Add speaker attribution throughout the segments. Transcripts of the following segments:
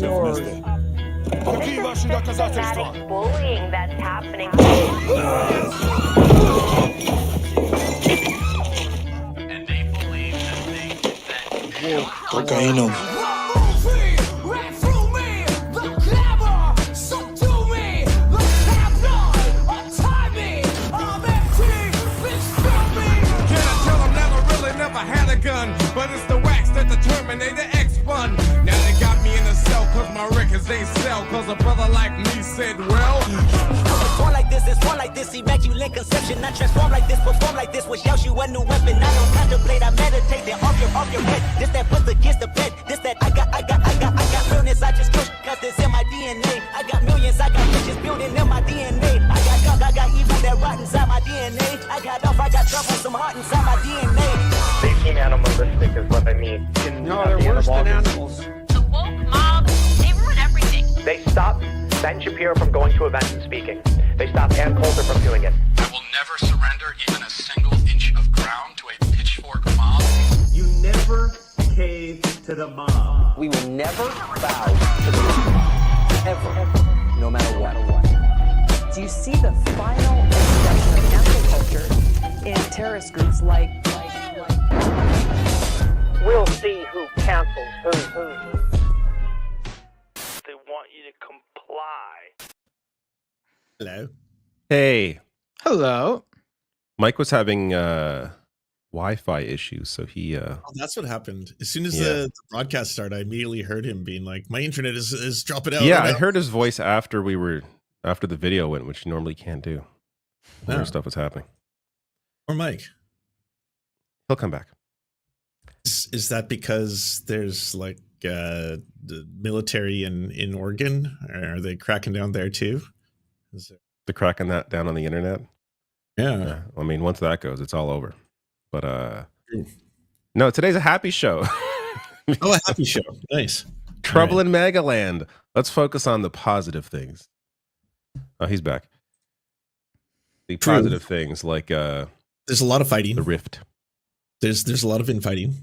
Speaker 1: minority.
Speaker 2: Systematic bullying that's happening.
Speaker 3: And they believe that
Speaker 1: Cocaína.
Speaker 4: But it's the wax that the Terminator X spun. Now they got me in a cell cause my records ain't sell. Cause a brother like me said, well,
Speaker 5: it's born like this, immaculate conception. Not transform like this, perform like this, which yells you a new weapon. I don't contemplate, I meditate, then off your head. This that puts against the bed, this that I got realness, I just push, cause it's in my DNA. I got millions, I got riches building in my DNA. I got young, I got evil that rot inside my DNA. I got off, I got trouble, some heart inside my DNA.
Speaker 6: They seem animalistic is what I mean.
Speaker 7: No, they're worse than animals.
Speaker 2: The woke mob, they ruin everything.
Speaker 6: They stopped Ben Shapiro from going to events and speaking. They stopped Ann Coulter from doing it.
Speaker 3: I will never surrender even a single inch of ground to a pitchfork mob.
Speaker 8: You never cave to the mob.
Speaker 9: We will never bow to the mob. Ever. No matter what.
Speaker 10: Do you see the final expression of cancel culture in terrorist groups like
Speaker 6: We'll see who cancels who.
Speaker 11: They want you to comply.
Speaker 12: Hello.
Speaker 13: Hey.
Speaker 7: Hello.
Speaker 13: Mike was having Wi-Fi issues, so he
Speaker 12: Oh, that's what happened. As soon as the broadcast started, I immediately heard him being like, my internet is dropping out.
Speaker 13: Yeah, I heard his voice after the video went, which you normally can't do. Other stuff was happening.
Speaker 12: Or Mike.
Speaker 13: He'll come back.
Speaker 12: Is that because there's like the military in Oregon? Are they cracking down there too?
Speaker 13: They're cracking that down on the internet?
Speaker 12: Yeah.
Speaker 13: I mean, once that goes, it's all over. But no, today's a happy show.
Speaker 12: Oh, a happy show. Nice.
Speaker 13: Trouble in MAGA land. Let's focus on the positive things. Oh, he's back. The positive things like
Speaker 12: there's a lot of fighting.
Speaker 13: The rift.
Speaker 12: There's a lot of infighting.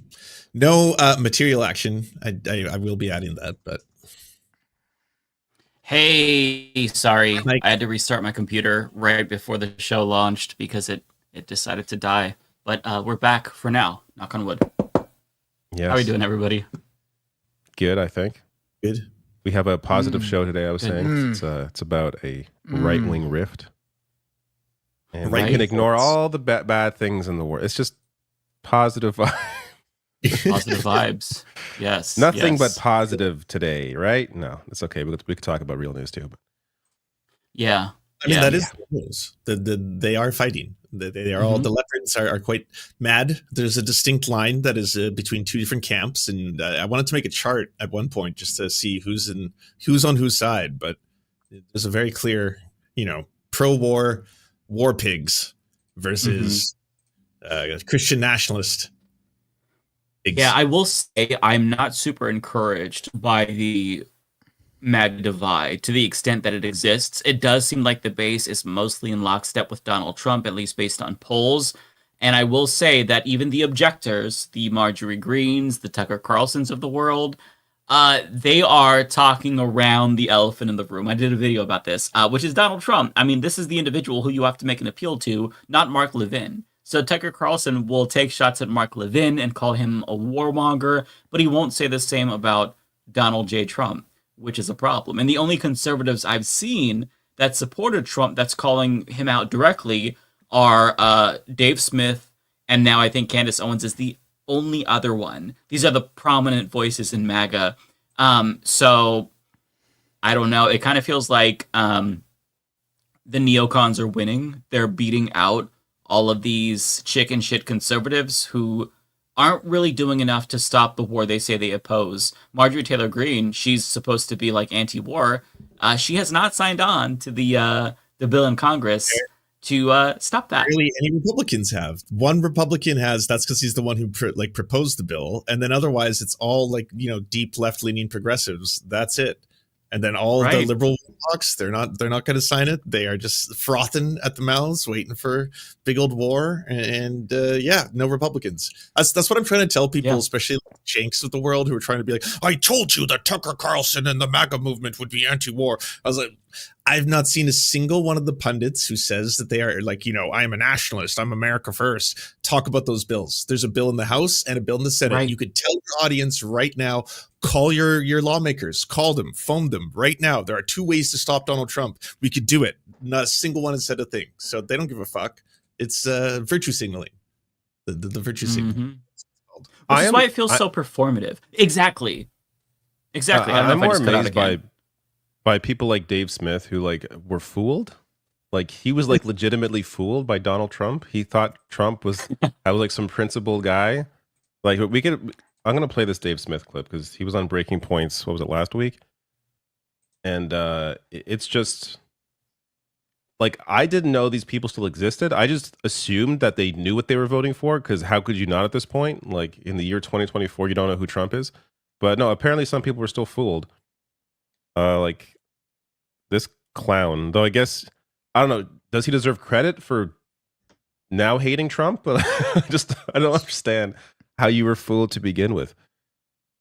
Speaker 12: No material action. I will be adding that, but
Speaker 14: hey, sorry, Mike. I had to restart my computer right before the show launched because it decided to die. But we're back for now. Knock on wood.
Speaker 13: Yes.
Speaker 14: How are we doing, everybody?
Speaker 13: Good, I think.
Speaker 12: Good.
Speaker 13: We have a positive show today. I was saying it's about a right-wing rift, and we can ignore all the bad things in the world. It's just positive
Speaker 14: Positive vibes. Yes.
Speaker 13: Nothing but positive today, right? No, it's okay. We could talk about real news too. But.
Speaker 14: Yeah.
Speaker 12: I mean, that is the news. They are fighting. They are all, the leopards are quite mad. There's a distinct line that is between two different camps. And I wanted to make a chart at one point just to see who's on whose side. But there's a very clear, pro-war war pigs versus Christian nationalist pigs.
Speaker 14: Yeah, I will say I'm not super encouraged by the MAGA divide to the extent that it exists. It does seem like the base is mostly in lockstep with Donald Trump, at least based on polls. And I will say that even the objectors, the Marjorie Greens, the Tucker Carlsons of the world, they are talking around the elephant in the room. I did a video about this, which is Donald Trump. I mean, this is the individual who you have to make an appeal to, not Mark Levin. So Tucker Carlson will take shots at Mark Levin and call him a warmonger, but he won't say the same about Donald J. Trump, which is a problem. And the only conservatives I've seen that supported Trump that's calling him out directly are Dave Smith, and now I think Candace Owens is the only other one. These are the prominent voices in MAGA. So I don't know. It kind of feels like the neocons are winning. They're beating out all of these chicken shit conservatives who aren't really doing enough to stop the war they say they oppose. Marjorie Taylor Greene, she's supposed to be like anti-war. She has not signed on to the bill in Congress to stop that.
Speaker 12: Really, any Republicans have. One Republican has. That's because he's the one who proposed the bill, and then otherwise it's all deep left-leaning progressives. That's it. And then all the liberal blocks, they're not going to sign it. They are just frothing at the mouths, waiting for big old war. And no Republicans. That's what I'm trying to tell people, especially like janks of the world who are trying to be like, I told you that Tucker Carlson and the MAGA movement would be anti-war. I was like, I've not seen a single one of the pundits who says that they are like, I am a nationalist, I'm America first, talk about those bills. There's a bill in the House and a bill in the Senate. Right. You could tell your audience right now, call your lawmakers, call them, phone them right now. There are 2 ways to stop Donald Trump. We could do it. Not a single one has said a thing. So they don't give a fuck. It's virtue signaling. The virtue signaling.
Speaker 14: Which is why it feels so performative. Exactly.
Speaker 13: I'm more amazed by people like Dave Smith who like were fooled. Like he was like legitimately fooled by Donald Trump. He thought Trump was like some principled guy. Like I'm gonna play this Dave Smith clip because he was on Breaking Points. What was it, last week? And it's just like I didn't know these people still existed. I just assumed that they knew what they were voting for because how could you not at this point? Like in the year 2024, you don't know who Trump is. But no, apparently some people were still fooled. Like this clown, though I guess, I don't know, does he deserve credit for now hating Trump? But I don't understand how you were fooled to begin with.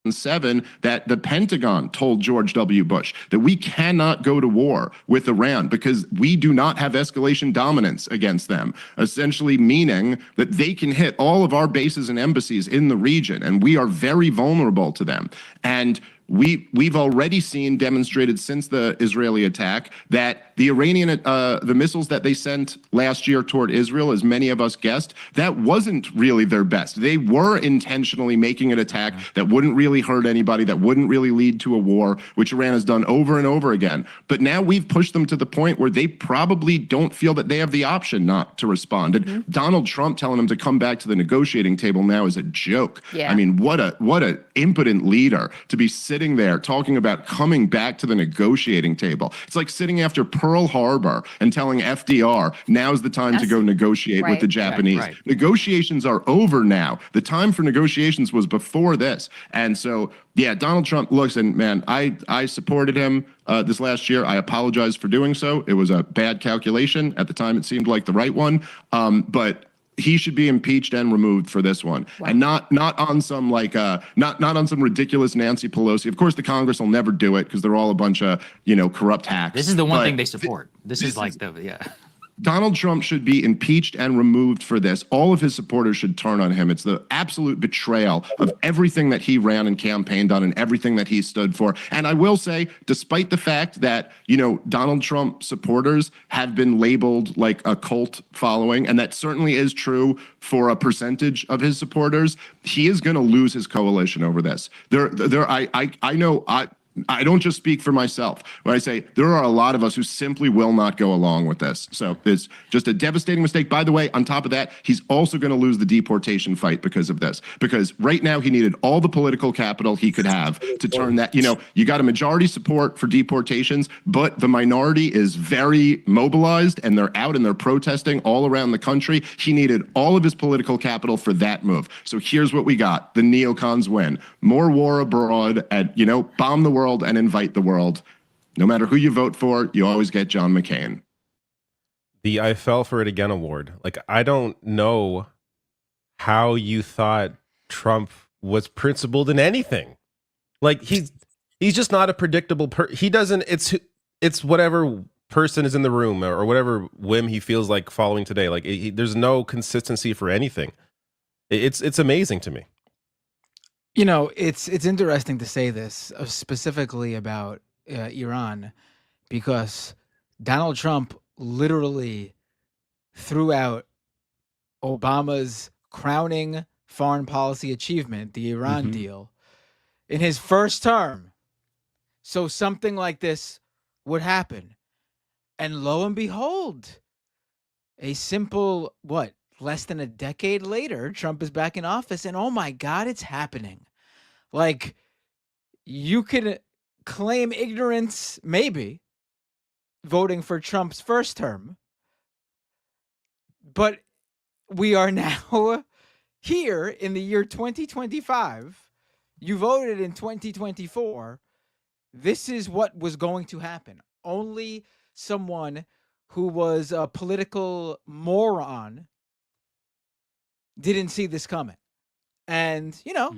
Speaker 1: 7 that the Pentagon told George W. Bush that we cannot go to war with Iran because we do not have escalation dominance against them, essentially meaning that they can hit all of our bases and embassies in the region, and we are very vulnerable to them. And we've already seen demonstrated since the Israeli attack that the Iranian the missiles that they sent last year toward Israel, as many of us guessed, that wasn't really their best. They were intentionally making an attack that wouldn't really hurt anybody, that wouldn't really lead to a war, which Iran has done over and over again. But now we've pushed them to the point where they probably don't feel that they have the option not to respond. And Donald Trump telling them to come back to the negotiating table now is a joke. I mean, what a impotent leader to be sitting there talking about coming back to the negotiating table. It's like sitting after Pearl Harbor and telling FDR, now's the time to go negotiate with the Japanese. Negotiations are over now. The time for negotiations was before this. And so, Donald Trump, listen, man, I supported him this last year. I apologize for doing so. It was a bad calculation. At the time, it seemed like the right one. But he should be impeached and removed for this one, and not on some not on some ridiculous Nancy Pelosi. Of course, the Congress will never do it because they're all a bunch of corrupt hacks.
Speaker 15: This is the one thing they support. This is like
Speaker 1: Donald Trump should be impeached and removed for this. All of his supporters should turn on him. It's the absolute betrayal of everything that he ran and campaigned on and everything that he stood for. And I will say, despite the fact that, Donald Trump supporters have been labeled like a cult following, and that certainly is true for a percentage of his supporters, he is going to lose his coalition over this. I don't just speak for myself when I say there are a lot of us who simply will not go along with this. So it's just a devastating mistake. By the way, on top of that, he's also going to lose the deportation fight because of this. Because right now he needed all the political capital he could have to turn that, you got a majority support for deportations, but the minority is very mobilized and they're out and they're protesting all around the country. He needed all of his political capital for that move. So here's what we got. The neocons win. More war abroad and, bomb the world and invite the world. No matter who you vote for, you always get John McCain.
Speaker 13: The I Fell for It Again award. Like, I don't know how you thought Trump was principled in anything. Like, he's just not a predictable he doesn't, it's whatever person is in the room or whatever whim he feels like following today. Like, there's no consistency for anything. It's amazing to me.
Speaker 16: It's interesting to say this specifically about Iran, because Donald Trump literally threw out Obama's crowning foreign policy achievement, the Iran deal, in his first term. So something like this would happen. And lo and behold, a simple, less than a decade later, Trump is back in office, and oh my God, it's happening. Like, you could claim ignorance, maybe, voting for Trump's first term, but we are now here in the year 2025. You voted in 2024, this is what was going to happen. Only someone who was a political moron didn't see this coming. And, you know,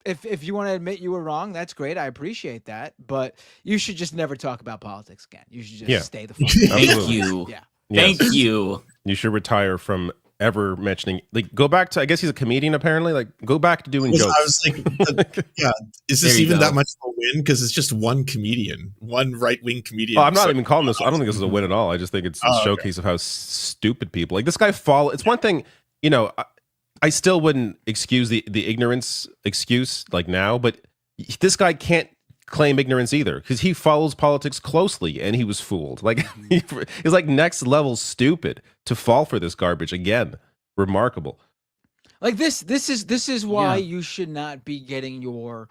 Speaker 16: if you want to admit you were wrong, that's great. I appreciate that. But you should just never talk about politics again. You should just stay the fuck away.
Speaker 14: Thank you.
Speaker 16: Yeah.
Speaker 14: Thank you.
Speaker 13: You should retire from ever mentioning, like, go back to, I guess he's a comedian apparently, like, go back to doing jokes.
Speaker 12: I was like, yeah, is this even that much of a win? Because it's just one comedian, one right-wing comedian.
Speaker 13: Oh, I'm not even calling this, I don't think this is a win at all. I just think it's a showcase of how stupid people, like, this guy it's one thing, you know, I still wouldn't excuse the ignorance excuse like now, but this guy can't claim ignorance either because he follows politics closely and he was fooled. Like he's like next level stupid to fall for this garbage again. Remarkable.
Speaker 16: Like this is why you should not be getting your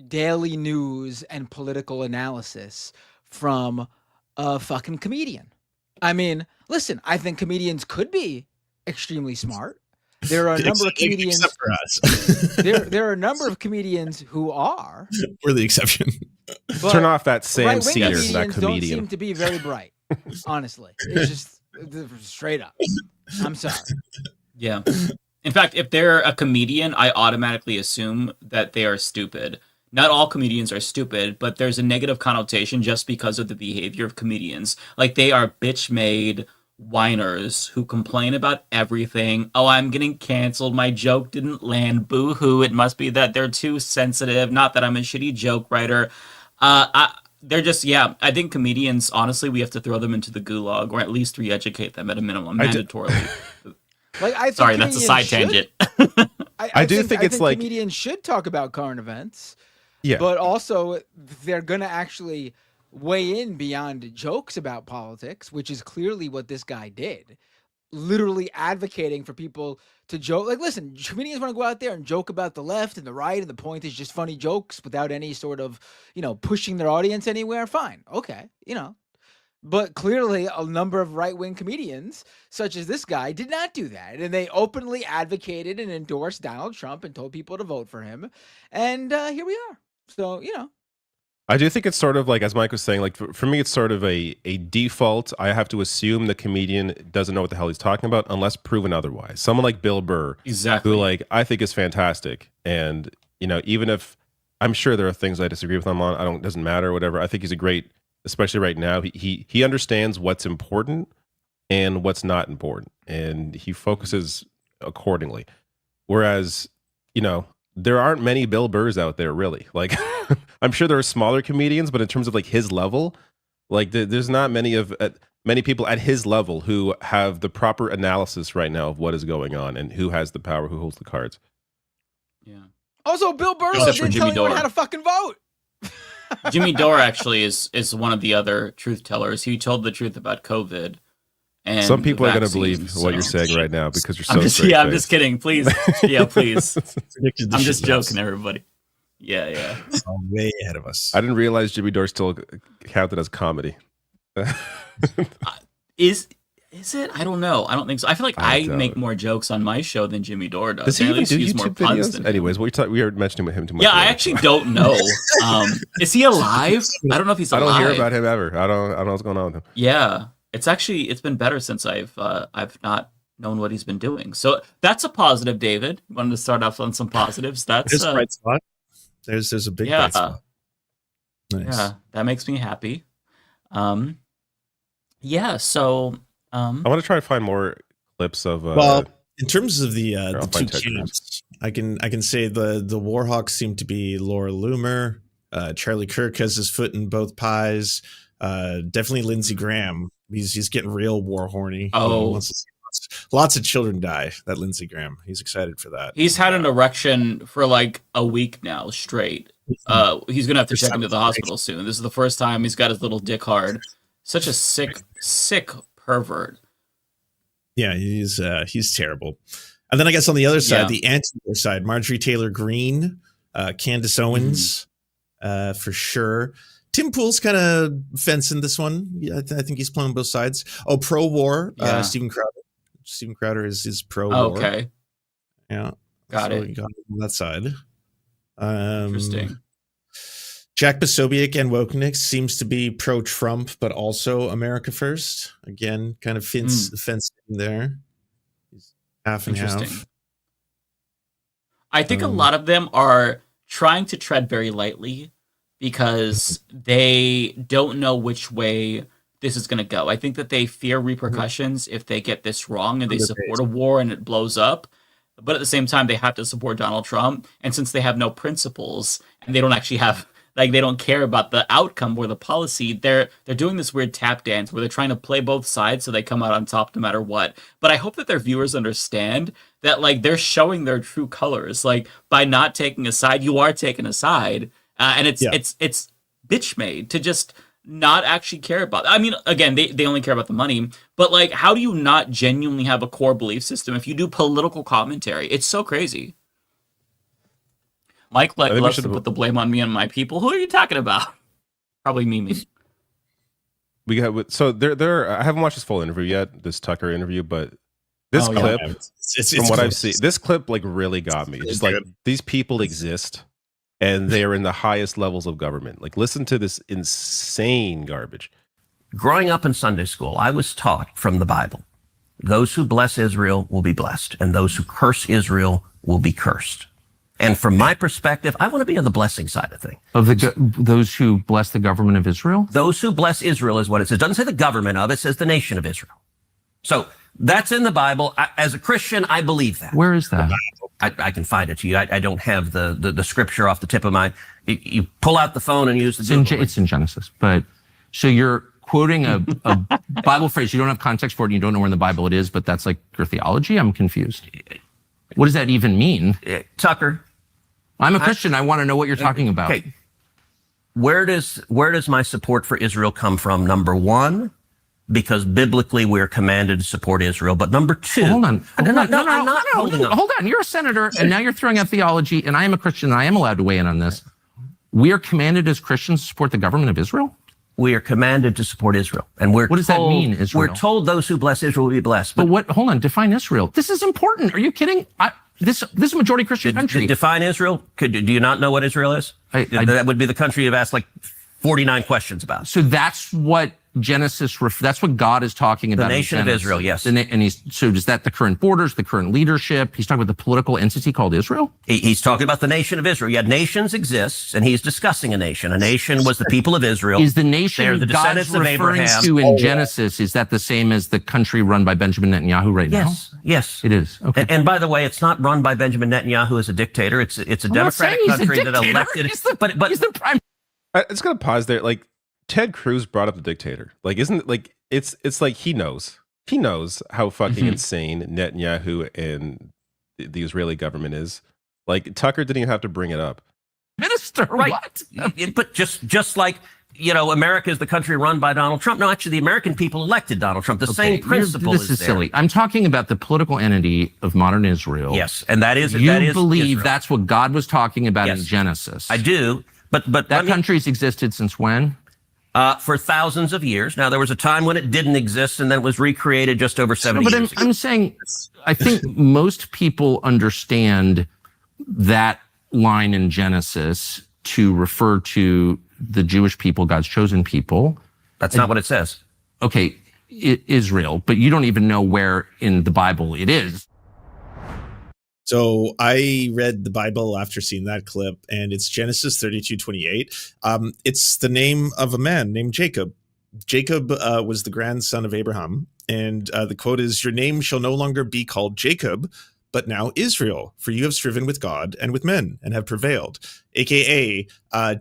Speaker 16: daily news and political analysis from a fucking comedian. I mean, listen, I think comedians could be extremely smart. There are a number of comedians.
Speaker 12: Except for us.
Speaker 16: there are a number of comedians who are.
Speaker 12: We're the exception.
Speaker 13: Turn off that Sam Cedar, that
Speaker 16: Don't
Speaker 13: comedian.
Speaker 16: seem to be very bright. Honestly, it's just straight up. I'm sorry.
Speaker 14: Yeah. In fact, if they're a comedian, I automatically assume that they are stupid. Not all comedians are stupid, but there's a negative connotation just because of the behavior of comedians. Like they are bitch-made whiners who complain about everything. Oh, I'm getting canceled. My joke didn't land. Boo-hoo. It must be that they're too sensitive. Not that I'm a shitty joke writer. They're just, I think comedians, honestly, we have to throw them into the gulag or at least re-educate them at a minimum, mandatorily. Sorry, that's a side tangent.
Speaker 16: I think comedians should talk about current events.
Speaker 13: Yeah.
Speaker 16: But also, they're going to actually weigh in beyond jokes about politics, which is clearly what this guy did. Literally advocating for people to joke. Like, listen, comedians want to go out there and joke about the left and the right, and the point is just funny jokes without any sort of, pushing their audience anywhere. Fine. Okay. But clearly a number of right-wing comedians, such as this guy, did not do that. And they openly advocated and endorsed Donald Trump and told people to vote for him. And here we are. So,
Speaker 13: I do think it's sort of like, as Mike was saying, like for me, it's sort of a default. I have to assume the comedian doesn't know what the hell he's talking about unless proven otherwise. Someone like Bill Burr,
Speaker 14: exactly,
Speaker 13: who like I think is fantastic, and even if I'm sure there are things I disagree with him on, it doesn't matter, or whatever. I think he's a great, especially right now. He understands what's important and what's not important, and he focuses accordingly. Whereas, there aren't many Bill Burrs out there, really. Like, I'm sure there are smaller comedians, but in terms of like his level, like there's not many people at his level who have the proper analysis right now of what is going on and who has the power, who holds the cards.
Speaker 14: Yeah.
Speaker 16: Also, Bill Burr didn't tell anyone how to fucking vote.
Speaker 14: Jimmy Dore actually is one of the other truth tellers. He told the truth about COVID. And
Speaker 13: some people are going to believe what you're saying right now because you're so
Speaker 14: I'm just kidding. Please. Yeah, please. I'm just joking, everybody. Yeah.
Speaker 12: Way ahead of us.
Speaker 13: I didn't realize Jimmy Dore still counted as comedy.
Speaker 14: Is it? I don't know. I don't think so. I feel like I make more jokes on my show than Jimmy Dore does.
Speaker 13: Does he even do YouTube
Speaker 14: more puns
Speaker 13: videos?
Speaker 14: Than
Speaker 13: Anyways, we are mentioning him too much.
Speaker 14: Yeah, I actually don't know. Is he alive? I don't know if he's alive.
Speaker 13: I don't hear about him ever. I don't know what's going on with him.
Speaker 14: Yeah. It's been better since I've not known what he's been doing. So that's a positive, David. Wanted to start off on some positives. That's
Speaker 12: a bright spot. There's a big bright spot. Nice.
Speaker 14: Yeah, that makes me happy. So
Speaker 13: I want to try to find more clips of
Speaker 12: in terms of the two camps, I can say the Warhawks seem to be Laura Loomer. Charlie Kirk has his foot in both pies. Definitely Lindsey Graham. He's getting real war horny.
Speaker 14: Oh,
Speaker 12: lots of children die. That Lindsey Graham. He's excited for that.
Speaker 14: He's had an erection for like a week now straight. He's gonna have to check into the hospital soon. This is the first time he's got his little dick hard. Such a sick pervert.
Speaker 12: Yeah, he's terrible. And then I guess on the other side, the anti-war side, Marjorie Taylor Greene, Candace Owens, for sure. Tim Pool's kind of fencing this one. Yeah, I think he's playing both sides. Oh, pro-war. Steven Crowder. Steven Crowder is pro-war.
Speaker 14: Okay.
Speaker 12: Yeah.
Speaker 14: Got it.
Speaker 12: You got it on that side.
Speaker 14: Interesting.
Speaker 12: Jack Posobiec and Wokenix seems to be pro-Trump, but also America first. Again, kind of fencing there. Half and half.
Speaker 14: I think a lot of them are trying to tread very lightly because they don't know which way this is going to go. I think that they fear repercussions if they get this wrong and they support a war and it blows up. But at the same time, they have to support Donald Trump. And since they have no principles and they don't actually have, like, they don't care about the outcome or the policy, they're doing this weird tap dance where they're trying to play both sides so they come out on top no matter what. But I hope that their viewers understand that, like, they're showing their true colors. Like, by not taking a side, you are taking a side. And it's bitch made to just not actually care about. I mean, again, they only care about the money, but like, how do you not genuinely have a core belief system if you do political commentary? It's so crazy. Mike loves to put the blame on me and my people. Who are you talking about? Probably me.
Speaker 13: We got there. I haven't watched this full interview yet, this Tucker interview, but this clip, from what I've seen, this clip like really got me. It's like these people exist, and they are in the highest levels of government. Like, listen to this insane garbage.
Speaker 17: Growing up in Sunday school, I was taught from the Bible, those who bless Israel will be blessed, and those who curse Israel will be cursed. And from my perspective, I want to be on the blessing side of things.
Speaker 18: Of those who bless the government of Israel?
Speaker 17: Those who bless Israel is what it says. It doesn't say the government of, it says the nation of Israel. So that's in the Bible. As a Christian, I believe that.
Speaker 18: Where is that?
Speaker 17: I can find it to you. I don't have the scripture off the tip of my... You pull out the phone and use the...
Speaker 18: It's in Genesis. But so you're quoting a Bible phrase. You don't have context for it. And you don't know where in the Bible it is, but that's like your theology? I'm confused. What does that even mean?
Speaker 17: Tucker.
Speaker 18: I'm a Christian. I want to know what you're talking about.
Speaker 17: Okay. Where does my support for Israel come from? Number one, because biblically we're commanded to support Israel. But number two...
Speaker 18: Hold on.
Speaker 17: I'm not holding on.
Speaker 18: Hold on. You're a senator, and now you're throwing out theology, and I am a Christian, and I am allowed to weigh in on this. We are commanded as Christians to support the government of Israel?
Speaker 17: We are commanded to support Israel. And what
Speaker 18: does that mean, Israel?
Speaker 17: We're told those who bless Israel will be blessed.
Speaker 18: But what? Hold on. Define Israel. This is important. Are you kidding? This is a majority Christian country.
Speaker 17: Define Israel? Do you not know what Israel is? That would be the country you've asked like 49 questions about.
Speaker 18: So that's what Genesis, that's what God is talking about.
Speaker 17: The nation of Israel, yes.
Speaker 18: So is that the current borders, the current leadership? He's talking about the political entity called Israel?
Speaker 17: He's talking about the nation of Israel. Yeah, nations exist, and he's discussing a nation. A nation was the people of Israel.
Speaker 18: Is the nation the God's referring to in Genesis, is that the same as the country run by Benjamin Netanyahu right now?
Speaker 17: Yes.
Speaker 18: It is. Okay.
Speaker 17: And by the way, it's not run by Benjamin Netanyahu as a dictator. It's a democratic country that elected...
Speaker 18: He's the prime...
Speaker 13: I'm just going to pause there. Like, Ted Cruz brought up the dictator. Like, isn't it like it's like he knows how fucking insane Netanyahu and the Israeli government is. Like, Tucker didn't even have to bring it up.
Speaker 18: Minister,
Speaker 17: right?
Speaker 18: What?
Speaker 17: But just like, America is the country run by Donald Trump. No, actually, the American people elected Donald Trump. The same principle
Speaker 18: is there. Silly. I'm talking about the political entity of modern Israel.
Speaker 17: Yes, and that is
Speaker 18: you believe
Speaker 17: Israel.
Speaker 18: That's what God was talking about in Genesis.
Speaker 17: I do, but
Speaker 18: that country's existed since when?
Speaker 17: For thousands of years. Now, there was a time when it didn't exist, and then it was recreated just over 70 years ago.
Speaker 18: I'm saying, I think most people understand that line in Genesis to refer to the Jewish people, God's chosen people.
Speaker 17: That's not what it says.
Speaker 18: Okay, Israel, but you don't even know where in the Bible it is.
Speaker 12: So I read the Bible after seeing that clip, and it's Genesis 32:28. It's the name of a man named Jacob. Jacob was the grandson of Abraham, and the quote is, "Your name shall no longer be called Jacob, but now Israel, for you have striven with God and with men and have prevailed." AKA,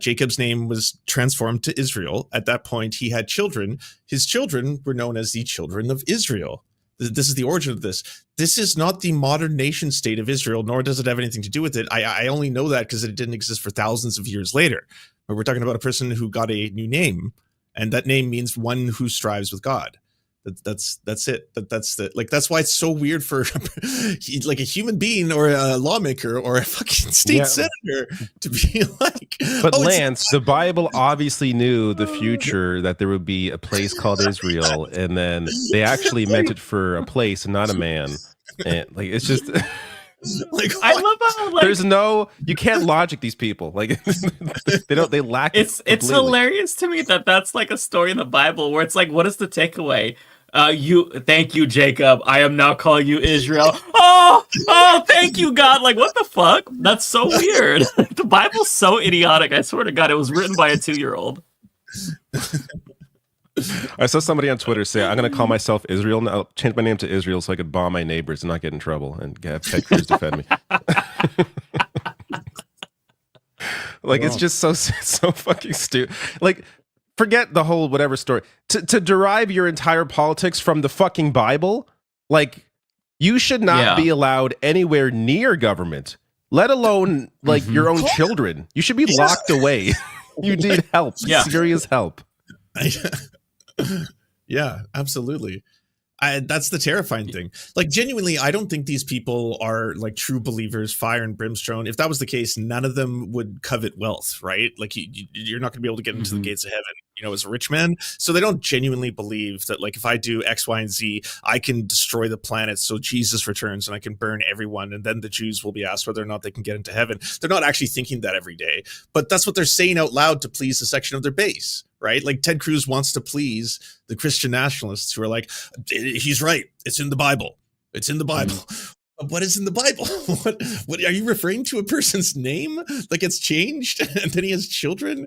Speaker 12: Jacob's name was transformed to Israel. At that point, he had children. His children were known as the children of Israel. This is the origin of this. This is not the modern nation state of Israel, nor does it have anything to do with it. I only know that because it didn't exist for thousands of years later. But we're talking about a person who got a new name, and that name means one who strives with God. That's it. That's why it's so weird for like a human being or a lawmaker or a fucking state senator to be like.
Speaker 13: But Lance, the Bible obviously knew the future, that there would be a place called Israel, and then they actually meant it for a place and not a man. And like, it's just
Speaker 12: Like,
Speaker 14: I love how like
Speaker 13: There's no, you can't logic these people. Like they lack.
Speaker 14: it's
Speaker 13: completely.
Speaker 14: hilarious to me that that's like a story in the Bible where it's like, what is the takeaway? Thank you, Jacob. I am now calling you Israel. Oh, thank you, God. Like, what the fuck? That's so weird. The Bible's so idiotic. I swear to God, it was written by a 2-year-old.
Speaker 13: I saw somebody on Twitter say, I'm going to call myself Israel. And I'll change my name to Israel so I could bomb my neighbors and not get in trouble and have Ted Cruz defend me. Like, it's just so fucking stupid. Like, forget the whole whatever story. To derive your entire politics from the fucking Bible, like, you should not be allowed anywhere near government, let alone, like, your own children. You should be locked away. You need help. Serious help.
Speaker 12: Yeah, absolutely. That's the terrifying thing. Like, genuinely, I don't think these people are like true believers, fire and brimstone. If that was the case, none of them would covet wealth, right? Like, you're not going to be able to get into the gates of heaven, as a rich man. So they don't genuinely believe that, like, if I do X, Y, and Z, I can destroy the planet so Jesus returns and I can burn everyone. And then the Jews will be asked whether or not they can get into heaven. They're not actually thinking that every day, but that's what they're saying out loud to please a section of their base. Right? Like, Ted Cruz wants to please the Christian nationalists who are like, he's right. It's in the Bible. It's in the Bible. What is in the Bible? What are you referring to? A person's name? Like, it's changed and then he has children?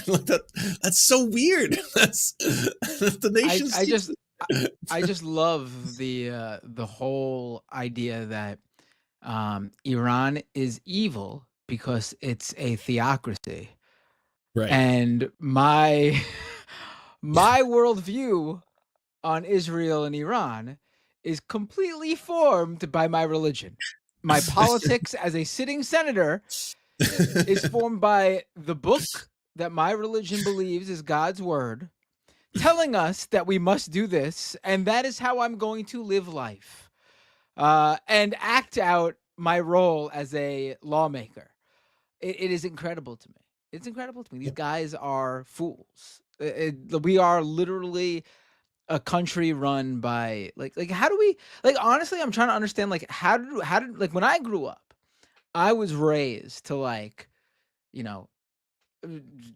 Speaker 12: Like, that's so weird. That's the nation's.
Speaker 16: I just love the whole idea that Iran is evil because it's a theocracy.
Speaker 12: Right.
Speaker 16: And my worldview on Israel and Iran is completely formed by my religion. My politics as a sitting senator is formed by the book that my religion believes is God's word, telling us that we must do this, and that is how I'm going to live life and act out my role as a lawmaker. It is incredible to me. It's incredible to me. These guys are fools. We are literally a country run by like how do we, like, honestly, I'm trying to understand, like, how did like, when I grew up, I was raised to, like,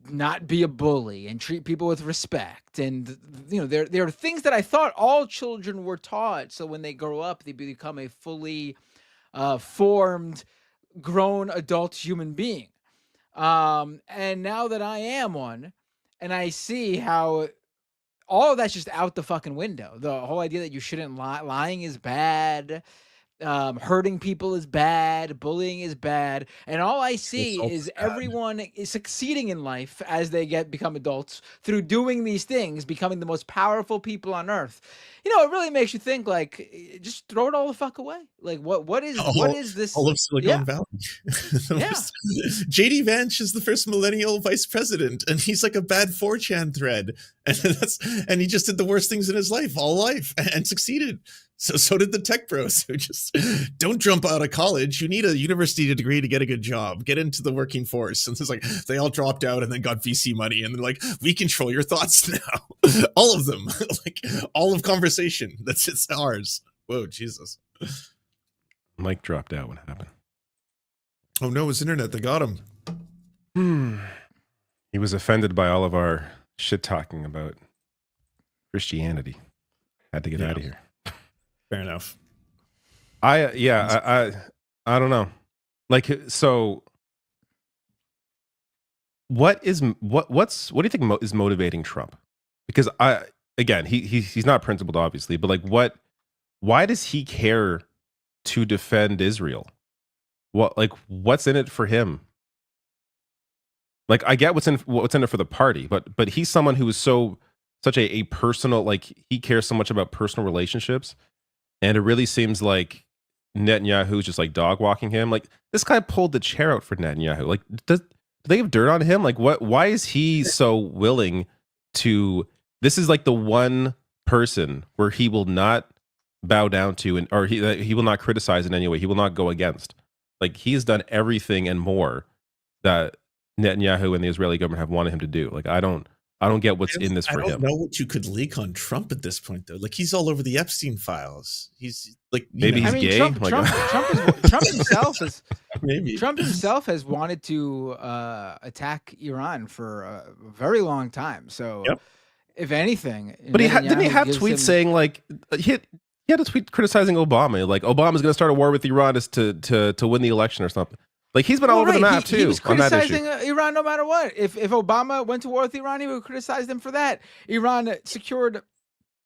Speaker 16: not be a bully and treat people with respect, and there are things that I thought all children were taught, so when they grow up they become a fully formed grown adult human being. And now that I am one, and I see how all of that's just out the fucking window. The whole idea that you shouldn't lie, lying is bad, hurting people is bad, bullying is bad, and all I see is everyone is succeeding in life as they become adults through doing these things, becoming the most powerful people on earth. It really makes you think, like, just throw it all the fuck away. Like, what is this?
Speaker 12: All of Silicon Valley. JD Vance is the first millennial vice president, and he's like a bad 4chan thread, and he just did the worst things in his life, all life, and succeeded. So did the tech bros who just don't jump out of college. You need a university degree to get a good job, get into the working force. And it's like they all dropped out and then got VC money. And they're like, we control your thoughts now. All of them, like all of conversation. It's ours. Whoa, Jesus.
Speaker 13: Mike dropped out. What happened?
Speaker 12: Oh no, his internet. They got him.
Speaker 13: He was offended by all of our shit talking about Christianity. Had to get out of here.
Speaker 12: Fair enough.
Speaker 13: I don't know. Like, so what do you think is motivating Trump? Because he's not principled, obviously, but like why does he care to defend Israel? What's in it for him? Like, I get what's in it for the party, but he's someone who is such a personal, like, he cares so much about personal relationships. And it really seems like Netanyahu's just like dog walking him. Like, this guy pulled the chair out for Netanyahu. Like, do they have dirt on him? Like, why is he so willing to? This is like the one person where he will not bow down to, or he will not criticize in any way. He will not go against. Like, he has done everything and more that Netanyahu and the Israeli government have wanted him to do. Like, I don't I don't get what's in this for
Speaker 12: I don't
Speaker 13: him.
Speaker 12: know what you could leak on Trump at this point, though. Like, he's all over the Epstein files. He's like,
Speaker 13: maybe he's gay.
Speaker 16: Trump himself has wanted to attack Iran for a very long time. So, if anything,
Speaker 13: but didn't he have tweets saying like he had a tweet criticizing Obama, like Obama's going to start a war with Iran to win the election or something. Like, he's been all over the map too.
Speaker 16: He was criticizing Iran no matter what. If Obama went to war with Iran, he would criticize them for that. Iran secured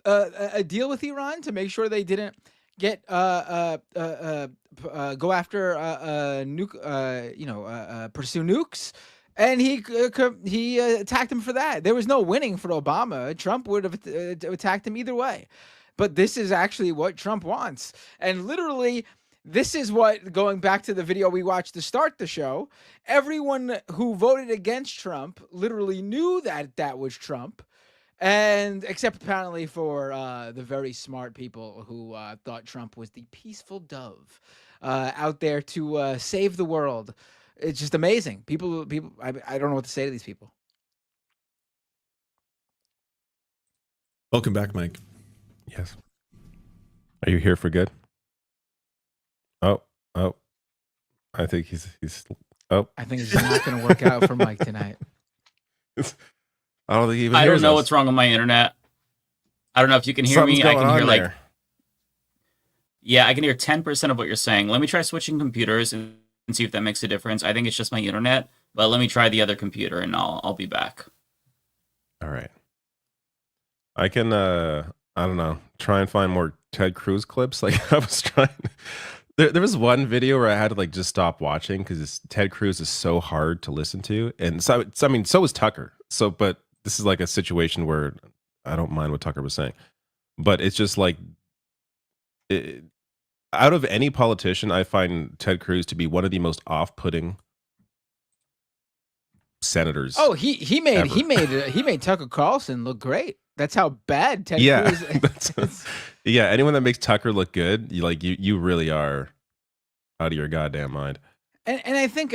Speaker 16: a deal with Iran to make sure they didn't get go after pursue nukes, and he attacked him for that. There was no winning for Obama. Trump would have attacked him either way. But this is actually what Trump wants, and literally. This is what, going back to the video we watched to start the show, everyone who voted against Trump literally knew that was Trump, and except apparently for the very smart people who thought Trump was the peaceful dove out there to save the world. It's just amazing. People, I don't know what to say to these people.
Speaker 12: Welcome back, Mike.
Speaker 13: Yes. Are you here for good? Oh, I think he's
Speaker 16: I think it's not going to work out for Mike tonight.
Speaker 13: I don't think he even
Speaker 14: I
Speaker 13: hears
Speaker 14: don't know
Speaker 13: us.
Speaker 14: what's wrong with my internet. I don't know if you can hear me. I can hear like, yeah, I can hear 10% of what you're saying. Let me try switching computers and see if that makes a difference. I think it's just my internet, but let me try the other computer and I'll be back.
Speaker 13: All right. I can I don't know, try and find more Ted Cruz clips. Like, I was trying. There was one video where I had to like just stop watching because Ted Cruz is so hard to listen to, and so I mean, so is Tucker. So, but this is like a situation where I don't mind what Tucker was saying, but it's just like, out of any politician, I find Ted Cruz to be one of the most off-putting senators.
Speaker 16: Oh, he made Tucker Carlson look great. That's how bad Ted Cruz is.
Speaker 13: Yeah, anyone that makes Tucker look good, you really are out of your goddamn mind.
Speaker 16: And I think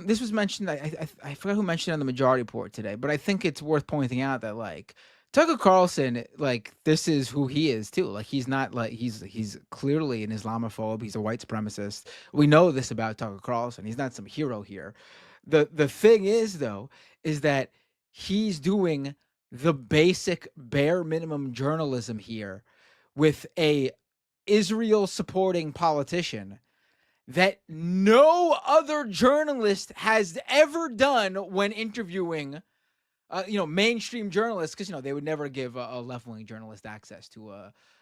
Speaker 16: this was mentioned. I forgot who mentioned it on the Majority Report today, but I think it's worth pointing out that like Tucker Carlson, like this is who he is too. Like he's not like he's clearly an Islamophobe. He's a white supremacist. We know this about Tucker Carlson. He's not some hero here. The thing is though, is that he's doing the basic bare minimum journalism here with a Israel supporting politician that no other journalist has ever done when interviewing mainstream journalists, because they would never give a left-wing journalist access to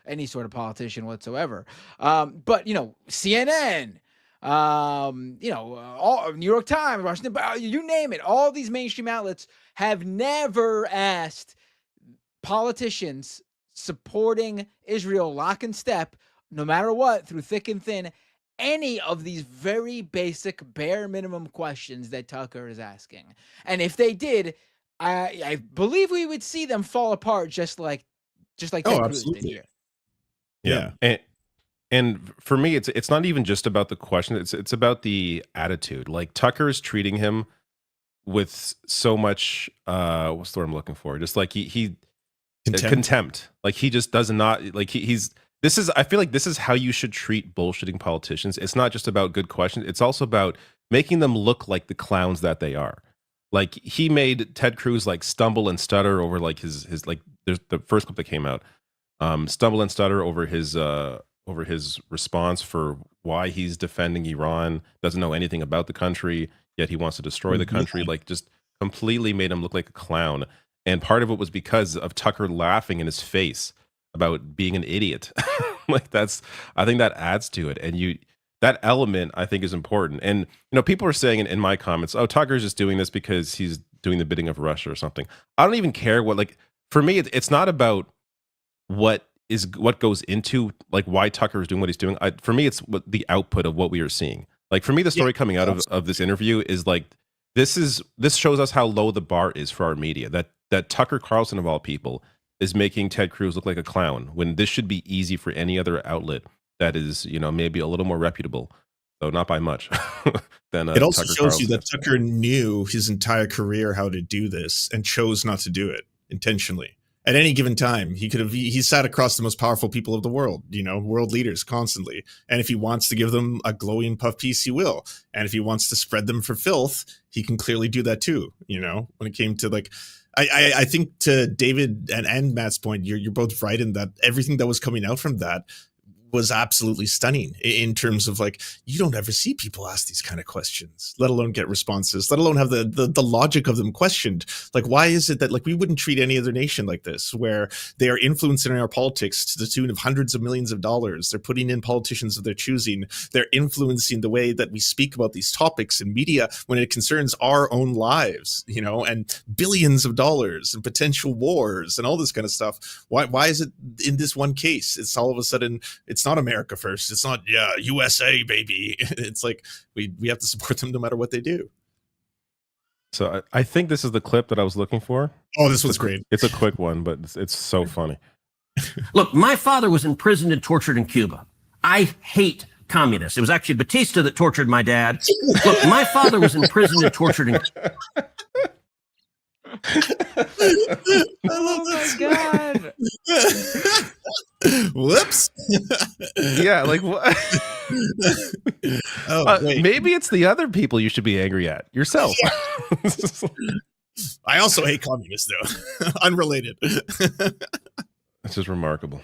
Speaker 16: any sort of politician whatsoever. But CNN, all New York Times, Washington, you name it, all these mainstream outlets have never asked politicians supporting Israel lock and step, no matter what, through thick and thin, any of these very basic bare minimum questions that Tucker is asking. And if they did, I believe we would see them fall apart just like Ted Cruz did here.
Speaker 13: Yeah. And for me, it's not even just about the question. It's about the attitude. Like, Tucker is treating him with so much what's the word I'm looking for? Just like he contempt. Like, he just does not like I feel like this is how you should treat bullshitting politicians. It's not just about good questions. It's also about making them look like the clowns that they are. Like, he made Ted Cruz like stumble and stutter over like his like, there's the first clip that came out, stumble and stutter over his response for why he's defending Iran, doesn't know anything about the country, yet he wants to destroy the country. Like, just completely made him look like a clown. And part of it was because of Tucker laughing in his face about being an idiot. Like, I think that adds to it. And that element, I think, is important. And, people are saying in my comments, oh, Tucker's just doing this because he's doing the bidding of Russia or something. I don't even care for me, it's not about what goes into like why Tucker is doing what he's doing. For me, it's the output of what we are seeing. Like, for me, the story coming out of this interview is like, this shows us how low the bar is for our media, that Tucker Carlson, of all people, is making Ted Cruz look like a clown, when this should be easy for any other outlet that is, maybe a little more reputable though not by much. Than
Speaker 12: it also
Speaker 13: Tucker
Speaker 12: shows you
Speaker 13: Carlson.
Speaker 12: that Tucker knew his entire career how to do this and chose not to do it intentionally. At any given time, he sat across the most powerful people of the world, world leaders constantly. And if he wants to give them a glowing puff piece, he will. And if he wants to spread them for filth, he can clearly do that too. When it came to I think to David and Matt's point, you're both right in that everything that was coming out from that was absolutely stunning in terms of you don't ever see people ask these kind of questions, let alone get responses, let alone have the logic of them questioned. Why is it that we wouldn't treat any other nation like this, where they are influencing our politics to the tune of hundreds of millions of dollars? They're putting in politicians of their choosing. They're influencing the way that we speak about these topics in media when it concerns our own lives, and billions of dollars and potential wars and all this kind of stuff. Why is it in this one case, it's all of a sudden, it's not America first. It's not, USA, baby. It's we have to support them no matter what they do.
Speaker 13: So I think this is the clip that I was looking for.
Speaker 12: Oh, this was great.
Speaker 13: It's a quick one, but it's so funny.
Speaker 17: Look, my father was imprisoned and tortured in Cuba. I hate communists. It was actually Batista that tortured my dad. Look, my father was imprisoned and tortured in
Speaker 16: Oh my God.
Speaker 12: Whoops.
Speaker 13: Yeah, what? Maybe it's the other people you should be angry at yourself.
Speaker 12: I also hate communists, though. Unrelated.
Speaker 13: It's just remarkable.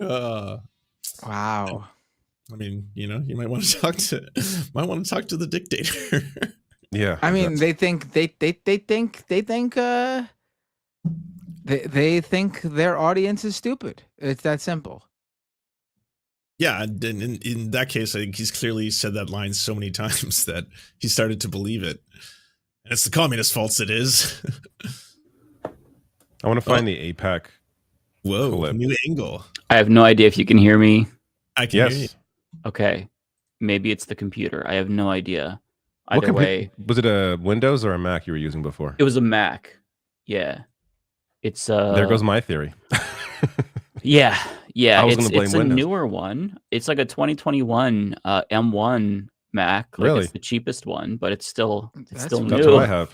Speaker 16: Wow.
Speaker 12: I mean, you might want to talk to the dictator.
Speaker 13: Yeah.
Speaker 16: I mean, they think their audience is stupid. It's that simple.
Speaker 12: Yeah, and in that case, I think he's clearly said that line so many times that he started to believe it. And it's the communist faults it is.
Speaker 13: I want to find the AIPAC.
Speaker 12: Whoa,
Speaker 13: clip.
Speaker 12: New angle.
Speaker 14: I have no idea if you can hear me.
Speaker 12: I can hear you.
Speaker 14: Okay. Maybe it's the computer. I have no idea. Either way.
Speaker 13: Was it a Windows or a Mac you were using before?
Speaker 14: It was a Mac. Yeah. It's
Speaker 13: there goes my theory.
Speaker 14: Yeah.
Speaker 13: I was gonna blame
Speaker 14: it's
Speaker 13: Windows.
Speaker 14: a newer one. It's like a 2021 M1 Mac.
Speaker 13: Really?
Speaker 14: It's the cheapest one, but it's still new.
Speaker 13: That's what I have.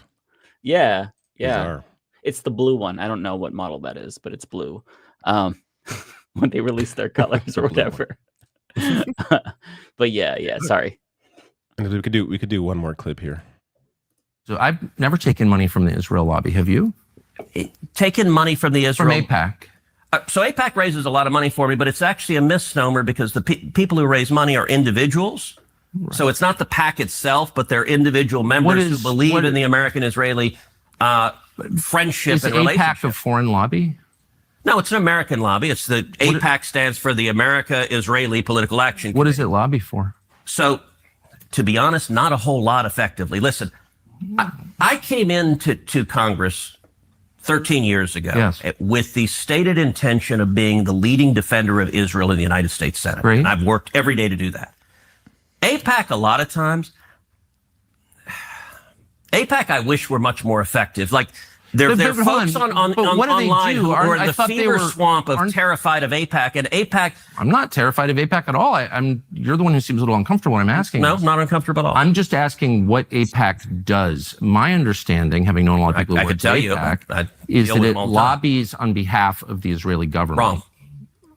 Speaker 14: Yeah.
Speaker 13: Bizarre.
Speaker 14: It's the blue one. I don't know what model that is, but it's blue. When they release their colors or whatever. But yeah, sorry.
Speaker 13: And we could do one more clip here.
Speaker 18: So I've never taken money from the Israel lobby. Have you?
Speaker 17: Taken money from the Israel...
Speaker 18: From AIPAC.
Speaker 17: So AIPAC raises a lot of money for me, but it's actually a misnomer because the people who raise money are individuals. Right. So it's not the PAC itself, but they're individual members who believe in the American-Israeli friendship and relationship.
Speaker 18: Is AIPAC a foreign lobby?
Speaker 17: No, it's an American lobby. It's the AIPAC stands for the America-Israeli Political Action Committee.
Speaker 18: What does it lobby for?
Speaker 17: So, to be honest, not a whole lot effectively. Listen, I came into Congress 13 years ago with the stated intention of being the leading defender of Israel in the United States Senate.
Speaker 18: Great.
Speaker 17: And I've worked every day to do that. AIPAC, a lot of times, AIPAC, I wish were much more effective. There are folks online who are in the fever swamp of terrified of AIPAC, and AIPAC...
Speaker 18: I'm not terrified of AIPAC at all. You're the one who seems a little uncomfortable when I'm asking.
Speaker 17: No, not uncomfortable at all.
Speaker 18: I'm just asking what AIPAC does. My understanding, having known a lot of people who work at AIPAC, is that it lobbies on behalf of the Israeli government.
Speaker 17: Wrong.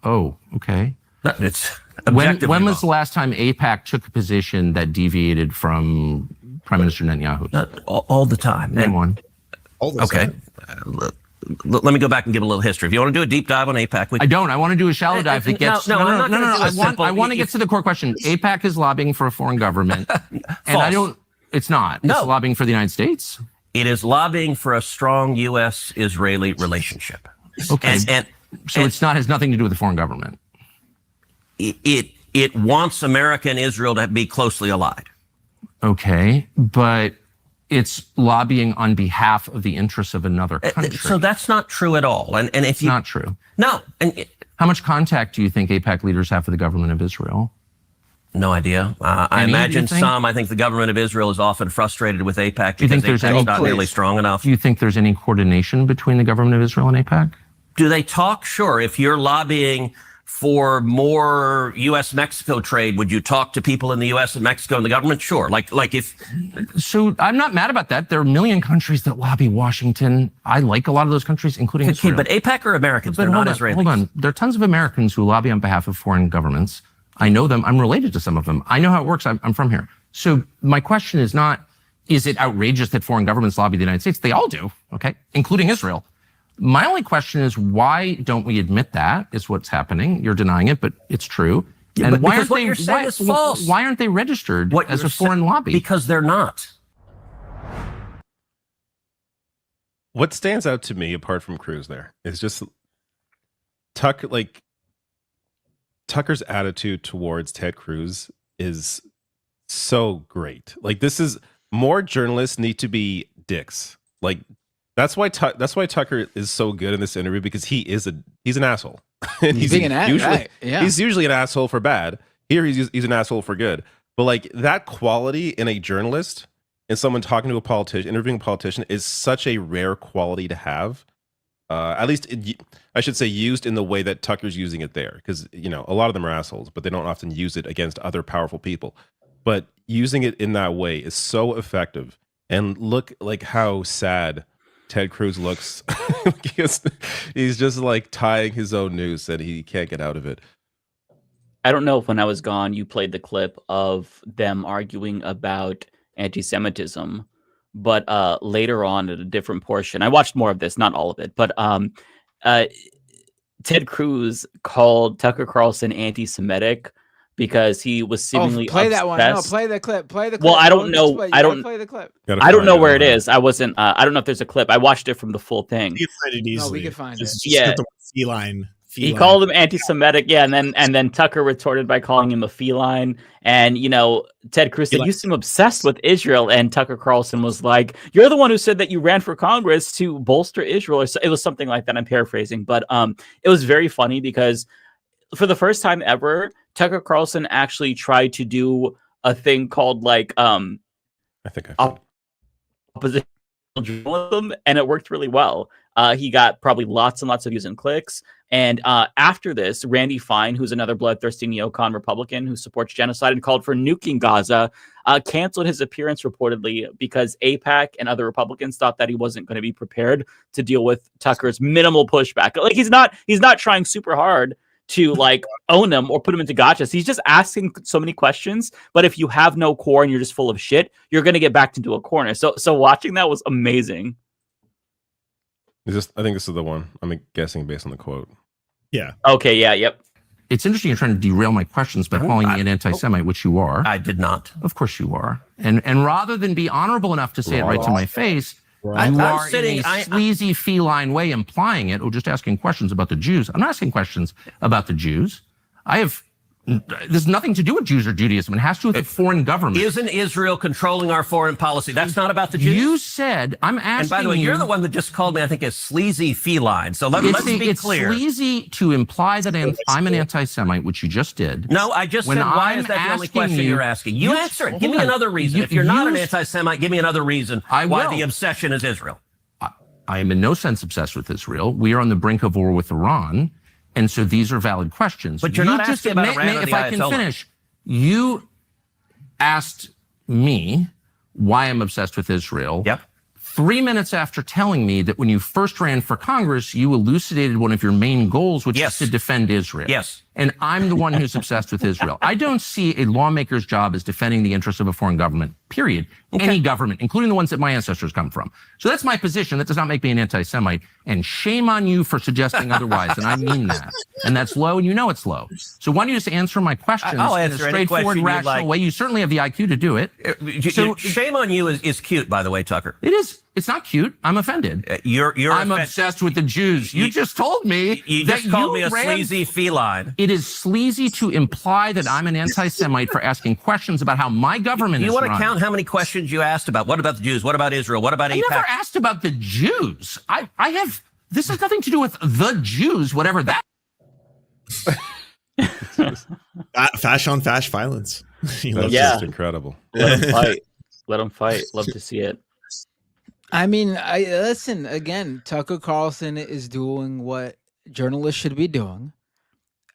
Speaker 18: Oh, okay.
Speaker 17: It's
Speaker 18: when was the last time AIPAC took a position that deviated from Prime Minister Netanyahu?
Speaker 17: All the time.
Speaker 18: Name one.
Speaker 17: Okay. Let me go back and give a little history. If you want to do a deep dive on AIPAC,
Speaker 18: I don't. I want to do a shallow dive that gets.
Speaker 17: No.
Speaker 18: I want to get to the core question. AIPAC is lobbying for a foreign government, and I don't. It's not. It's lobbying for the United States.
Speaker 17: It is lobbying for a strong U.S.-Israeli relationship.
Speaker 18: Okay. So it's not has nothing to do with the foreign government.
Speaker 17: It wants America and Israel to be closely allied.
Speaker 18: Okay, but it's lobbying on behalf of the interests of another country.
Speaker 17: So that's not true at all. And if you,
Speaker 18: not true.
Speaker 17: No.
Speaker 18: How much contact do you think AIPAC leaders have with the government of Israel?
Speaker 17: No idea. I imagine some. I think the government of Israel is often frustrated with AIPAC because AIPAC is not nearly strong enough.
Speaker 18: Do you think there's any coordination between the government of Israel and AIPAC?
Speaker 17: Do they talk? Sure. If you're lobbying for more U.S.-Mexico trade, would you talk to people in the U.S. and Mexico and the government? Sure.
Speaker 18: So I'm not mad about that. There are a million countries that lobby Washington. I like a lot of those countries, including Israel.
Speaker 17: But AIPAC are Americans. They're not Israelis.
Speaker 18: Hold on. There are tons of Americans who lobby on behalf of foreign governments. I know them. I'm related to some of them. I know how it works. I'm from here. So my question is not, is it outrageous that foreign governments lobby the United States? They all do, okay, including Israel. My only question is, why don't we admit that is what's happening? You're denying it, but it's true.
Speaker 17: Yeah,
Speaker 18: and
Speaker 17: why
Speaker 18: aren't they registered as a foreign lobby?
Speaker 17: Because they're not.
Speaker 13: What stands out to me, apart from Cruz, there is just Tucker's attitude towards Ted Cruz is so great. Like, this is more journalists need to be dicks. Like, that's why Tucker is so good in this interview, because he's an asshole. And
Speaker 16: he's being an asshole, right? Yeah.
Speaker 13: He's usually an asshole for bad. Here he's an asshole for good. But like, that quality in a journalist and someone talking to a politician, interviewing a politician, is such a rare quality to have. At least I should say used in the way that Tucker's using it there, because a lot of them are assholes, but they don't often use it against other powerful people. But using it in that way is so effective. And look like how sad Ted Cruz looks. He's just like tying his own noose and he can't get out of it.
Speaker 14: I don't know if when I was gone, you played the clip of them arguing about anti-Semitism, but later on at a different portion, I watched more of this, not all of it, but Ted Cruz called Tucker Carlson anti-Semitic because he was seemingly
Speaker 16: play
Speaker 14: obsessed.
Speaker 16: that one. No, play the clip. Play the clip.
Speaker 14: Well, I don't know. I don't
Speaker 16: play the clip.
Speaker 14: I don't know where it is. I wasn't. I don't know if there's a clip. I watched it from the full thing.
Speaker 12: You can find it easily.
Speaker 16: No, we can find it.
Speaker 14: Yeah.
Speaker 12: Feline.
Speaker 14: He called him anti-Semitic, yeah, and then Tucker retorted by calling him a feline. And Ted Cruz said, "You seem obsessed with Israel," and Tucker Carlson was like, "You're the one who said that you ran for Congress to bolster Israel." Or it was something like that. I'm paraphrasing, but it was very funny because for the first time ever, Tucker Carlson actually tried to do a thing called I think oppositional journalism, and it worked really well. He got probably lots and lots of views and clicks. And after this, Randy Fine, who's another bloodthirsty neocon Republican who supports genocide and called for nuking Gaza, canceled his appearance reportedly because AIPAC and other Republicans thought that he wasn't going to be prepared to deal with Tucker's minimal pushback. Like, he's not trying super hard to own him or put him into gotchas. He's just asking so many questions. But if you have no core and you're just full of shit, you're going to get backed into a corner. So watching that was amazing.
Speaker 13: I think this is the one. I'm guessing based on the quote.
Speaker 12: Yeah.
Speaker 14: Okay. Yeah. Yep.
Speaker 18: It's interesting you're trying to derail my questions by calling me an anti-Semite, which you are.
Speaker 17: I did not.
Speaker 18: Of course you are. And rather than be honorable enough to say it right to my face, you are in a sleazy feline way implying it, or just asking questions about the Jews. I'm not asking questions about the Jews. There's nothing to do with Jews or Judaism. It has to do with the foreign government.
Speaker 17: Isn't Israel controlling our foreign policy? That's not about the Jews.
Speaker 18: You said, I'm asking.
Speaker 17: And by the way, you're the one that just called me, I think, a sleazy feline. So let's be clear.
Speaker 18: It's sleazy to imply that I'm an anti-Semite, which you just did.
Speaker 17: No, I just said, why is that the only question you're asking? You answer it. Give me another reason. If you're not an anti-Semite, give me another reason why the obsession is Israel.
Speaker 18: I am in no sense obsessed with Israel. We are on the brink of war with Iran. And so these are valid questions.
Speaker 17: But you're not asking about Iran or the
Speaker 18: If I can finish, you asked me why I'm obsessed with Israel.
Speaker 17: Yep.
Speaker 18: 3 minutes after telling me that when you first ran for Congress, you elucidated one of your main goals, which is to defend Israel.
Speaker 17: Yes.
Speaker 18: And I'm the one who's obsessed with Israel. I don't see a lawmaker's job as defending the interests of a foreign government, period. Okay. Any government, including the ones that my ancestors come from. So that's my position. That does not make me an anti-Semite. And shame on you for suggesting otherwise. And I mean that. And that's low, and you know it's low. So why don't you just answer my questions in a straightforward, rational way? You certainly have the IQ to do it.
Speaker 17: So shame on you is cute, by the way, Tucker.
Speaker 18: It is. It's not cute. I'm offended. I'm obsessed with the Jews. You just told me
Speaker 17: you
Speaker 18: that
Speaker 17: just called me a sleazy feline.
Speaker 18: It is sleazy to imply that I'm an anti-Semite for asking questions about how my government is run.
Speaker 17: You want to count how many questions you asked about? What about the Jews? What about Israel? What about AIPAC?
Speaker 18: I never asked about the Jews. This has nothing to do with the Jews, whatever that.
Speaker 12: Fash on fash violence.
Speaker 13: That's just incredible.
Speaker 14: Let them fight. Let them fight. Love to see it.
Speaker 16: I mean, listen, again, Tucker Carlson is doing what journalists should be doing.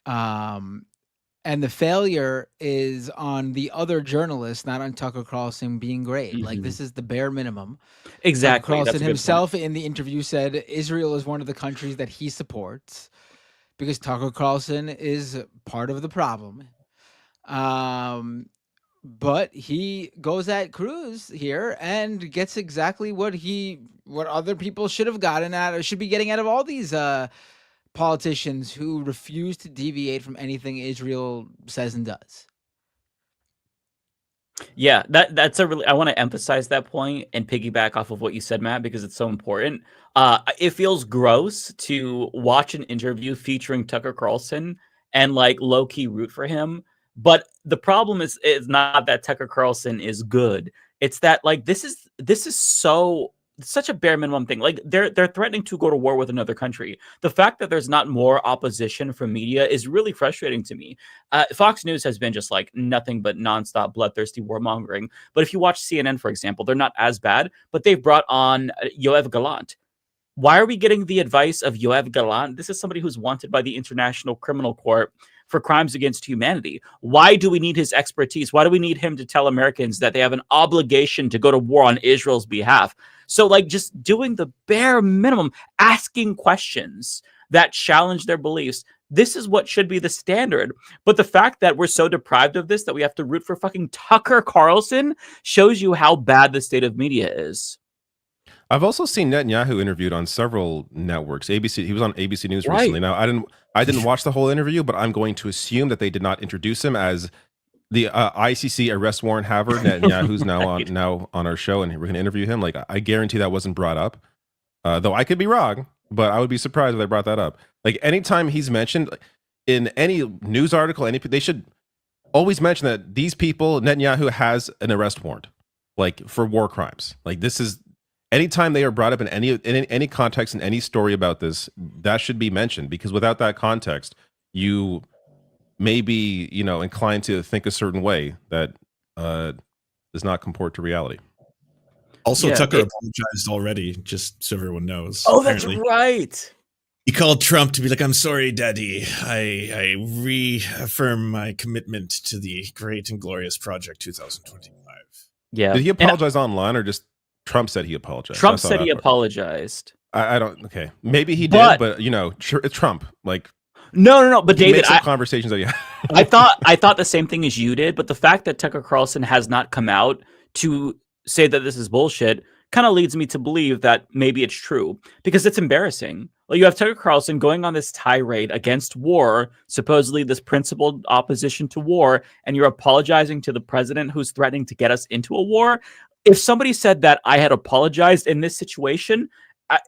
Speaker 16: And the failure is on the other journalists, not on Tucker Carlson being great. Like, this is the bare minimum.
Speaker 14: Exactly.
Speaker 16: Tucker Carlson
Speaker 14: That's a good
Speaker 16: himself in the interview said Israel is one of the countries that he supports because Tucker Carlson is part of the problem. But he goes at Cruz here and gets exactly what other people should have gotten at, or should be getting out of all these politicians who refuse to deviate from anything Israel says and does.
Speaker 14: Yeah, that's a really, I want to emphasize that point and piggyback off of what you said, Matt, because it's so important. It feels gross to watch an interview featuring Tucker Carlson and like low key root for him. But the problem is not that Tucker Carlson is good. It's that like this is such a bare minimum thing. Like they're threatening to go to war with another country. The fact that there's not more opposition from media is really frustrating to me. Fox News has been just like nothing but nonstop bloodthirsty warmongering. But if you watch CNN, for example, they're not as bad, but they've brought on Yoav Gallant. Why are we getting the advice of Yoav Gallant? This is somebody who's wanted by the International Criminal Court for crimes against humanity. Why do we need his expertise? Why do we need him to tell Americans that they have an obligation to go to war on Israel's behalf? So like just doing the bare minimum, asking questions that challenge their beliefs. This is what should be the standard. But the fact that we're so deprived of this that we have to root for fucking Tucker Carlson shows you how bad the state of media is.
Speaker 13: I've also seen Netanyahu interviewed on several networks. ABC, he was on ABC News recently. Now, I didn't watch the whole interview, but I'm going to assume that they did not introduce him as the ICC arrest warrant haver. Netanyahu's now on our show, and we're going to interview him. Like, I guarantee that wasn't brought up, though I could be wrong, but I would be surprised if they brought that up. Like, anytime he's mentioned in any news article, they should always mention that these people, Netanyahu has an arrest warrant, like for war crimes. Like, this is. Anytime they are brought up in any context, in any story about this, that should be mentioned, because without that context, you may be, inclined to think a certain way that does not comport to reality.
Speaker 12: Also, Tucker apologized already, just so everyone knows.
Speaker 14: Oh, apparently. That's right.
Speaker 12: He called Trump to be like, "I'm sorry, Daddy. I reaffirm my commitment to the great and glorious Project 2025."
Speaker 14: Yeah.
Speaker 13: Did he apologize online, or just Trump said he apologized?
Speaker 14: Trump said he apologized.
Speaker 13: I don't. Okay, maybe he did, but it's Trump. Like,
Speaker 14: no. But David,
Speaker 13: conversations that
Speaker 14: I thought the same thing as you did. But the fact that Tucker Carlson has not come out to say that this is bullshit kind of leads me to believe that maybe it's true, because it's embarrassing. Like, you have Tucker Carlson going on this tirade against war, supposedly this principled opposition to war, and you're apologizing to the president who's threatening to get us into a war. If somebody said that I had apologized in this situation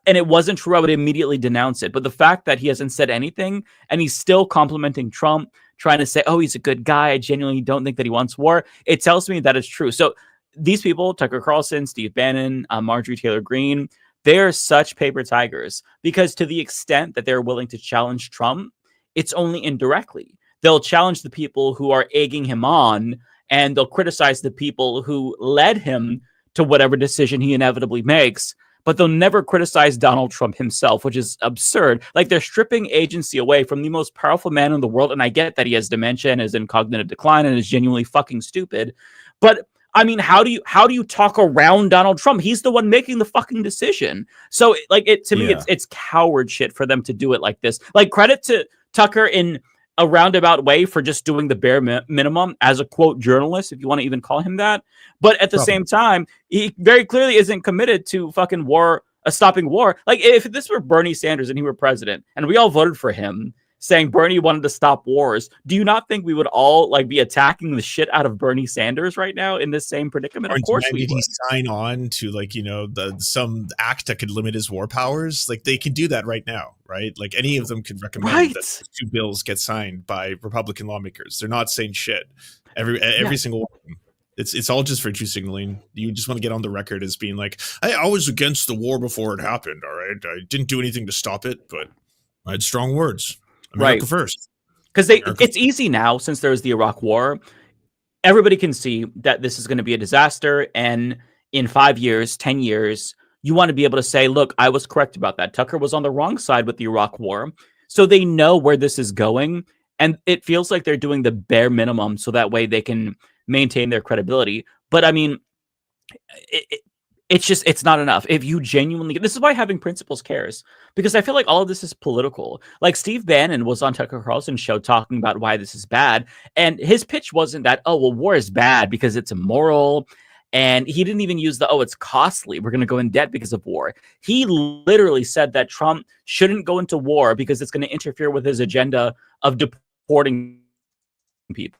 Speaker 14: and it wasn't true, I would immediately denounce it. But the fact that he hasn't said anything and he's still complimenting Trump, trying to say, oh, he's a good guy, I genuinely don't think that he wants war, it tells me that it's true. So these people, Tucker Carlson, Steve Bannon, Marjorie Taylor Greene, they're such paper tigers, because to the extent that they're willing to challenge Trump, it's only indirectly. They'll challenge the people who are egging him on, and they'll criticize the people who led him to whatever decision he inevitably makes, but they'll never criticize Donald Trump himself, which is absurd. Like, they're stripping agency away from the most powerful man in the world, and I get that he has dementia and is in cognitive decline and is genuinely fucking stupid, but I mean, how do you talk around Donald Trump? He's the one making the fucking decision. So, like, to me, it's coward shit for them to do it like this. Like, credit to Tucker in a roundabout way for just doing the bare minimum as a quote journalist, if you want to even call him that. But at the same time, he very clearly isn't committed to fucking war, stopping war. Like, if this were Bernie Sanders and he were president and we all voted for him saying Bernie wanted to stop wars, do you not think we would all like be attacking the shit out of Bernie Sanders right now in this same predicament? Of course we would.
Speaker 12: Did he sign on to some act that could limit his war powers? Like, they could do that right now, right? Like, any of them could recommend that 2 bills get signed by Republican lawmakers. They're not saying shit. Every single one. It's all just virtue signaling. You just want to get on the record as being like, I was against the war before it happened. All right, I didn't do anything to stop it, but I had strong words. America first.
Speaker 14: Because it's easy now, since there's the Iraq War. Everybody can see that this is going to be a disaster, and in 5 years, 10 years, you want to be able to say, look, I was correct about that. Tucker was on the wrong side with the Iraq War. So they know where this is going, And it feels like they're doing the bare minimum so that way they can maintain their credibility. But I mean, it's not enough. If you genuinely, this is why having principles cares, because I feel like all of this is political. Like Steve Bannon was on Tucker Carlson's show talking about why this is bad. And his pitch wasn't that, oh, well, war is bad because it's immoral. And he didn't even use it's costly. We're going to go in debt because of war. He literally said that Trump shouldn't go into war because it's going to interfere with his agenda of deporting people.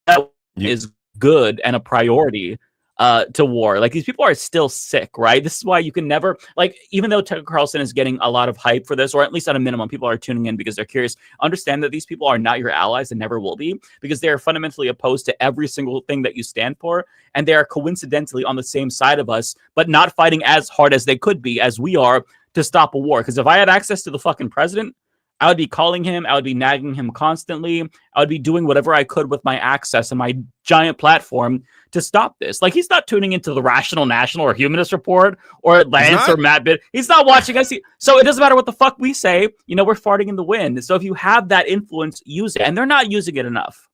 Speaker 14: That is good and a priority to war. Like, these people are still sick, right? This is why you can never, like, even though Tucker Carlson is getting a lot of hype for this, or at least at a minimum, people are tuning in because they're curious, understand that these people are not your allies and never will be, because they are fundamentally opposed to every single thing that you stand for. And they are coincidentally on the same side of us, but not fighting as hard as they could be, as we are, to stop a war. Because if I had access to the fucking president, I would be calling him. I would be nagging him constantly. I would be doing whatever I could with my access and my giant platform to stop this. Like, he's not tuning into the Rational National or Humanist Report or Lance or Matt Bitt. He's not watching us. So it doesn't matter what the fuck we say. We're farting in the wind. So if you have that influence, use it. And they're not using it enough.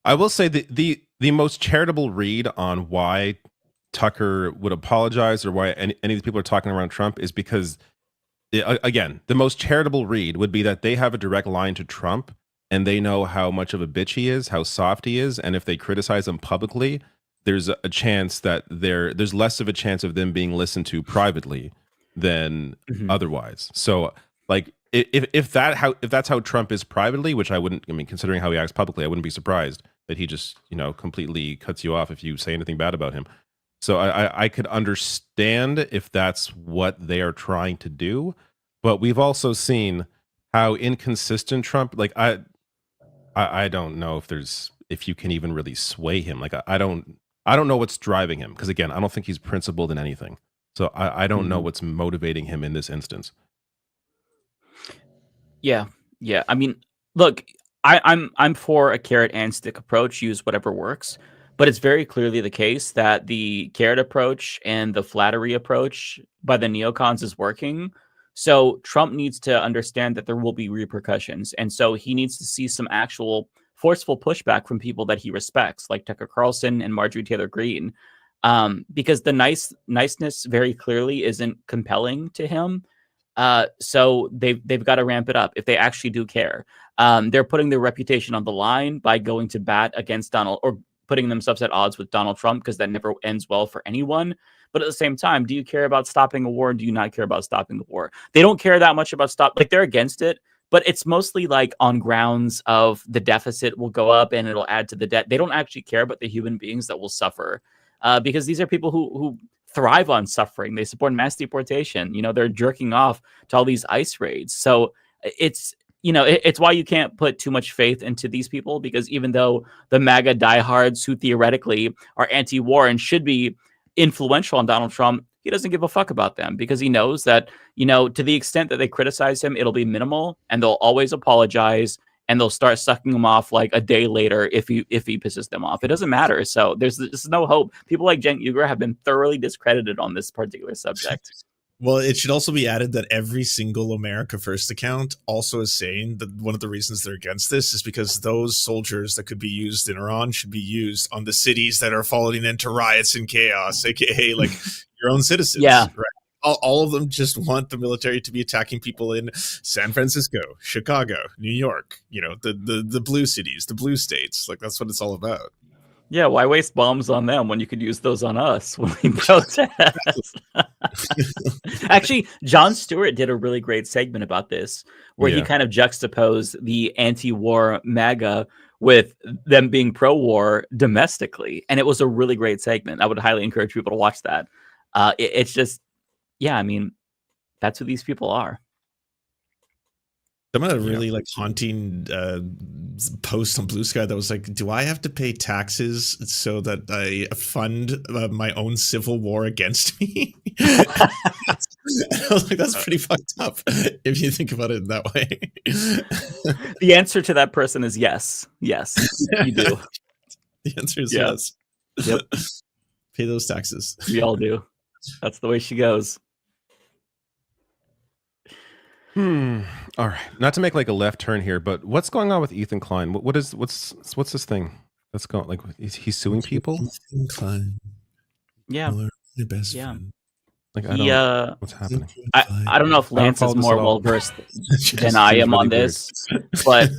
Speaker 13: I will say the most charitable read on why Tucker would apologize or why any of these people are talking around Trump is because, again, the most charitable read would be that they have a direct line to Trump and they know how much of a bitch he is, how soft he is, and if they criticize him publicly, there's a chance that there's less of a chance of them being listened to privately than otherwise. So, like, if that's how Trump is privately, which I wouldn't, I mean, considering how he acts publicly, I wouldn't be surprised that he just, completely cuts you off if you say anything bad about him. So I could understand if that's what they are trying to do, but we've also seen how inconsistent Trump. Like, I don't know if you can even really sway him. Like, I don't know what's driving him, because again, I don't think he's principled in anything. So I don't know what's motivating him in this instance.
Speaker 14: Yeah. I mean, look, I'm for a carrot and stick approach. Use whatever works. But it's very clearly the case that the carrot approach and the flattery approach by the neocons is working. So Trump needs to understand that there will be repercussions. And so he needs to see some actual forceful pushback from people that he respects, like Tucker Carlson and Marjorie Taylor Greene, because the niceness very clearly isn't compelling to him. So they've got to ramp it up if they actually do care. They're putting their reputation on the line by going to bat against Donald, or putting themselves at odds with Donald Trump, because that never ends well for anyone. But at the same time, do you care about stopping a war? Do you not care about stopping the war? They don't care that much about they're against it, but it's mostly like on grounds of the deficit will go up and it'll add to the debt. They don't actually care about the human beings that will suffer, because these are people who thrive on suffering. They support mass deportation. They're jerking off to all these ICE raids. So it's why you can't put too much faith into these people, because even though the MAGA diehards who theoretically are anti-war and should be influential on Donald Trump, he doesn't give a fuck about them, because he knows that, to the extent that they criticize him, it'll be minimal and they'll always apologize and they'll start sucking him off like a day later if he pisses them off. It doesn't matter. So there's no hope. People like Cenk Uygur have been thoroughly discredited on this particular subject.
Speaker 12: Well, it should also be added that every single America First account also is saying that one of the reasons they're against this is because those soldiers that could be used in Iran should be used on the cities that are falling into riots and chaos, aka like your own citizens.
Speaker 14: Yeah.
Speaker 12: Right? All of them just want the military to be attacking people in San Francisco, Chicago, New York, the blue cities, the blue states. Like, that's what it's all about.
Speaker 14: Yeah, why waste bombs on them when you could use those on us when we protest? Actually, Jon Stewart did a really great segment about this, where he kind of juxtaposed the anti-war MAGA with them being pro-war domestically. And it was a really great segment. I would highly encourage people to watch that. It's just, I mean, that's who these people are.
Speaker 12: Some of a really haunting post on Blue Sky that was like, do I have to pay taxes so that I fund my own civil war against me? I was like, that's pretty fucked up if you think about it that way.
Speaker 14: The answer to that person is yes. Yes, you do.
Speaker 12: The answer is yes.
Speaker 14: Yep.
Speaker 12: Pay those taxes.
Speaker 14: We all do. That's the way she goes.
Speaker 13: All right. Not to make like a left turn here, but what's going on with Ethan Klein? What's this thing that's going like? He's suing people.
Speaker 12: Ethan Klein.
Speaker 14: Yeah.
Speaker 12: Your best
Speaker 14: Yeah.
Speaker 12: friend.
Speaker 13: Like I don't. What's happening?
Speaker 14: I don't know if Lance is more well versed than I am on this, but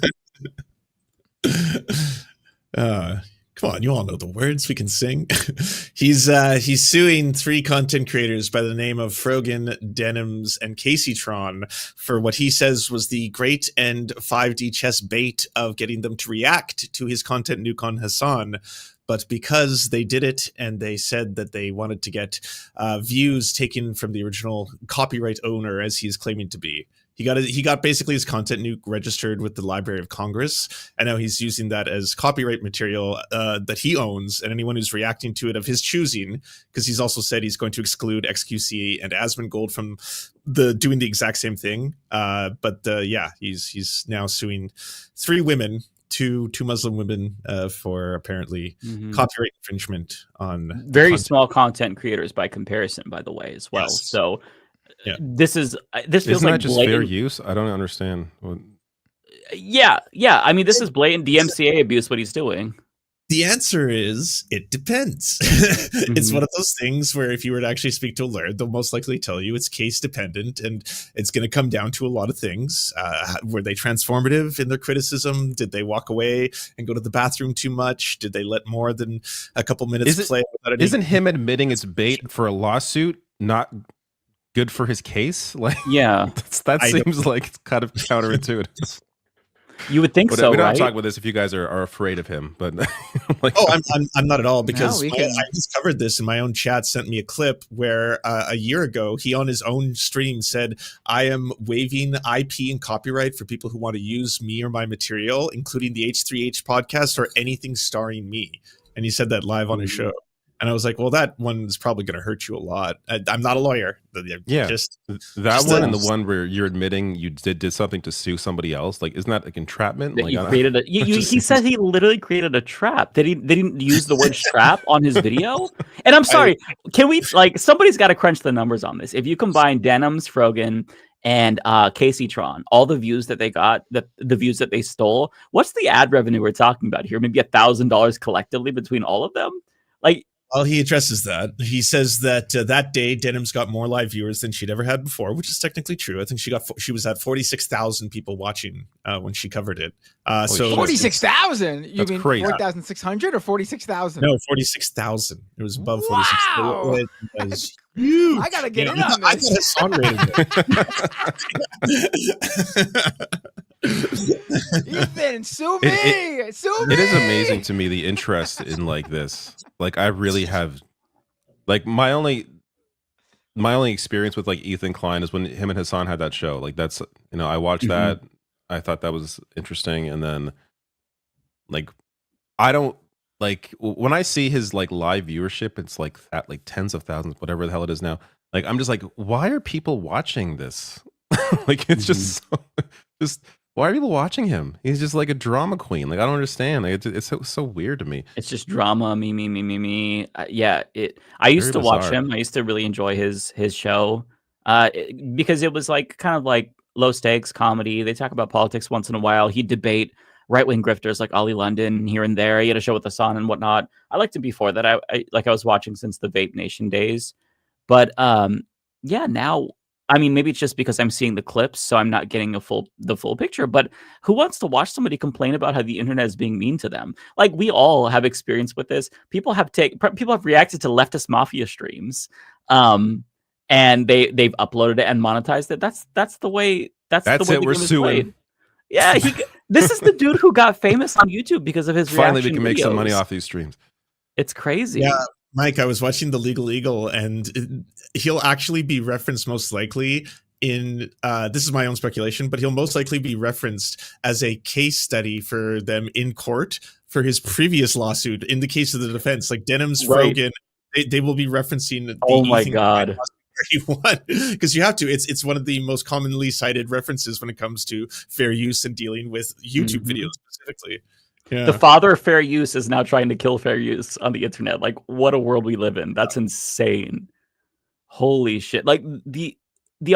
Speaker 12: come on, you all know the words. We can sing. He's suing 3 content creators by the name of Frogan, Denims, and Caseytron for what he says was the great and 5D chess bait of getting them to react to his content, Nukon Hassan. But because they did it and they said that they wanted to get views taken from the original copyright owner, as he is claiming to be, he got basically his content nuke registered with the Library of Congress, and now he's using that as copyright material that he owns, and anyone who's reacting to it of his choosing, because he's also said he's going to exclude XQC and Asmongold from doing the exact same thing. He's now suing 3 women. Two Muslim women for apparently copyright infringement on
Speaker 14: very small content creators by comparison, by the way, as well.
Speaker 12: Yes.
Speaker 14: So this feels
Speaker 13: Isn't
Speaker 14: like
Speaker 13: that just fair use? I don't understand.
Speaker 14: Yeah. I mean, this is blatant DMCA abuse. What he's doing.
Speaker 12: The answer is it depends. It's one of those things where if you were to actually speak to a lawyer, they'll most likely tell you it's case dependent, and it's going to come down to a lot of things. Were they transformative in their criticism? Did they walk away and go to the bathroom too much? Did they let more than a couple minutes play?
Speaker 13: Isn't him admitting it's bait for a lawsuit not good for his case? Like, that seems like it's kind of counterintuitive.
Speaker 14: You would think so,
Speaker 13: we don't
Speaker 14: right?
Speaker 13: talk about this if you guys are afraid of him, but
Speaker 12: like, I'm not at all, because I just covered this in my own chat. Sent me a clip where a year ago he on his own stream said, "I am waiving IP and copyright for people who want to use me or my material, including the H3H podcast or anything starring me." And he said that live on his show. And I was like, well, that one is probably going to hurt you a lot. I'm not a lawyer.
Speaker 13: That one and the one where you're admitting you did something to sue somebody else. Like, isn't that like entrapment?
Speaker 14: That you created he said he literally created a trap. They didn't use the word trap on his video. And I'm sorry, can we somebody's got to crunch the numbers on this. If you combine Denims, Frogan, and Caseytron, all the views that they got, the views that they stole, what's the ad revenue we're talking about here? Maybe $1,000 collectively between all of them? Like,
Speaker 12: well, he addresses that. He says that that day Denims got more live viewers than she'd ever had before, which is technically true. I think she was at 46,000 people watching when she covered it. So
Speaker 16: 46,000? You mean
Speaker 12: crazy.
Speaker 16: 4,600 or 46,000?
Speaker 12: No, 46,000. It was above 46,000.
Speaker 16: Wow.
Speaker 12: It was huge.
Speaker 16: I gotta get in on
Speaker 12: I
Speaker 16: this.
Speaker 12: got a song
Speaker 16: Ethan, sue me! Sue me!
Speaker 13: It is amazing to me the interest in like this. Like, I really have, like, my only experience with like Ethan Klein is when him and Hassan had that show. Like, that's, I watched that. I thought that was interesting, and then like I don't like when I see his like live viewership, it's like at like tens of thousands, whatever the hell it is now. Like, I'm just like, why are people watching this? Like, it's just why are people watching him? He's just like a drama queen. Like, I don't understand. Like, it's so weird to me.
Speaker 14: It's just drama, me. I used to watch him. I used to really enjoy his show because it was like kind of like low stakes comedy. They talk about politics once in a while. He'd debate right-wing grifters like Ollie London here and there. He had a show with Hassan and whatnot. I liked him before that. I was watching since the Vape Nation days. But now, I mean, maybe it's just because I'm seeing the clips, so I'm not getting the full picture. But who wants to watch somebody complain about how the internet is being mean to them? Like, we all have experience with this. People have reacted to Leftist Mafia streams, and they've uploaded it and monetized it. That's the way. That's the way
Speaker 13: it. We're suing.
Speaker 14: played. Yeah, this is the dude who got famous on YouTube because of his
Speaker 13: Finally, we can
Speaker 14: videos.
Speaker 13: make some money off these streams.
Speaker 14: It's crazy.
Speaker 12: Yeah, Mike, I was watching The Legal Eagle, and he'll actually be referenced most likely in, this is my own speculation, but he'll most likely be referenced as a case study for them in court for his previous lawsuit. In the case of the defense, like Denims,
Speaker 14: Right.
Speaker 12: Frogan, they will be referencing the
Speaker 14: Oh my
Speaker 12: Ethan
Speaker 14: God.
Speaker 12: Klein lawsuit where he won, because you have to. It's one of the most commonly cited references when it comes to fair use and dealing with YouTube videos specifically. Yeah.
Speaker 14: The father of fair use is now trying to kill fair use on the internet. Like, what a world we live in. That's insane. Holy shit. Like, the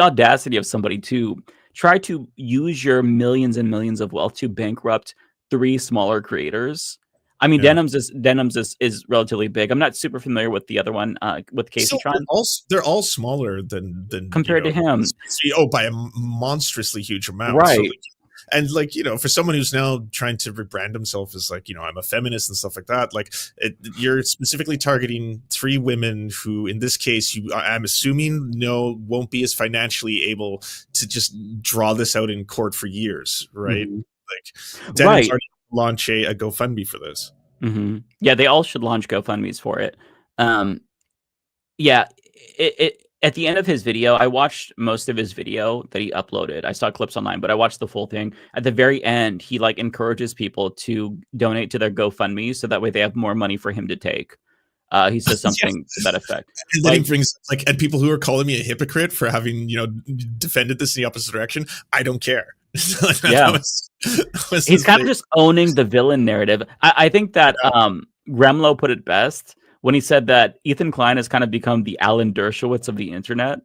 Speaker 14: audacity of somebody to try to use your millions and millions of wealth to bankrupt 3 smaller creators. I mean, Denims is relatively big. I'm not super familiar with the other one with Casey Tron.
Speaker 12: They're all smaller than
Speaker 14: compared to him.
Speaker 12: By a monstrously huge amount.
Speaker 14: Right.
Speaker 12: So, and like, for someone who's now trying to rebrand himself as like, I'm a feminist and stuff like that, like you're specifically targeting 3 women who, in this case, I'm assuming won't be as financially able to just draw this out in court for years, right?
Speaker 14: Mm-hmm.
Speaker 12: Like, Dennis already launch a GoFundMe for this.
Speaker 14: Mm-hmm. Yeah, they all should launch GoFundMes for it. At the end of his video, I watched most of his video that he uploaded. I saw clips online, but I watched the full thing. At the very end, he like encourages people to donate to their GoFundMe so that way they have more money for him to take. He says something to that effect.
Speaker 12: And then he brings and people who are calling me a hypocrite for having defended this in the opposite direction. I don't care.
Speaker 14: Yeah, he's kind of just owning the villain narrative. I think that Gremlo put it best when he said that Ethan Klein has kind of become the Alan Dershowitz of the internet,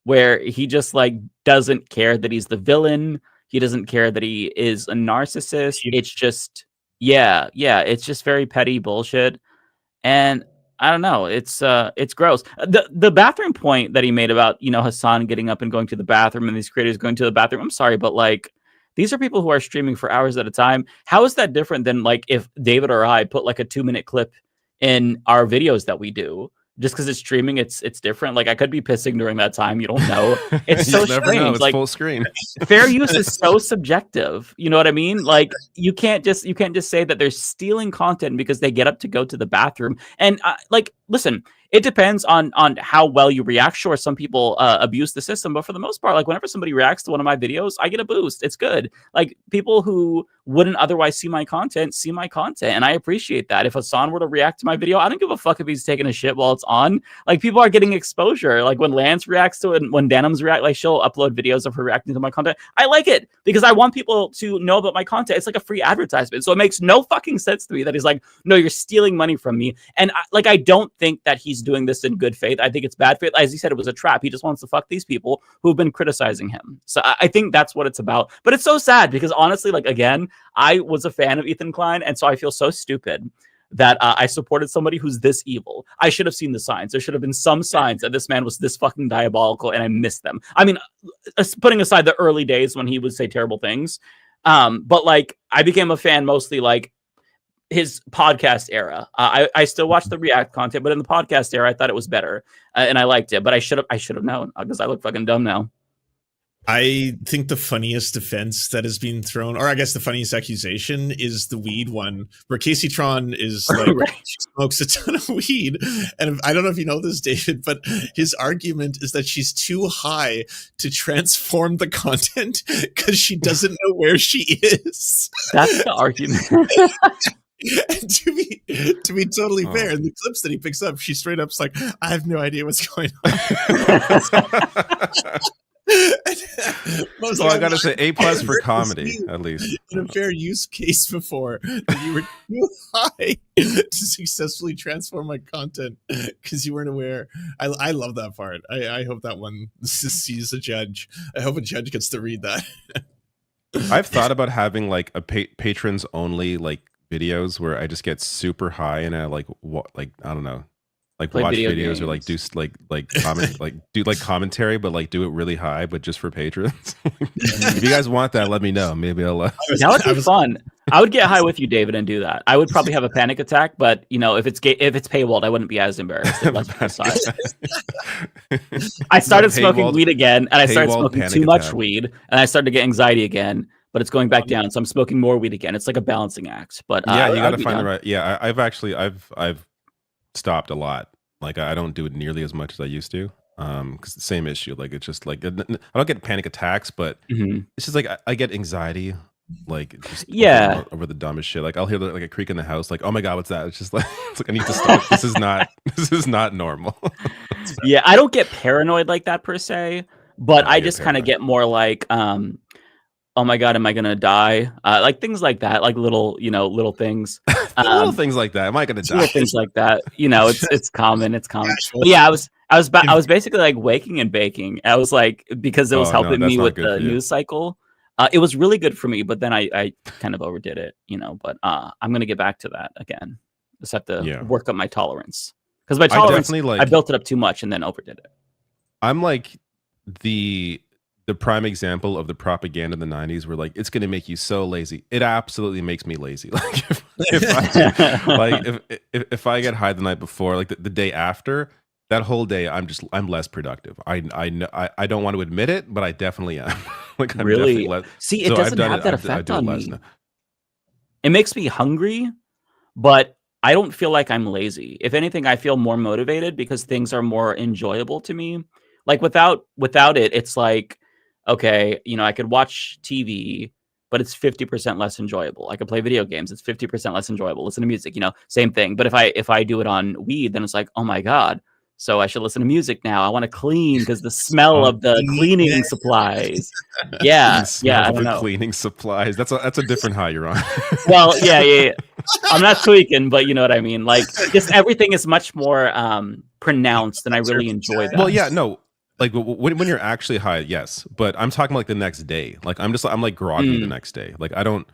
Speaker 14: where he just like doesn't care that he's the villain. He doesn't care that he is a narcissist. It's just it's just very petty bullshit. And I don't know. It's gross. The bathroom point that he made about, Hassan getting up and going to the bathroom and these creators going to the bathroom. I'm sorry, but like, these are people who are streaming for hours at a time. How is that different than like if David or I put like a 2-minute clip in our videos that we do? Just because it's streaming, it's different. Like I could be pissing during that time. You don't know. It's so strange.
Speaker 13: Know. It's
Speaker 14: like
Speaker 13: full screen.
Speaker 14: Fair use is so subjective. You know what I mean? Like you can't just say that they're stealing content because they get up to go to the bathroom. And listen, it depends on how well you react. Sure, some people abuse the system, but for the most part, like whenever somebody reacts to one of my videos, I get a boost. It's good. Like people who wouldn't otherwise see my content, and I appreciate that. If Hassan were to react to my video, I don't give a fuck if he's taking a shit while it's on. Like people are getting exposure. Like when Lance reacts to it, and when Denims react, like she'll upload videos of her reacting to my content. I like it because I want people to know about my content. It's like a free advertisement. So it makes no fucking sense to me that he's like, no, you're stealing money from me. And I don't think that he's doing this in good faith. I think it's bad faith. As he said, it was a trap. He just wants to fuck these people who've been criticizing him. So I think that's what it's about. But it's so sad because honestly, like again, I was a fan of Ethan Klein, and so I feel so stupid that I supported somebody who's this evil. I should have seen the signs. There should have been some signs that this man was this fucking diabolical, and I missed them. I mean, putting aside the early days when he would say terrible things, but like I became a fan mostly like his podcast era. I still watch the React content, but in the podcast era, I thought it was better, and I liked it. But I should have known because I look fucking dumb now.
Speaker 12: I think the funniest defense that has been thrown, or I guess the funniest accusation, is the weed one, where Casey Tron is like, she smokes a ton of weed. And I don't know if you know this, David, but his argument is that she's too high to transform the content because she doesn't know where she is.
Speaker 14: That's the argument.
Speaker 12: And to be totally fair, in the clips that he picks up, she straight up's like, I have no idea what's going on.
Speaker 13: Well, I gotta say A+ for comedy, at least.
Speaker 12: In a fair use case before that you were too high to successfully transform my content because you weren't aware. I love that part. I hope that one sees a judge. I hope a judge gets to read that.
Speaker 13: I've thought about having like a patrons only like videos where I just get super high and I like I don't know. Like play watch videos games. Or like do comment do like commentary, but like do it really high, but just for patrons. If you guys want that, let me know. Maybe I'll.
Speaker 14: That would be fun. I would get high with you, David, and do that. I would probably have a panic attack, but if it's paywalled, I wouldn't be as embarrassed. I started smoking weed again, and I started smoking too much weed, and I started to get anxiety again. But it's going back down, so I'm smoking more weed again. It's like a balancing act. But
Speaker 13: yeah, you got to find the right. Yeah, I've stopped a lot. Like I don't do it nearly as much as I used to. Because the same issue. Like it's just like I don't get panic attacks, but it's just like I get anxiety. Like just over the dumbest shit. Like I'll hear like a creak in the house. Like oh my god, what's that? It's like I need to stop. This is not normal.
Speaker 14: Yeah, I don't get paranoid like that per se, but I just kind of get more like oh my god, am I gonna die? Like things like that, like little things.
Speaker 13: Little things like that. Am I gonna die?
Speaker 14: Little things like that. It's common. It's common. But yeah, I was basically like waking and baking. I was like, because it was helping me with the news cycle. It was really good for me, but then I kind of overdid it, but I'm going to get back to that again. Just have to work up my tolerance, because my tolerance, I built it up too much and then overdid it. I'm
Speaker 13: like the prime example of the propaganda in the 90s where like, it's going to make you so lazy. It absolutely makes me lazy. Like if I get high the night before, like the day after, that whole day, I'm less productive. I don't want to admit it, but I definitely am. Like I'm
Speaker 14: really?
Speaker 13: Less,
Speaker 14: See, it doesn't have that effect on me. It makes me hungry, but I don't feel like I'm lazy. If anything, I feel more motivated because things are more enjoyable to me. Like without it, it's like, okay, I could watch TV, but it's 50% less enjoyable. I could play video games, it's 50% less enjoyable. Listen to music, same thing. But if I do it on weed, then it's like, oh my God. So I should listen to music now. I want to clean because the smell of the cleaning supplies. Yeah, I don't know.
Speaker 13: Cleaning supplies. That's a different high you're on.
Speaker 14: Well, yeah. I'm not tweaking, but you know what I mean. Like, just everything is much more pronounced, and I really enjoy that.
Speaker 13: Well, yeah, no. Like when you're actually high, yes. But I'm talking like the next day. Like I'm like groggy the next day. Like I don't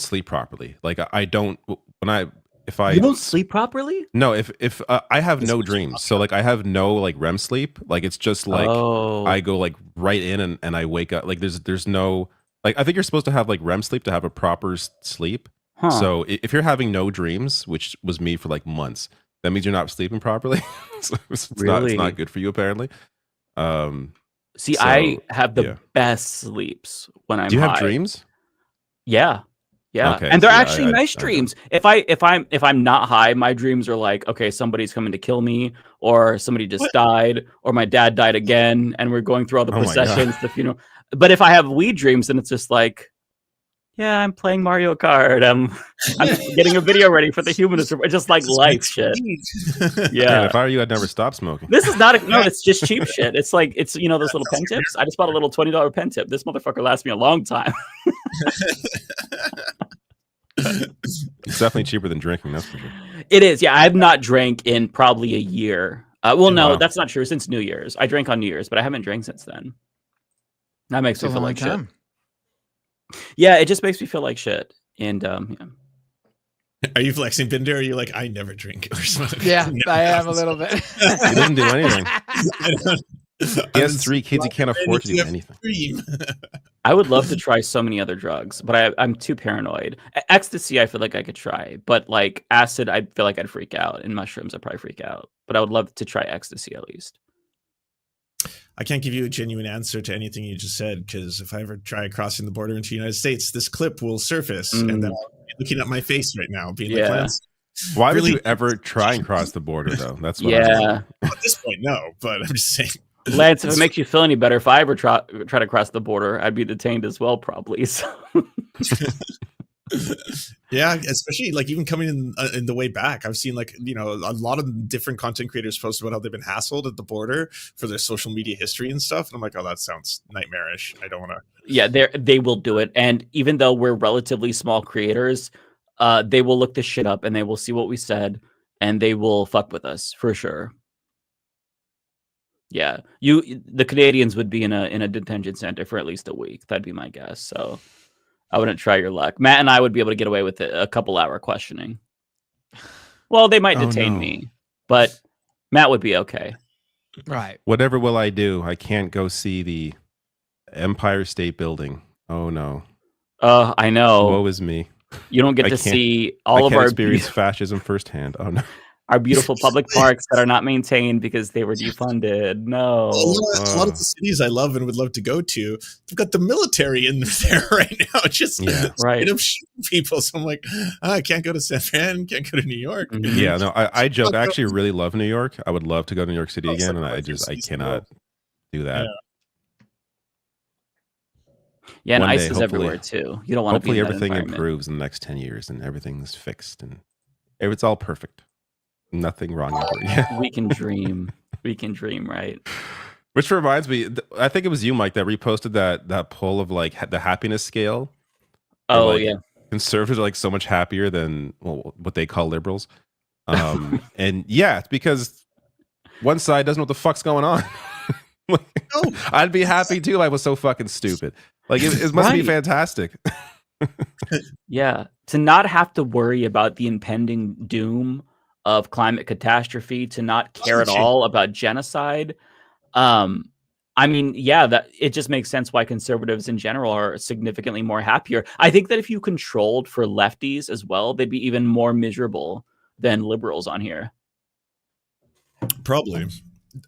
Speaker 13: sleep properly. Like I don't You
Speaker 14: don't sleep properly?
Speaker 13: No, if I have no dreams, so like I have no like REM sleep. Like it's just like I go like right in and I wake up. Like there's no like I think you're supposed to have like REM sleep to have a proper sleep. Huh. So if you're having no dreams, which was me for like months, that means you're not sleeping properly. So it's not good for you apparently.
Speaker 14: See, I have the best sleeps when I'm high.
Speaker 13: Do you have dreams?
Speaker 14: Yeah. Yeah, okay, and they're actually nice dreams. If I'm not high, my dreams are like, okay, somebody's coming to kill me, or somebody just died, or my dad died again, and we're going through all the processions, the funeral. But if I have weed dreams, then it's just like, yeah, I'm playing Mario Kart. I'm getting a video ready for the Humanist Report. Just like life shit. Yeah.
Speaker 13: Man, if I were you, I'd never stop smoking.
Speaker 14: This is not no. It's just cheap shit. It's like those little pen tips. I just bought a little $20 pen tip. This motherfucker lasts me a long time.
Speaker 13: It's definitely cheaper than drinking. That's for sure.
Speaker 14: It is. Yeah, I've not drank in probably a year. No, that's not true. Since New Year's, I drank on New Year's, but I haven't drank since then. That makes me feel like shit. Yeah, it just makes me feel like shit. And
Speaker 12: Are you flexing, Binder? Or are you like, I never drink or something?
Speaker 16: Yeah, I am a little bit.
Speaker 13: He doesn't do anything. He has 3 kids. He can't afford to do anything.
Speaker 14: I would love to try so many other drugs, but I'm too paranoid. Ecstasy, I feel like I could try, but like acid, I feel like I'd freak out, and mushrooms, I'd probably freak out. But I would love to try ecstasy at least.
Speaker 12: I can't give you a genuine answer to anything you just said, because if I ever try crossing the border into the United States, this clip will surface, and then I'll be looking at my face right now, being like, Lance,
Speaker 13: why would you ever try and cross the border, though? That's what
Speaker 12: at this point, no, but I'm just saying.
Speaker 14: Lance, if it makes you feel any better, if I ever try to cross the border, I'd be detained as well, probably. So.
Speaker 12: Yeah, especially like even coming in the way back, I've seen like a lot of different content creators post about how they've been hassled at the border for their social media history and stuff, and I'm like, oh, that sounds nightmarish. I don't want to.
Speaker 14: Yeah, they will do it, and even though we're relatively small creators, they will look this shit up and they will see what we said, and they will fuck with us for sure. Yeah, the Canadians would be in a detention center for at least a week. That'd be my guess. So I wouldn't try your luck. Matt and I would be able to get away with a couple-hour questioning. Well, they might detain me, but Matt would be okay.
Speaker 16: Right.
Speaker 13: Whatever will I do? I can't go see the Empire State Building. Oh no.
Speaker 14: I know.
Speaker 13: Woe is me.
Speaker 14: You don't get to see all of our
Speaker 13: experience fascism firsthand. Oh no.
Speaker 14: Our beautiful public parks that are not maintained because they were defunded. No.
Speaker 12: A lot of the cities I love and would love to go to, they've got the military in there right now. Just
Speaker 14: right.
Speaker 12: Shooting people. So I'm like, I can't go to San Fran, can't go to New York.
Speaker 13: Mm-hmm. Yeah, no, I joke. I actually really love New York. I would love to go to New York City again, and I cannot do that.
Speaker 14: Yeah, and ICE is everywhere too. You don't want to be in that
Speaker 13: everything
Speaker 14: environment.
Speaker 13: Improves in the next 10 years and everything's fixed and it's all perfect. Nothing wrong ever.
Speaker 14: We can dream. We can dream, right?
Speaker 13: Which reminds me, I think it was you, Mike, that reposted that poll of like the happiness scale.
Speaker 14: Oh,
Speaker 13: like,
Speaker 14: yeah.
Speaker 13: Conservatives are like so much happier than what they call liberals. And yeah, it's because one side doesn't know what the fuck's going on. I'd be happy too if I was so fucking stupid. Like it must be fantastic.
Speaker 14: Yeah, to not have to worry about the impending doom of climate catastrophe, to not care at all about genocide. I mean, yeah, that it just makes sense why conservatives in general are significantly more happier. I think that if you controlled for lefties as well, they'd be even more miserable than liberals on here.
Speaker 12: Probably.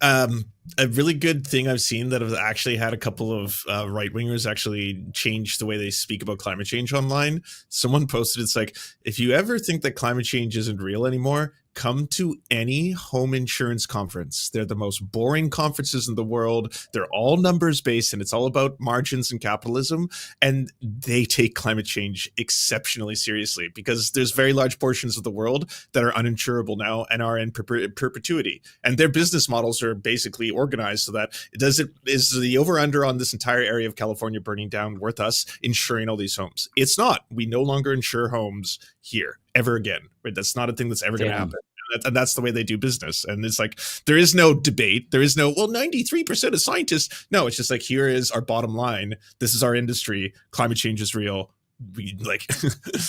Speaker 12: A really good thing I've seen that has actually had a couple of right-wingers actually change the way they speak about climate change online. Someone posted, it's like, if you ever think that climate change isn't real anymore, come to any home insurance conference. They're the most boring conferences in the world. They're all numbers based and it's all about margins and capitalism. And they take climate change exceptionally seriously because there's very large portions of the world that are uninsurable now and are in perpetuity. And their business models are basically organized so that is the over under on this entire area of California burning down worth us insuring all these homes? It's not. We no longer insure homes here ever again. Right? That's not a thing that's ever going to happen. And that's the way they do business. And it's like, there is no debate. There is no, well, 93% of scientists. No, it's just like, here is our bottom line. This is our industry. Climate change is real. We like,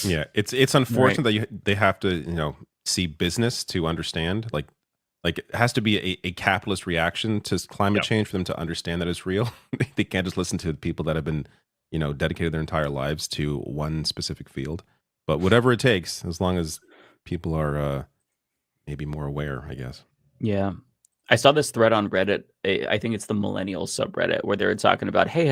Speaker 13: yeah, it's unfortunate that they have to, see business to understand. Like it has to be a capitalist reaction to climate change for them to understand that it's real. They can't just listen to people that have been, dedicated their entire lives to one specific field. But whatever it takes, as long as people are maybe more aware, I guess.
Speaker 14: Yeah. I saw this thread on Reddit. I think it's the millennial subreddit where they were talking about, hey,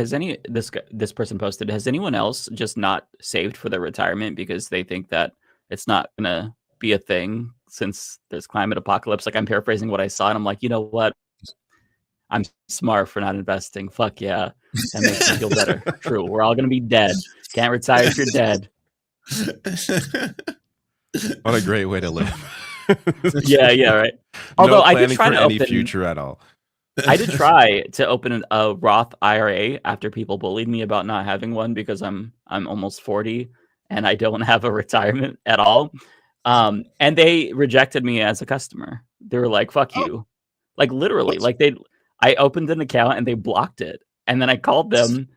Speaker 14: this person posted, has anyone else just not saved for their retirement because they think that it's not going to be a thing since there's climate apocalypse? Like, I'm paraphrasing what I saw and I'm like, you know what? I'm smart for not investing. Fuck yeah. That makes me feel better. True. We're all going to be dead. Can't retire if you're dead.
Speaker 13: What a great way to live.
Speaker 14: Yeah, right. Although
Speaker 13: no
Speaker 14: I did try to
Speaker 13: any
Speaker 14: open
Speaker 13: future at all.
Speaker 14: I did try to open a Roth IRA after people bullied me about not having one because I'm almost 40 and I don't have a retirement at all. And they rejected me as a customer. They were like, "Fuck you," like literally. Like I opened an account and they blocked it, and then I called them.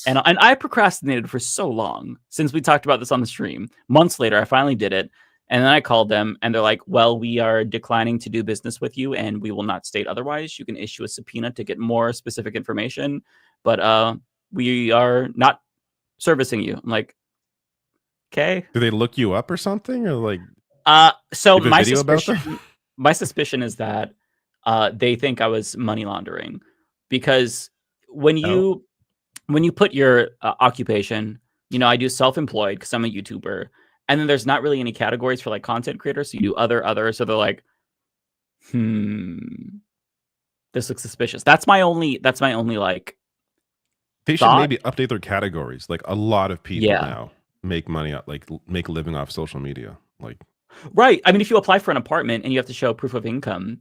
Speaker 14: And I procrastinated for so long since we talked about this on the stream. Months later, I finally did it. And then I called them and they're like, well, we are declining to do business with you and we will not state otherwise. You can issue a subpoena to get more specific information, but we are not servicing you. I'm like, okay.
Speaker 13: Do they look you up or something? Or like,
Speaker 14: so my suspicion is that they think I was money laundering because when you put your occupation, I do self-employed because I'm a YouTuber. And then there's not really any categories for like content creators. So you do other. So they're like, this looks suspicious. That's my only like.
Speaker 13: They should maybe update their categories. Like a lot of people now make money, make a living off social media. Like,
Speaker 14: right. I mean, if you apply for an apartment and you have to show proof of income,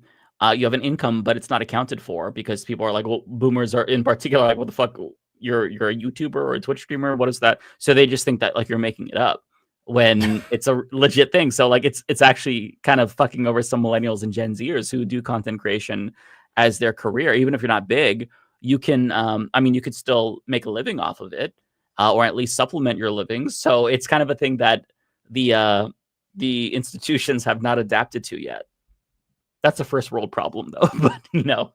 Speaker 14: you have an income, but it's not accounted for because people are like, well, boomers are in particular like, what the fuck? You're a YouTuber or a Twitch streamer. What is that? So they just think that like you're making it up when it's a legit thing. So like it's actually kind of fucking over some millennials and Gen Zers who do content creation as their career. Even if you're not big, you can you could still make a living off of it, or at least supplement your living. So it's kind of a thing that the institutions have not adapted to yet. That's a first world problem though, but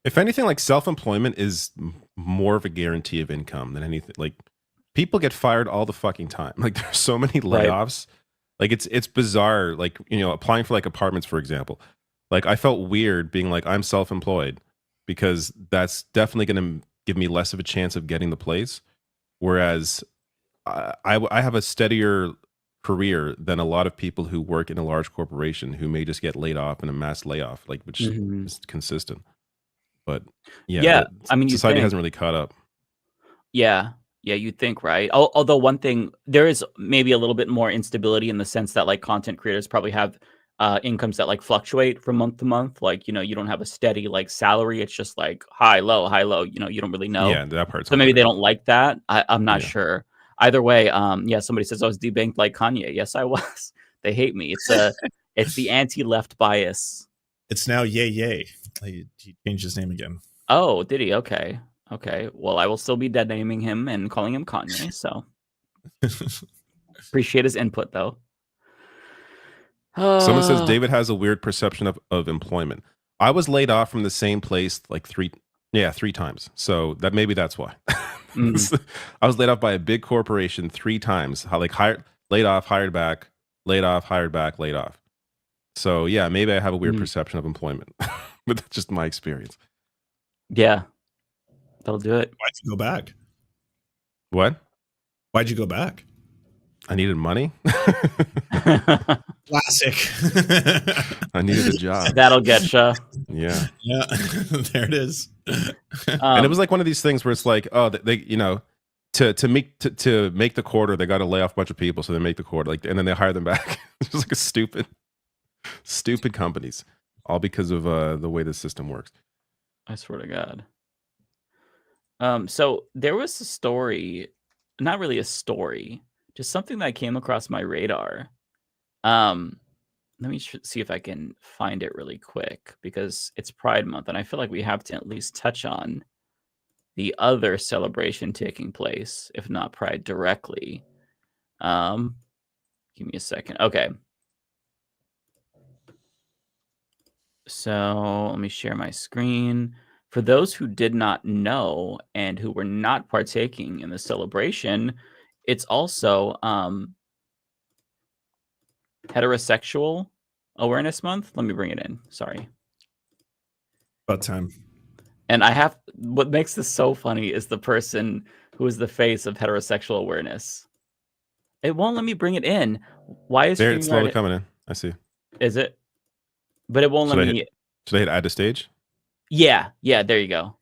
Speaker 13: if anything, like self-employment is more of a guarantee of income than anything. Like, people get fired all the fucking time. Like, there's so many layoffs. Right. Like, it's bizarre. Like, applying for like apartments, for example. Like, I felt weird being like, I'm self-employed because that's definitely going to give me less of a chance of getting the place. Whereas I have a steadier career than a lot of people who work in a large corporation who may just get laid off in a mass layoff, like, which is consistent. But society hasn't really caught up.
Speaker 14: Yeah, you'd think, right? Although one thing, there is maybe a little bit more instability in the sense that like content creators probably have incomes that like fluctuate from month to month. Like, you don't have a steady like salary. It's just like high, low. You don't really know.
Speaker 13: Yeah, that part's
Speaker 14: so maybe they don't like that. I'm not sure. Either way, somebody says I was debanked like Kanye. Yes, I was. They hate me. It's the anti-left bias.
Speaker 12: It's now Yay Yay. He changed his name again.
Speaker 14: Oh, did he? Okay. Okay. Well, I will still be dead naming him and calling him Kanye. So appreciate his input, though.
Speaker 13: Someone says David has a weird perception of employment. I was laid off from the same place like three times. So that maybe that's why. I was laid off by a big corporation 3 times. How like laid off, hired back, laid off, hired back, laid off. So yeah, maybe I have a weird perception of employment, but that's just my experience.
Speaker 14: Yeah, that'll do it.
Speaker 12: Why'd you go back?
Speaker 13: What?
Speaker 12: Why'd you go back?
Speaker 13: I needed money.
Speaker 12: Classic.
Speaker 13: I needed a job.
Speaker 14: That'll get you.
Speaker 13: Yeah.
Speaker 12: Yeah. There it is.
Speaker 13: And it was like one of these things where it's like, oh, they you know, to make the quarter, they got to lay off a bunch of people, so they make the quarter, like, and then they hire them back. It's just like a stupid companies, all because of the way the system works.
Speaker 14: I swear to God. So there was a story, not really a story, just something that came across my radar. Let me see if I can find it really quick, because it's Pride Month, and I feel like we have to at least touch on the other celebration taking place, if not Pride directly. Give me a second. Okay. So let me share my screen. For those who did not know and who were not partaking in the celebration, it's also Heterosexual Awareness Month. Let me bring it in. Sorry.
Speaker 12: About time.
Speaker 14: And what makes this so funny is the person who is the face of heterosexual awareness. It won't let me bring it in. Why is
Speaker 13: it's slowly coming in? I see.
Speaker 14: Is it? But it won't let me.
Speaker 13: Should I hit add to stage?
Speaker 14: Yeah. There you go.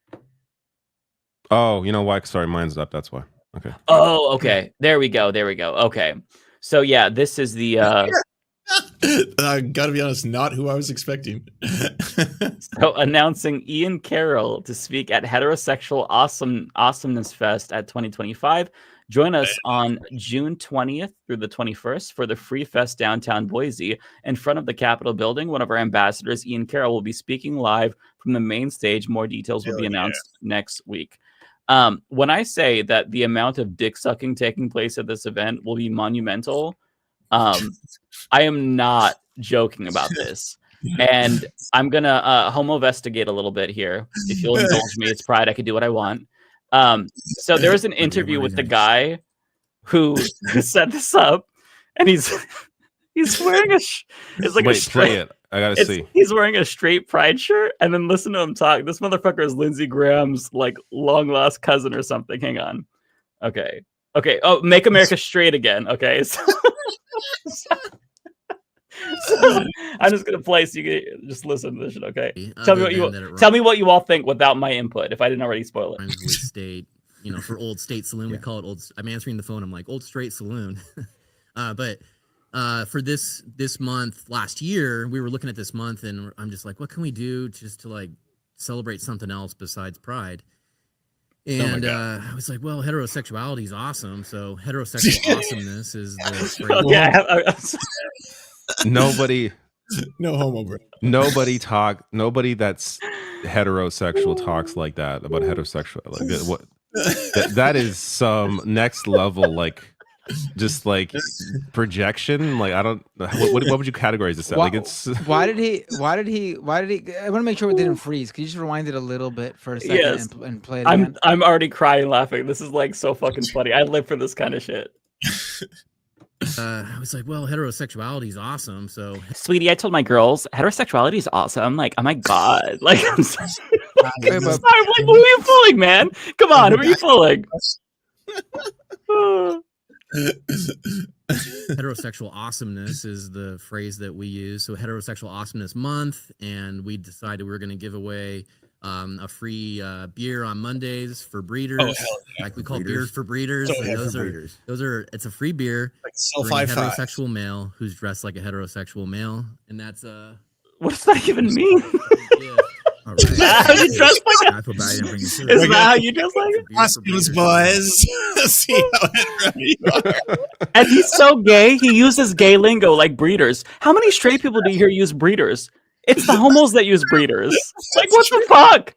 Speaker 13: Oh, you know why? Sorry, mine's up. That's why. Okay.
Speaker 14: Oh, okay. There we go. Okay. So yeah, this is the.
Speaker 12: Gotta be honest, not who I was expecting.
Speaker 14: So announcing Ian Carroll to speak at Heterosexual Awesomeness Fest at 2025. Join us on June 20th through the 21st for the Free Fest downtown Boise. In front of the Capitol building, one of our ambassadors, Ian Carroll, will be speaking live from the main stage. More details will be announced next week. When I say that the amount of dick sucking taking place at this event will be monumental, I am not joking about this. And I'm going to homo-vestigate a little bit here. If you'll indulge me, it's Pride. I can do what I want. So there was an interview with the guy who set this up, and he's wearing it's like
Speaker 13: Wait,
Speaker 14: a straight,
Speaker 13: play it. I gotta see.
Speaker 14: He's wearing a straight Pride shirt, and then listen to him talk. This motherfucker is Lindsey Graham's like long lost cousin or something. Hang on. Okay. Oh, make America straight again. Okay. So I'm just gonna play so you can just listen to this shit. Okay. Tell me what you all think without my input. If I didn't already spoil it.
Speaker 19: State, for Old State Saloon, we call it Old. I'm answering the phone. I'm like Old Straight Saloon, but for this month last year, we were looking at this month, and I'm just like, what can we do just to like celebrate something else besides Pride? And I was like, well, heterosexuality is awesome. So heterosexual awesomeness is the
Speaker 13: Nobody,
Speaker 12: no homo, bro.
Speaker 13: Nobody that's heterosexual talks like that about heterosexual. Like, what? That is some next level, like, just like projection. Like, I don't. What would you categorize this as? Like, it's.
Speaker 16: Why did he? I want to make sure it didn't freeze. Can you just rewind it a little bit for a second and play it again?
Speaker 14: I'm already crying laughing. This is like so fucking funny. I live for this kind of shit.
Speaker 19: I was like, well, heterosexuality is awesome. So,
Speaker 14: sweetie, I told my girls heterosexuality is awesome. I'm like, oh my god, like I'm sorry. I'm like, who are you fooling, man? Come on, who are you fooling?
Speaker 19: Heterosexual awesomeness is the phrase that we use. So heterosexual awesomeness month, and we decided we were going to give away a free beer on Mondays for breeders. Oh, hell yeah. Like we call beers for breeders.
Speaker 12: Oh, yeah,
Speaker 19: those are it's a free beer
Speaker 12: like
Speaker 19: for a heterosexual male who's dressed like a heterosexual male, and that's
Speaker 14: what does that even mean?
Speaker 19: Yeah.
Speaker 14: All right. Is that how you dress like it?
Speaker 19: I feel bad I didn't bring this.
Speaker 14: Is that how you dress like it?
Speaker 12: Costumes, boys. See how ready you are.
Speaker 14: And he's so gay, he uses gay lingo like breeders. How many straight people do you hear use breeders?
Speaker 20: It's the homos that use breeders. Like, what the fuck?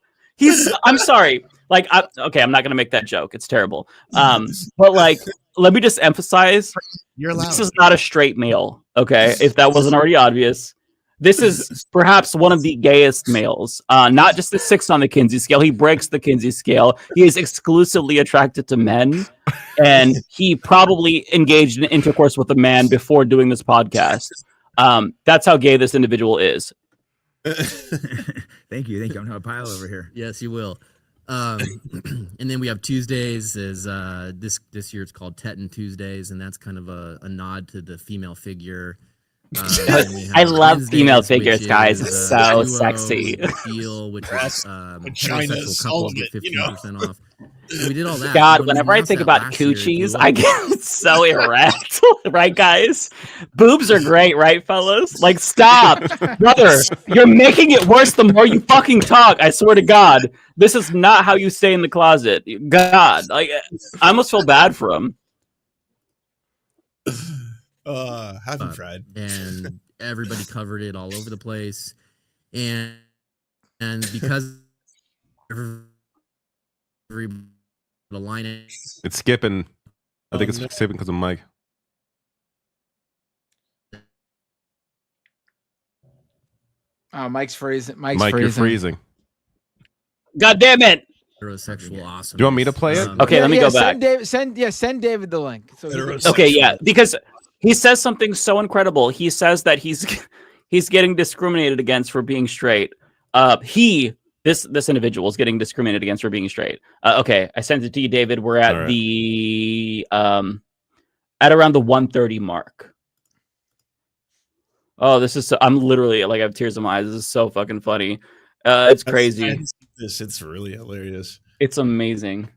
Speaker 20: I'm sorry. Like, okay, I'm not gonna make that joke. It's terrible. But like, let me just emphasize: this is not a straight male. Okay, if that wasn't already obvious, this is perhaps one of the gayest males. Not just the 6 on the Kinsey scale. He breaks the Kinsey scale. He is exclusively attracted to men, and he probably engaged in intercourse with a man before doing this podcast. That's how gay this individual is.
Speaker 21: Thank you. I'm gonna have a pile over here.
Speaker 19: Yes, you will. And then we have Tuesdays. Is this year it's called Teton Tuesdays, and that's kind of a nod to the female figure.
Speaker 20: I love female figures, guys. It's so sexy.
Speaker 19: Deal, which is heterosexual couples get 15% off. So we did all that.
Speaker 20: God, whenever I think about coochies, I get so erect. Right, guys? Boobs are great, right, fellas? Like, stop. Brother, you're making it worse the more you fucking talk. I swear to God. This is not how you stay in the closet. God. Like, I almost feel bad for him.
Speaker 12: Haven't tried.
Speaker 19: And everybody covered it all over the place. And because the line
Speaker 13: it's skipping. I think it's skipping because of Mike.
Speaker 16: Oh, Mike's freezing.
Speaker 13: Mike, you're freezing.
Speaker 20: God damn it!
Speaker 19: Heterosexual awesome.
Speaker 13: Do you want me to play it?
Speaker 20: Okay, let me go back.
Speaker 16: Send David the link. So
Speaker 20: okay, yeah, because he says something so incredible. He says that he's getting discriminated against for being straight. This individual is getting discriminated against for being straight. Okay, I sent it to you, David. We're at the at around the 1:30 mark. Oh, this is I'm literally like I have tears in my eyes. This is so fucking funny. It's crazy.
Speaker 12: It's really hilarious.
Speaker 20: It's amazing.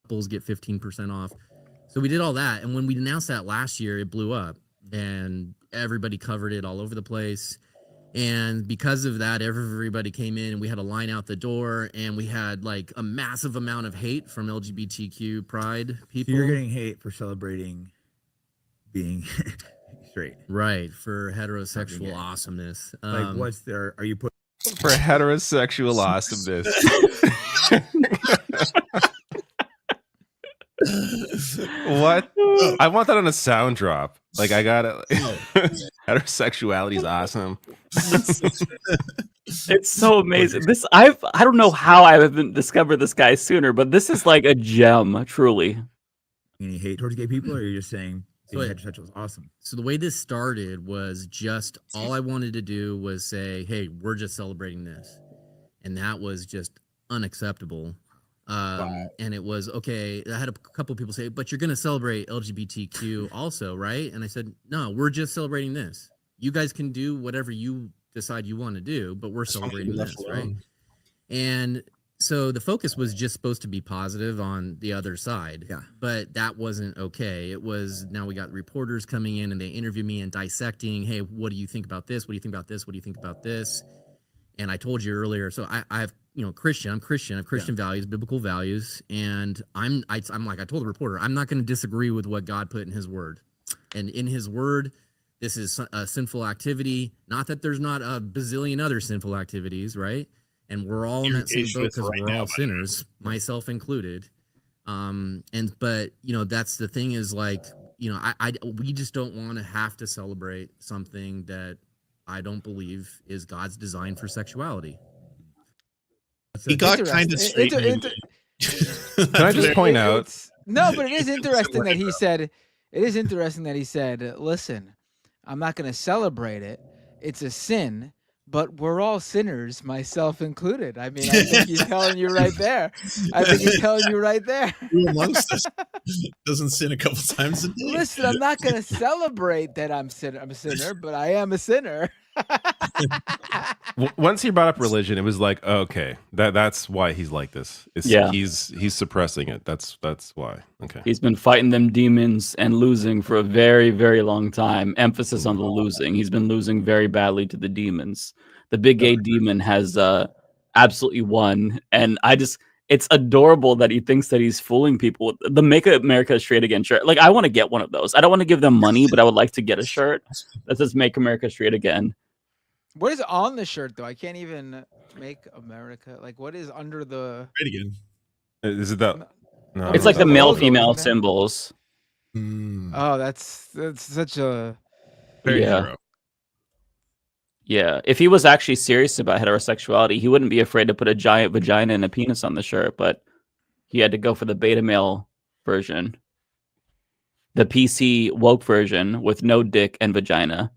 Speaker 19: Bulls get 15% off. So we did all that, and when we announced that last year, it blew up, and everybody covered it all over the place. And because of that, everybody came in, and we had a line out the door, and we had like a massive amount of hate from LGBTQ pride people.
Speaker 21: So you're getting hate for celebrating being straight,
Speaker 19: right? For heterosexual awesomeness.
Speaker 21: Like, what's there? Are you putting
Speaker 13: for heterosexual awesomeness? What? I want that on a sound drop. Like, I got it. Heterosexuality is awesome.
Speaker 20: It's so amazing. I don't know how I haven't discovered this guy sooner, but this is like a gem, truly.
Speaker 21: Any hate towards gay people, or are you just saying being heterosexual is awesome?
Speaker 19: So the way this started was just all I wanted to do was say, hey, we're just celebrating this. And that was just unacceptable. And it was okay. I had a couple of people say, but you're going to celebrate LGBTQ also, right? And I said, no, we're just celebrating this. You guys can do whatever you decide you want to do, but we're celebrating this, right? And so the focus was just supposed to be positive on the other side.
Speaker 21: Yeah.
Speaker 19: But that wasn't okay. It was, now we got reporters coming in and they interview me and dissecting, hey, what do you think about this? What do you think about this? What do you think about this? And I told you earlier, so I have, Christian. I'm Christian. I have Christian values, biblical values, and I'm like I told the reporter, I'm not going to disagree with what God put in His Word. And in His Word, this is a sinful activity. Not that there's not a bazillion other sinful activities, right? And we're all in that same boat because we're all sinners, myself included. But that's the thing is like, we just don't want to have to celebrate something that I don't believe is God's design for sexuality.
Speaker 12: He got kind of straight.
Speaker 13: Can I just point out?
Speaker 16: No, but it is interesting that he said. It is interesting that he said, "Listen, I'm not going to celebrate it. It's a sin, but we're all sinners, myself included." I mean, I think he's telling you right there.
Speaker 12: Who amongst us doesn't sin a couple times a day?
Speaker 16: Listen, I'm not going to celebrate that I'm a sinner, but I am a sinner.
Speaker 13: Once he brought up religion, it was like, okay, that's why he's like this. He's suppressing it. That's why. Okay.
Speaker 20: He's been fighting them demons and losing for a very, very long time. Emphasis on the losing. He's been losing very badly to the demons. The big gay demon has absolutely won. And it's adorable that he thinks that he's fooling people with the Make America Straight Again shirt. Like, I want to get one of those. I don't want to give them money, but I would like to get a shirt that says Make America Straight Again.
Speaker 16: What is on the shirt though? I can't even make America. Like, what is under the?
Speaker 12: Straight again.
Speaker 13: Is it that? No,
Speaker 20: It's like the male female symbols.
Speaker 16: Oh, that's such a
Speaker 12: very
Speaker 20: yeah.
Speaker 12: hero.
Speaker 20: Yeah, if he was actually serious about heterosexuality, he wouldn't be afraid to put a giant vagina and a penis on the shirt, but he had to go for the beta male version. The PC woke version with no dick and vagina.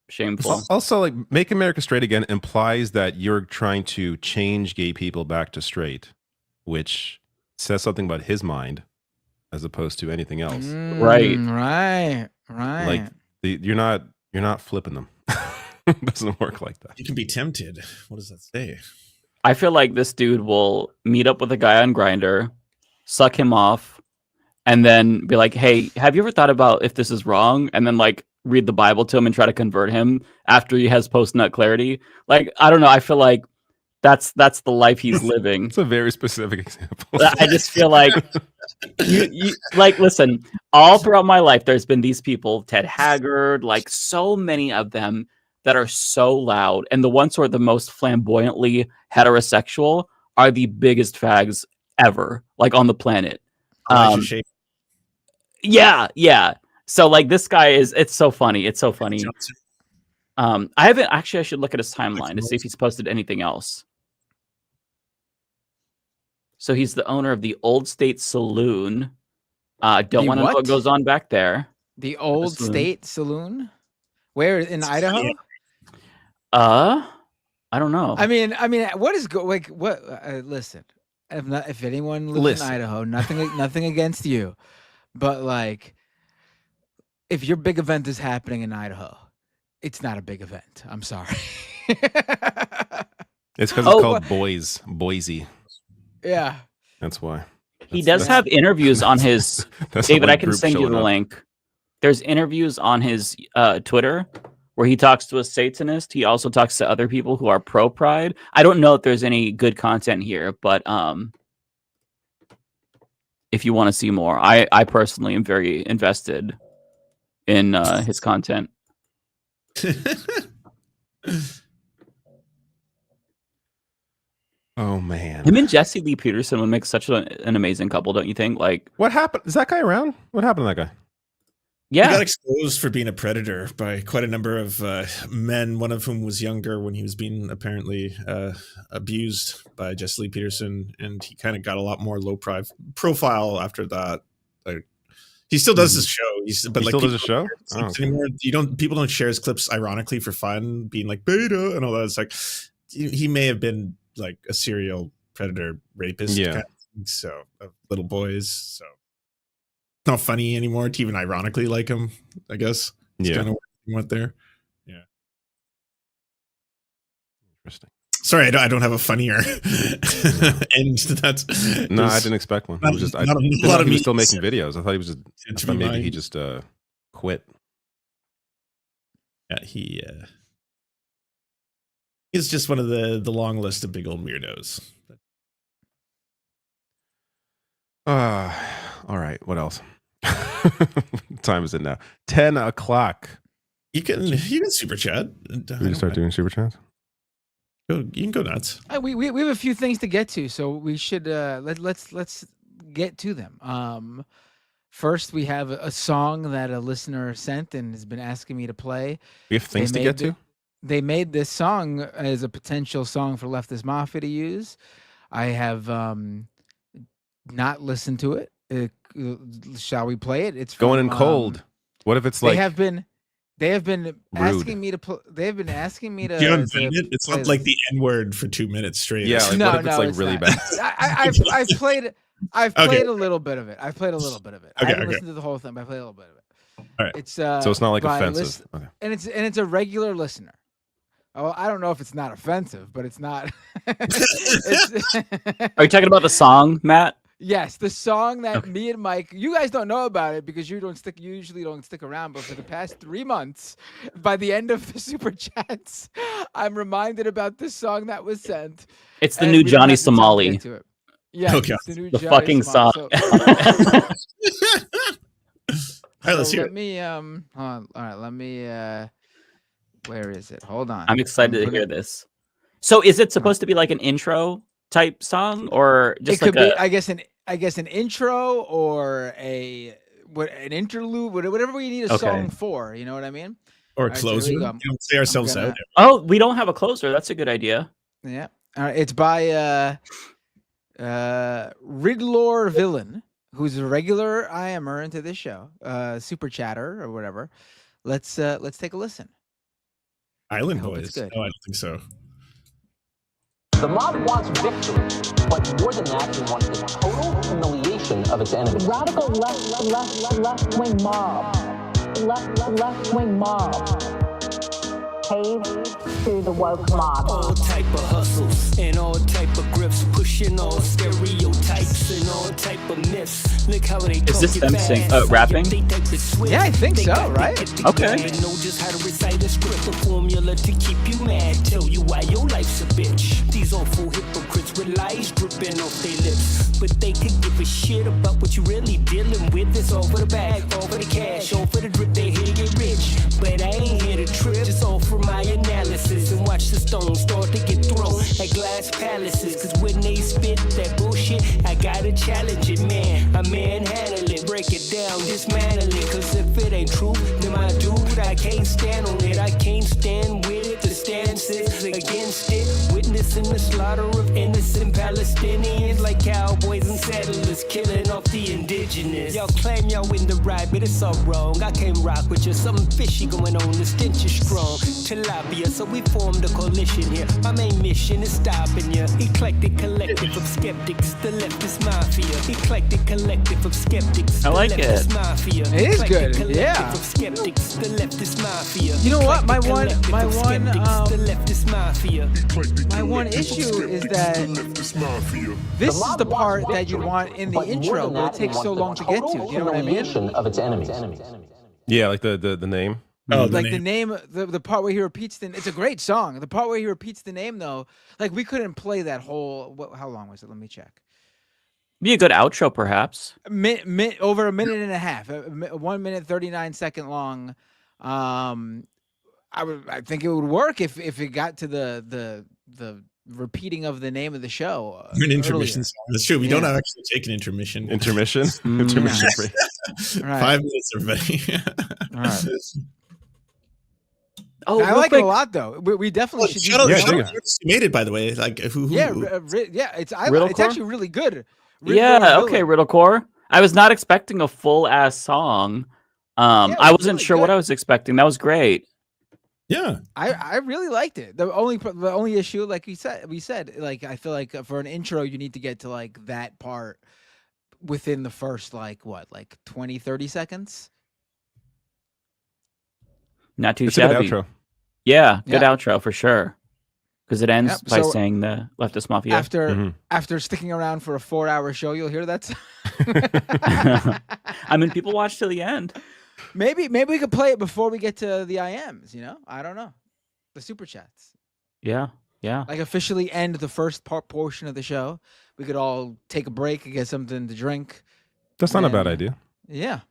Speaker 20: Shameful.
Speaker 13: Also, like, Make America Straight Again implies that you're trying to change gay people back to straight, which says something about his mind as opposed to anything else.
Speaker 20: Right.
Speaker 16: Right.
Speaker 13: Like, you're not flipping them. It doesn't work like that.
Speaker 12: You can be tempted. What does that say?
Speaker 20: I feel like this dude will meet up with a guy on Grindr, suck him off, and then be like, "Hey, have you ever thought about if this is wrong?" And then like read the Bible to him and try to convert him after he has post-nut clarity. Like, I don't know. I feel like that's the life he's living.
Speaker 13: It's a very specific example.
Speaker 20: I just feel like you like, listen, all throughout my life, there's been these people, Ted Haggard, like so many of them that are so loud, and the ones who are the most flamboyantly heterosexual are the biggest fags ever, like on the planet. Yeah. So like this guy it's so funny. It's so funny. I haven't actually. I should look at his timeline to see if he's posted anything else. So he's the owner of the Old State Saloon. Don't want to know what goes on back there.
Speaker 16: The Old State Saloon? Where in Idaho?
Speaker 20: I don't know.
Speaker 16: I mean, what is listen, if anyone lives in Idaho, nothing against you, but like, if your big event is happening in Idaho, it's not a big event. I'm sorry.
Speaker 13: It's because it's called Boise.
Speaker 16: Yeah,
Speaker 13: that's why.
Speaker 20: He does have interviews on his. David, I can send you the link. There's interviews on his Twitter where he talks to a Satanist. He also talks to other people who are pro-pride. I don't know if there's any good content here, but if you want to see more, I personally am very invested in his content.
Speaker 13: Oh man,
Speaker 20: him and Jesse Lee Peterson would make such an amazing couple, don't you think? Like,
Speaker 13: what happened? Is that guy around? What happened to that guy?
Speaker 20: Yeah,
Speaker 12: he got exposed for being a predator by quite a number of men, one of whom was younger when he was being apparently abused by Jesse Lee Peterson, and he kind of got a lot more low profile after that. Like, he still does his show. He still does a show anymore. People don't share his clips ironically for fun, being like beta and all that. It's like he may have been like a serial predator rapist, kind of thing, so of little boys. So not funny anymore to even ironically like him, I guess. It's kind of what he went there. Yeah.
Speaker 13: Interesting.
Speaker 12: Sorry, I don't have a funnier end to that.
Speaker 13: No, I didn't expect one. I was just, I thought he was still making videos. I thought he was just, maybe he just quit.
Speaker 12: Yeah, he's just one of the long list of big old weirdos.
Speaker 13: All right, what else? What time is it now? 10 o'clock.
Speaker 12: You can super chat.
Speaker 13: You can start doing super chats.
Speaker 12: You can go nuts.
Speaker 16: We have a few things to get to, so we should let's get to them. First, we have a song that a listener sent and has been asking me to play.
Speaker 13: We have things to get to.
Speaker 16: They made this song as a potential song for Leftist Mafia to use. I have not listened to it. Shall we play it? It's from,
Speaker 13: going in cold. What if it's like
Speaker 16: they have been asking me to. They have been asking me to.
Speaker 12: It's not like the N-word for 2 minutes straight.
Speaker 13: Yeah, like, what if it's like really bad?
Speaker 16: I've played. I've played a little bit of it. I haven't listened to the whole thing, but I played a little bit of it.
Speaker 13: All right.
Speaker 16: It's
Speaker 13: so it's not like offensive. Okay.
Speaker 16: And it's a regular listener. Oh, I don't know if it's not offensive, but it's not.
Speaker 20: Are you talking about the song, Matt?
Speaker 16: Yes, the song that me and Mike, you guys don't know about it because you usually don't stick around, but for the past 3 months, by the end of the super chats, I'm reminded about this song that was sent.
Speaker 20: It's the new Johnny Somali.
Speaker 16: Yeah,
Speaker 12: Okay.
Speaker 16: it's the new
Speaker 20: The
Speaker 16: Joey
Speaker 20: fucking
Speaker 16: Simone.
Speaker 20: song.
Speaker 12: All right, let's hear
Speaker 16: let
Speaker 12: it.
Speaker 16: me hold on. All right, let me where is it? Hold on.
Speaker 20: I'm excited to
Speaker 16: gonna-
Speaker 20: hear this. So is it supposed to be like an intro type song or just
Speaker 16: it
Speaker 20: like
Speaker 16: could be,
Speaker 20: a
Speaker 16: I guess an intro or an interlude, whatever we need a
Speaker 20: Okay.
Speaker 16: song for. You know what I mean?
Speaker 12: Or
Speaker 16: All right, so
Speaker 12: closer.
Speaker 16: here we
Speaker 12: You
Speaker 16: go.
Speaker 12: don't say ourselves
Speaker 16: gonna-
Speaker 12: out.
Speaker 20: Oh, we don't have a closer. That's a good idea.
Speaker 16: Yeah. All right. It's by Ridlor Villain, who's a regular IMer into this show, super chatter or whatever. Let's take a listen.
Speaker 12: Island
Speaker 16: I hope it's
Speaker 12: Boys.
Speaker 16: good.
Speaker 12: No, I don't think so.
Speaker 9: The mob wants victory, but more than that, it wants the total humiliation of its enemies.
Speaker 10: Radical left-wing mob. Left-wing mob. Cave to the woke mob.
Speaker 5: All type of hustles and all type of grips, pushing all stereotypes and all type of myths. Look how they
Speaker 20: Is this
Speaker 5: talk
Speaker 20: them
Speaker 5: it
Speaker 20: sing
Speaker 5: fast.
Speaker 20: rapping?
Speaker 5: They type it swift.
Speaker 16: Yeah, I think
Speaker 5: They
Speaker 16: so,
Speaker 5: got
Speaker 16: right?
Speaker 5: it together.
Speaker 20: Okay.
Speaker 5: They know just how to recite a script, a formula to keep you mad, tell you why your life's a bitch. These awful hypocrites with lies dripping off their lips, but they could give a shit about what you really dealing with. It's all for the bag, all for the cash, all for the drip. They here to get rich, but I ain't here to trip. Just all for my analysis and watch the stones start to get thrown at glass palaces. Cause when they spit that bullshit, I gotta challenge it, man. I manhandle it, break it down, dismantle it. Cause if it ain't true, then my dude, I can't stand on it. I can't stand with it. The stance is against it. Witnessing the slaughter of innocent Palestinians like cowboys and settlers killing off the indigenous. Y'all claim y'all in the right, but it's all wrong. I can't rock with you, something fishy going on. The stench is strong. Tilapia, so we formed a coalition here. My main mission is stopping you. Eclectic collective of skeptics, the leftist mafia. Eclectic collective of skeptics.
Speaker 20: I like
Speaker 5: the leftist
Speaker 20: it.
Speaker 5: Mafia.
Speaker 16: It is
Speaker 5: Eclectic
Speaker 16: good,
Speaker 5: collective
Speaker 16: yeah.
Speaker 5: Of skeptics, the leftist mafia.
Speaker 16: You know what? My
Speaker 5: Eclectic
Speaker 16: one
Speaker 5: collective of skeptics, the leftist mafia.
Speaker 16: my one issue is that this is the part that you want in the
Speaker 9: But more
Speaker 16: intro,
Speaker 9: than
Speaker 16: but
Speaker 9: that,
Speaker 16: it takes
Speaker 9: wants
Speaker 16: so
Speaker 9: the
Speaker 16: long to get to.
Speaker 9: total
Speaker 16: You know what I mean?
Speaker 9: humiliation of its enemies.
Speaker 13: Yeah, like the name.
Speaker 12: Oh,
Speaker 16: Like the name, the part where he repeats it's a great song. The part where he repeats the name though, like we couldn't play that whole. How long was it? Let me check.
Speaker 20: Be a good outro, perhaps.
Speaker 16: Over a minute and a half, 1 minute 39-second long. I think it would work if it got to the repeating of the name of the show.
Speaker 12: An intermission
Speaker 16: earlier.
Speaker 12: song. That's true. We don't actually take an intermission.
Speaker 13: Intermission. Intermission break.
Speaker 16: Right.
Speaker 12: 5 minutes, everybody.
Speaker 16: All right.
Speaker 20: Oh,
Speaker 16: I
Speaker 20: real
Speaker 16: like
Speaker 20: quick.
Speaker 16: it a lot though. We definitely should.
Speaker 12: Shout out,
Speaker 16: use
Speaker 12: shout
Speaker 16: it.
Speaker 12: out to who made it, by the way. Like who?
Speaker 16: Yeah, yeah. It's
Speaker 20: Riddlecore?
Speaker 16: actually really good.
Speaker 20: Yeah, okay, Riddlecore. I was not expecting a full ass song. I wasn't sure what I was expecting. That was great.
Speaker 12: Yeah,
Speaker 16: I really liked it. The only issue, like we said, like I feel like for an intro, you need to get to like that part within the first like 20, 30 seconds.
Speaker 20: Not too
Speaker 13: It's a good
Speaker 20: shabby.
Speaker 13: outro.
Speaker 20: Yeah, good outro for sure. Because it ends by
Speaker 16: so
Speaker 20: saying the Leftist Mafia.
Speaker 16: After sticking around for a 4-hour show, you'll hear that.
Speaker 20: I mean, people watch till the end.
Speaker 16: Maybe we could play it before we get to the IMs. You know, I don't know, the super chats.
Speaker 20: Yeah, yeah.
Speaker 16: Like officially end the first portion of the show. We could all take a break and get something to drink.
Speaker 13: That's not a bad idea.
Speaker 16: Yeah.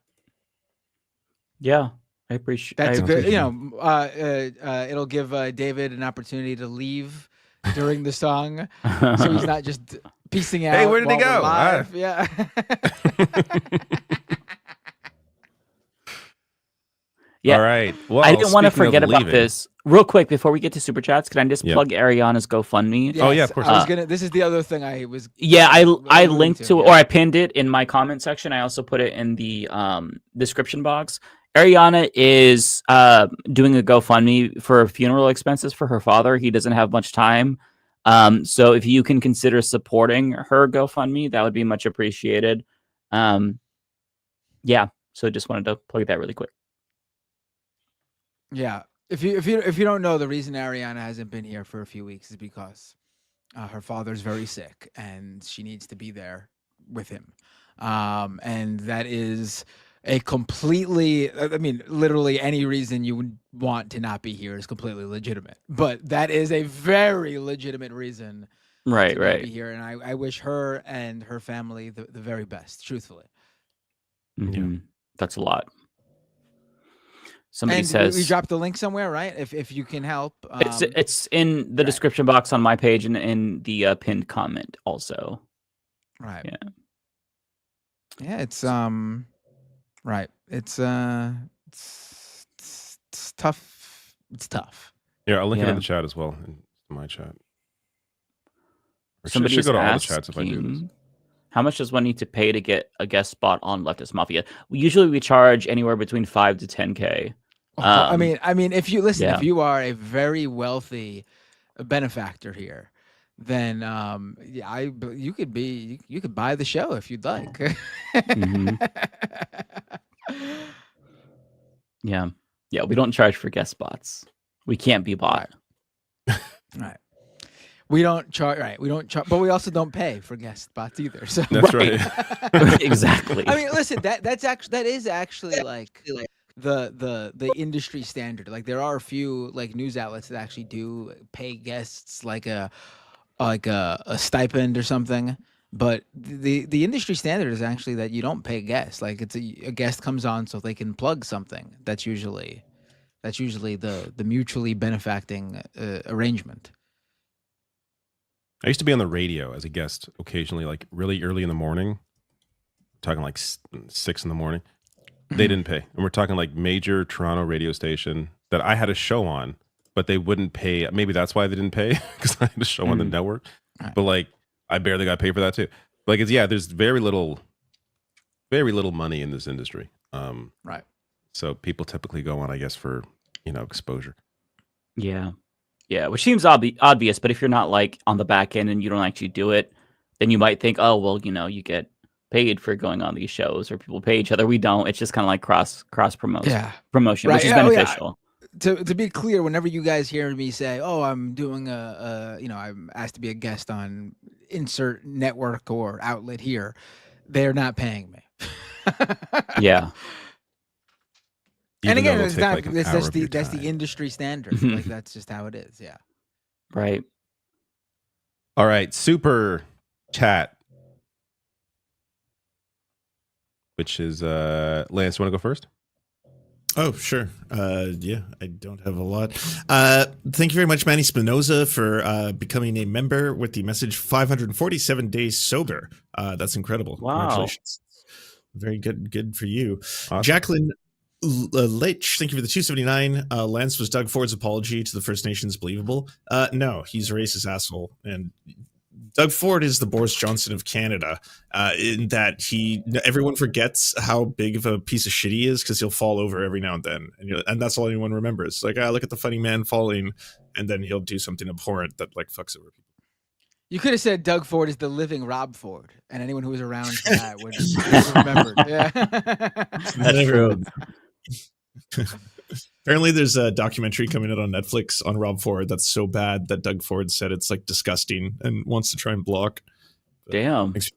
Speaker 20: Yeah. I appreciate
Speaker 16: That's good. You know, it'll give David an opportunity to leave during the song, so he's not just piecing out.
Speaker 13: Hey, where did he
Speaker 16: while we're
Speaker 13: go?
Speaker 16: live. Yeah.
Speaker 20: Yeah.
Speaker 13: All right. Well,
Speaker 20: I didn't want to
Speaker 13: speaking of
Speaker 20: forget about
Speaker 13: leaving-
Speaker 20: this. Real quick before we get to super chats, can I just
Speaker 13: Yeah.
Speaker 20: plug Ariana's GoFundMe?
Speaker 13: Oh, yeah, of course.
Speaker 16: I was gonna. This is the other thing I was.
Speaker 20: Yeah, I
Speaker 16: alluding
Speaker 20: linked to it, or I pinned it in my comment section. I also put it in the description box. Ariana is doing a GoFundMe for funeral expenses for her father. He doesn't have much time. So if you can consider supporting her GoFundMe, that would be much appreciated. Yeah. So just wanted to plug that really quick.
Speaker 16: Yeah. If you don't know, the reason Ariana hasn't been here for a few weeks is because her father's very sick and she needs to be there with him. And that is a completely, I mean, literally any reason you would want to not be here is completely legitimate. But that is a very legitimate reason
Speaker 20: Right,
Speaker 16: to not
Speaker 20: right.
Speaker 16: be here. And I wish her and her family the very best, truthfully.
Speaker 20: Mm-hmm. That's a lot. Somebody
Speaker 16: And
Speaker 20: says
Speaker 16: we dropped the link somewhere, right? If you can help.
Speaker 20: it's in the description box on my page and in the pinned comment also.
Speaker 16: Right.
Speaker 20: Yeah.
Speaker 16: Yeah, it's right. It's tough. It's tough.
Speaker 13: Yeah, I'll link it
Speaker 20: Yeah.
Speaker 13: in the chat as well, in my chat. Or
Speaker 20: Somebody
Speaker 13: should go
Speaker 20: is
Speaker 13: to all the chats if I do this.
Speaker 20: asking, how much does one need to pay to get a guest spot on Leftist Mafia? Usually we charge anywhere between 5 to 10K.
Speaker 16: I mean, if you listen,
Speaker 20: yeah.
Speaker 16: if you are a very wealthy benefactor here, then you could buy the show if you'd like.
Speaker 20: Mhm. Yeah. Yeah, we don't charge for guest spots. We can't be bought.
Speaker 16: Right. We don't charge, right? We don't charge, but we also don't pay for guest spots either. So
Speaker 13: That's right.
Speaker 20: Exactly.
Speaker 16: I mean, listen, that is actually like the industry standard. Like there are a few like news outlets that actually do pay guests like a stipend or something. But the industry standard is actually that you don't pay guests. Like it's a guest comes on so they can plug something. That's usually the mutually benefacting arrangement.
Speaker 13: I used to be on the radio as a guest occasionally, like really early in the morning, talking like 6 in the morning. They didn't pay. And we're talking like major Toronto radio station that I had a show on, but they wouldn't pay. Maybe that's why they didn't pay, because I had a show on the network. But like, I barely got paid for that too. Like, it's, yeah, there's very little money in this industry.
Speaker 16: Right.
Speaker 13: So people typically go on, I guess, for, exposure.
Speaker 20: Yeah. Yeah, which seems obvious, but if you're not like on the back end and you don't actually do it, then you might think, oh, well, you get paid for going on these shows, or people pay each other. We don't. It's just kind of like cross promotion,
Speaker 16: Right.
Speaker 20: which is beneficial.
Speaker 16: To be clear, whenever you guys hear me say, "Oh, I'm doing I'm asked to be a guest on insert network or outlet here," they're not paying me.
Speaker 20: Yeah.
Speaker 16: And
Speaker 13: Even
Speaker 16: again,
Speaker 13: though
Speaker 16: it's
Speaker 13: it'll
Speaker 16: not
Speaker 13: take, like, an hour of your
Speaker 16: that's the
Speaker 13: time.
Speaker 16: industry standard. Like that's just how it is. Yeah.
Speaker 20: Right.
Speaker 13: All right, super chat, which is Lance. You want to go first?
Speaker 12: Oh, sure. Yeah, I don't have a lot. Thank you very much, Manny Spinoza, for becoming a member with the message 547 days sober. That's incredible.
Speaker 20: Wow.
Speaker 12: Congratulations. Very good. Good for you.
Speaker 13: Awesome.
Speaker 12: Jacqueline Leitch, thank you for the 279. Lance, was Doug Ford's apology to the First Nations believable? No, he's a racist asshole. And Doug Ford is the Boris Johnson of Canada, in that everyone forgets how big of a piece of shit he is because he'll fall over every now and then. And that's all anyone remembers. Like, look at the funny man falling, and then he'll do something abhorrent that like fucks over people.
Speaker 16: You could have said Doug Ford is the living Rob Ford, and anyone who was around for that would have remembered. Yeah.
Speaker 20: That's true.
Speaker 12: Apparently there's a documentary coming out on Netflix on Rob Ford that's so bad that Doug Ford said it's like disgusting and wants to try and block.
Speaker 20: Damn.
Speaker 13: He's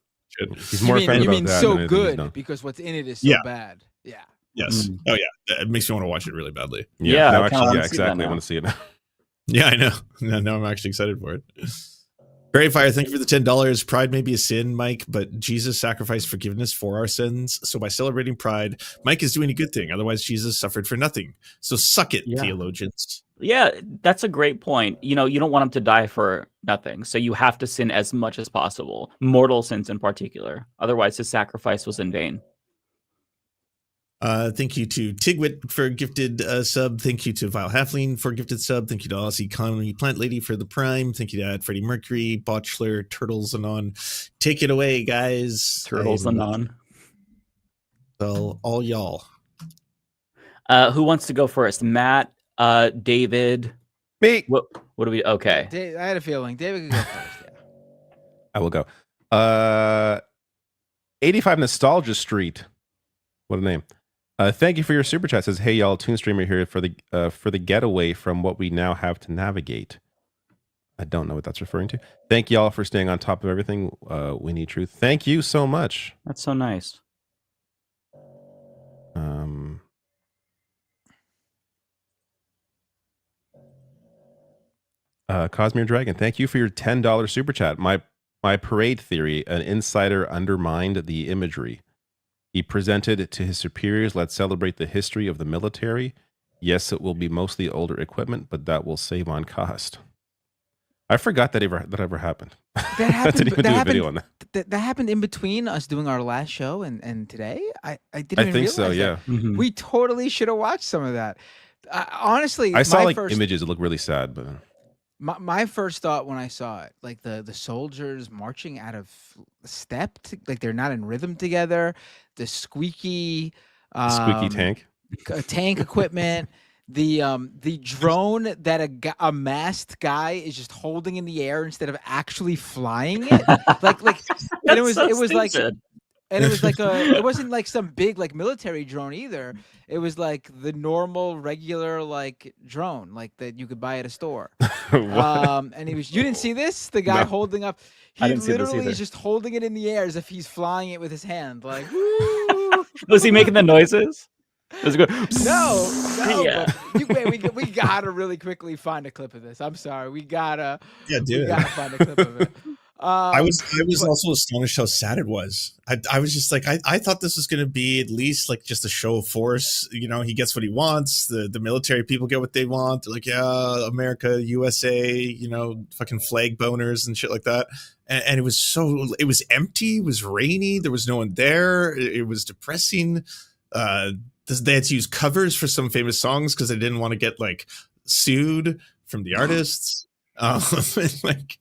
Speaker 13: more offended
Speaker 16: you
Speaker 13: about
Speaker 16: mean
Speaker 13: that
Speaker 16: so
Speaker 13: than anything he's
Speaker 16: good
Speaker 13: done.
Speaker 16: because what's in it is so
Speaker 12: Yeah.
Speaker 16: bad. Yeah.
Speaker 12: Yes. Oh yeah. It makes me want to watch it really badly.
Speaker 20: Yeah,
Speaker 13: no,
Speaker 20: I kinda
Speaker 13: actually,
Speaker 20: wanna
Speaker 13: yeah,
Speaker 20: see that
Speaker 13: exactly. I
Speaker 20: now.
Speaker 13: want to see it now.
Speaker 12: Yeah, I know. Now I'm actually excited for it. Great Fire, thank you for the $10. Pride may be a sin, Mike, but Jesus sacrificed forgiveness for our sins. So by celebrating Pride, Mike is doing a good thing. Otherwise, Jesus suffered for nothing. So suck it,
Speaker 20: Yeah.
Speaker 12: theologians.
Speaker 20: Yeah, that's a great point. You don't want him to die for nothing. So you have to sin as much as possible, mortal sins in particular. Otherwise, his sacrifice was in vain.
Speaker 12: Thank you to Tigwit for gifted sub. Thank you to Vile Halfling for gifted sub. Thank you to Aussie Economy Plant Lady for the Prime. Thank you to Freddie Mercury, Botchler, Turtles Anon. Take it away, guys.
Speaker 20: Turtles Anon.
Speaker 12: Well, all y'all.
Speaker 20: Who wants to go first? Matt, David.
Speaker 13: Me.
Speaker 20: What do we? Okay.
Speaker 16: I had a feeling David could go first. Yeah.
Speaker 13: I will go. 85 Nostalgia Street. What a name. Thank you for your super chat. Says, hey y'all, Toon Streamer here for the getaway from what we now have to navigate. I don't know what that's referring to. Thank y'all for staying on top of everything. We need truth. Thank you so much.
Speaker 20: That's so nice.
Speaker 13: Cosmere Dragon, thank you for your $10 super chat. My parade theory, an insider undermined the imagery. He presented to his superiors, let's celebrate the history of the military. Yes, it will be mostly older equipment, but that will save on cost. I forgot that ever happened.
Speaker 16: That happened.
Speaker 13: Didn't even do a video on that.
Speaker 16: That happened in between us doing our last show and today. I didn't.
Speaker 13: I think so. Yeah.
Speaker 16: Mm-hmm. We totally should have watched some of that. Honestly,
Speaker 13: I saw images that look really sad, but
Speaker 16: my first thought when I saw it, like the soldiers marching out of step, like they're not in rhythm together. The squeaky
Speaker 13: tank,
Speaker 16: tank equipment. The drone that a masked guy is just holding in the air instead of actually flying it, like, and it was like, and it was like it wasn't like some big like military drone either. It was like the normal regular like drone like that you could buy at a store. And you didn't see this? The guy holding up, he literally is just holding it in the air as if he's flying it with his hand. Like, woo!
Speaker 20: Was he making the noises? Does it go?
Speaker 16: No.
Speaker 20: Yeah.
Speaker 16: Wait, we gotta really quickly find a clip of this. I'm sorry, we gotta find a clip of it.
Speaker 12: I was also astonished how sad it was. I was just like, I thought this was going to be at least like just a show of force. You know, he gets what he wants. The military people get what they want. They're like, yeah, America, USA, you know, fucking flag boners and shit like that. And it was empty. It was rainy. There was no one there. It was depressing. They had to use covers for some famous songs because they didn't want to get like sued from the artists. Like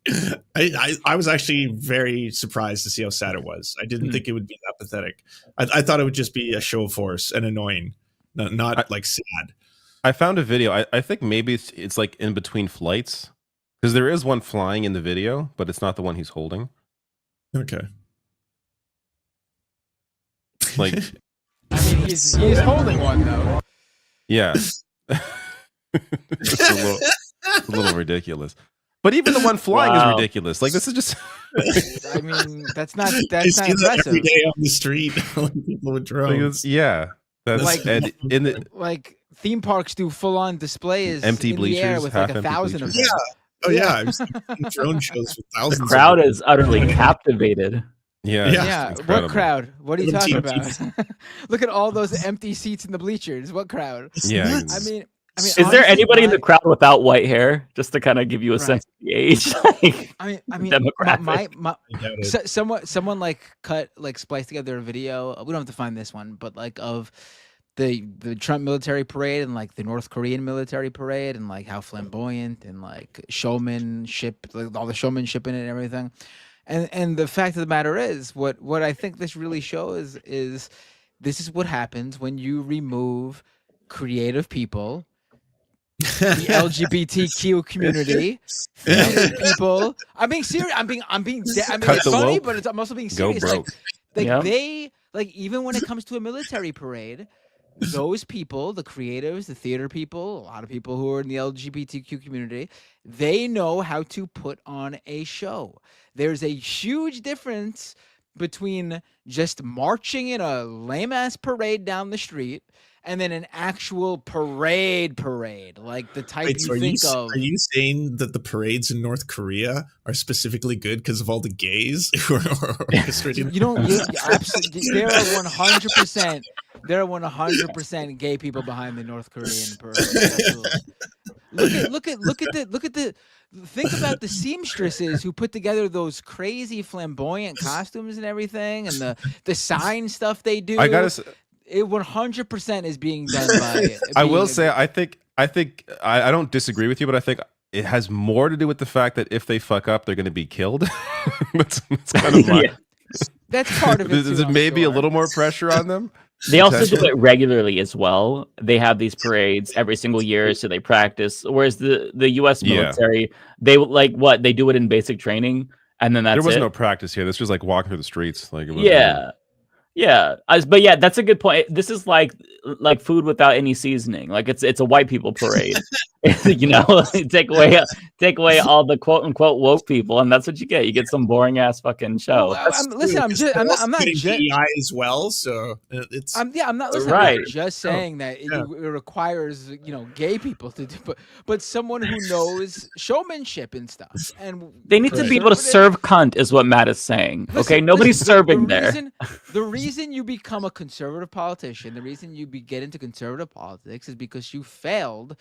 Speaker 12: I was actually very surprised to see how sad it was. I didn't think it would be that pathetic. I thought it would just be a show of force and annoying, not like sad.
Speaker 13: I found a video. I think maybe it's like in between flights because there is one flying in the video, but it's not the one he's holding.
Speaker 12: Okay.
Speaker 13: Like,
Speaker 16: I mean, he's holding one though.
Speaker 13: Yeah. It's a little ridiculous. But even the one flying is ridiculous. Like, this is just
Speaker 16: I mean, that's not impressive.
Speaker 12: Every day on the street, people with drones.
Speaker 13: Yeah, that's
Speaker 16: like
Speaker 13: in the
Speaker 16: like theme parks do full on displays
Speaker 13: empty
Speaker 16: in
Speaker 13: bleachers
Speaker 16: the air with like 1,000 of them.
Speaker 12: Yeah. Oh yeah, I've seen drone shows with thousands.
Speaker 20: The crowd is utterly captivated.
Speaker 13: Yeah.
Speaker 16: What crowd? What are you talking about? Look at all those empty seats in the bleachers. What crowd?
Speaker 13: Yeah.
Speaker 16: I mean,
Speaker 20: is there anybody in the crowd without white hair? Just to kind of give you a sense of the age. Like,
Speaker 16: I mean,
Speaker 20: demographic.
Speaker 16: someone like spliced together a video. We don't have to find this one, but like of the Trump military parade and like the North Korean military parade and like how flamboyant and like showmanship, like all the showmanship in it and everything. And the fact of the matter is, what I think this really shows is this is what happens when you remove creative people, the LGBTQ community, theater people. I'm being serious. It's funny, but I'm also being serious. They even when it comes to a military parade, those people, the creatives, the theater people, a lot of people who are in the LGBTQ community, they know how to put on a show. There's a huge difference between just marching in a lame-ass parade down the street and then an actual parade, like the type you think of.
Speaker 12: Are you saying that the parades in North Korea are specifically good because of all the gays who are orchestrating?
Speaker 16: Absolutely. There are 100%. There are 100% gay people behind the North Korean parade. Look at the. Think about the seamstresses who put together those crazy flamboyant costumes and everything, and the sign stuff they do.
Speaker 13: I gotta say,
Speaker 16: it 100% is being done by.
Speaker 13: I will say, I think I don't disagree with you, but I think it has more to do with the fact that if they fuck up, they're going to be killed. that's kind of my.
Speaker 16: That's part of it.
Speaker 13: There's maybe a little more pressure on them.
Speaker 20: They also do it regularly as well. They have these parades every single year, so they practice. Whereas the U.S. military, they they do it in basic training, and then that's
Speaker 13: there was
Speaker 20: it.
Speaker 13: no practice here. This was like walking through the streets. Like it was,
Speaker 20: Yeah, but yeah, that's a good point. This is like food without any seasoning. Like it's a white people parade. You know, take away all the quote unquote woke people, and that's what you get. You get some boring ass fucking show.
Speaker 16: Well, I'm not
Speaker 12: DEI as well, so it's
Speaker 16: I'm not
Speaker 20: right.
Speaker 16: just saying that it requires gay people to do, but someone who knows showmanship and stuff, and
Speaker 20: they need to be able to serve cunt is what Matt is saying. Okay, nobody's serving there.
Speaker 16: The reason you become a conservative politician, the reason you get into conservative politics, is because you failed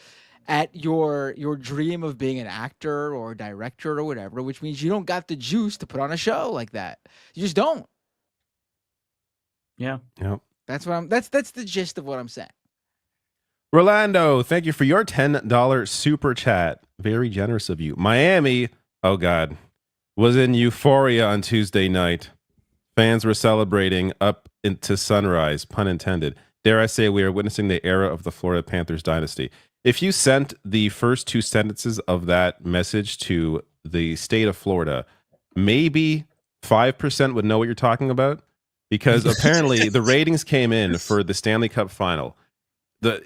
Speaker 16: at your dream of being an actor or a director or whatever, which means you don't got the juice to put on a show like that. You just don't.
Speaker 20: Yeah.
Speaker 13: Yep.
Speaker 16: That's the gist of what I'm saying.
Speaker 13: Rolando, thank you for your $10 super chat. Very generous of you. Miami, oh God, was in euphoria on Tuesday night. Fans were celebrating up into sunrise, pun intended. Dare I say we are witnessing the era of the Florida Panthers dynasty. If you sent the first two sentences of that message to the state of Florida, maybe 5% would know what you're talking about, because apparently the ratings came in for the Stanley Cup final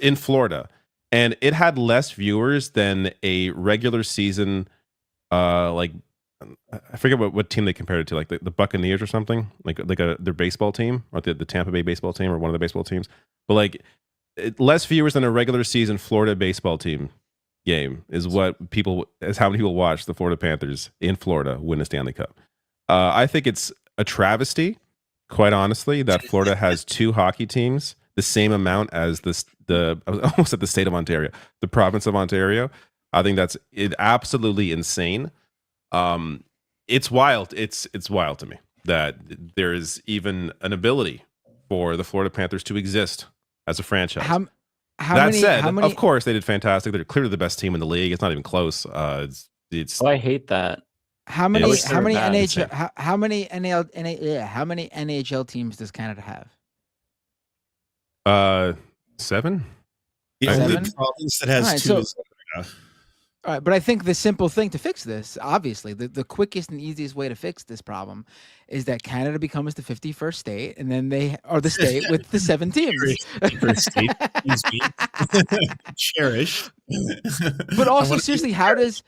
Speaker 13: in Florida, and it had less viewers than a regular season, I forget what team they compared it to, like the Buccaneers or something, like their baseball team, or the Tampa Bay baseball team, or one of the baseball teams. But like less viewers than a regular season Florida baseball team game is how many people watch the Florida Panthers in Florida win a Stanley Cup. I think it's a travesty, quite honestly, that Florida has two hockey teams, the same amount as I was almost at the state of Ontario, the province of Ontario. I think that's absolutely insane. It's wild. It's wild to me that there is even an ability for the Florida Panthers to exist as a franchise. That said, of course they did fantastic. They're clearly the best team in the league. It's not even close. It's
Speaker 20: I hate that.
Speaker 16: How many NHL teams does Canada have?
Speaker 13: 7.
Speaker 12: The only province that has two is Canada.
Speaker 16: All right, but I think the simple thing to fix this, obviously, the quickest and easiest way to fix this problem is that Canada becomes the 51st state, and then they are the state with the 7 teams.
Speaker 12: State, cherish.
Speaker 16: But also, seriously, how did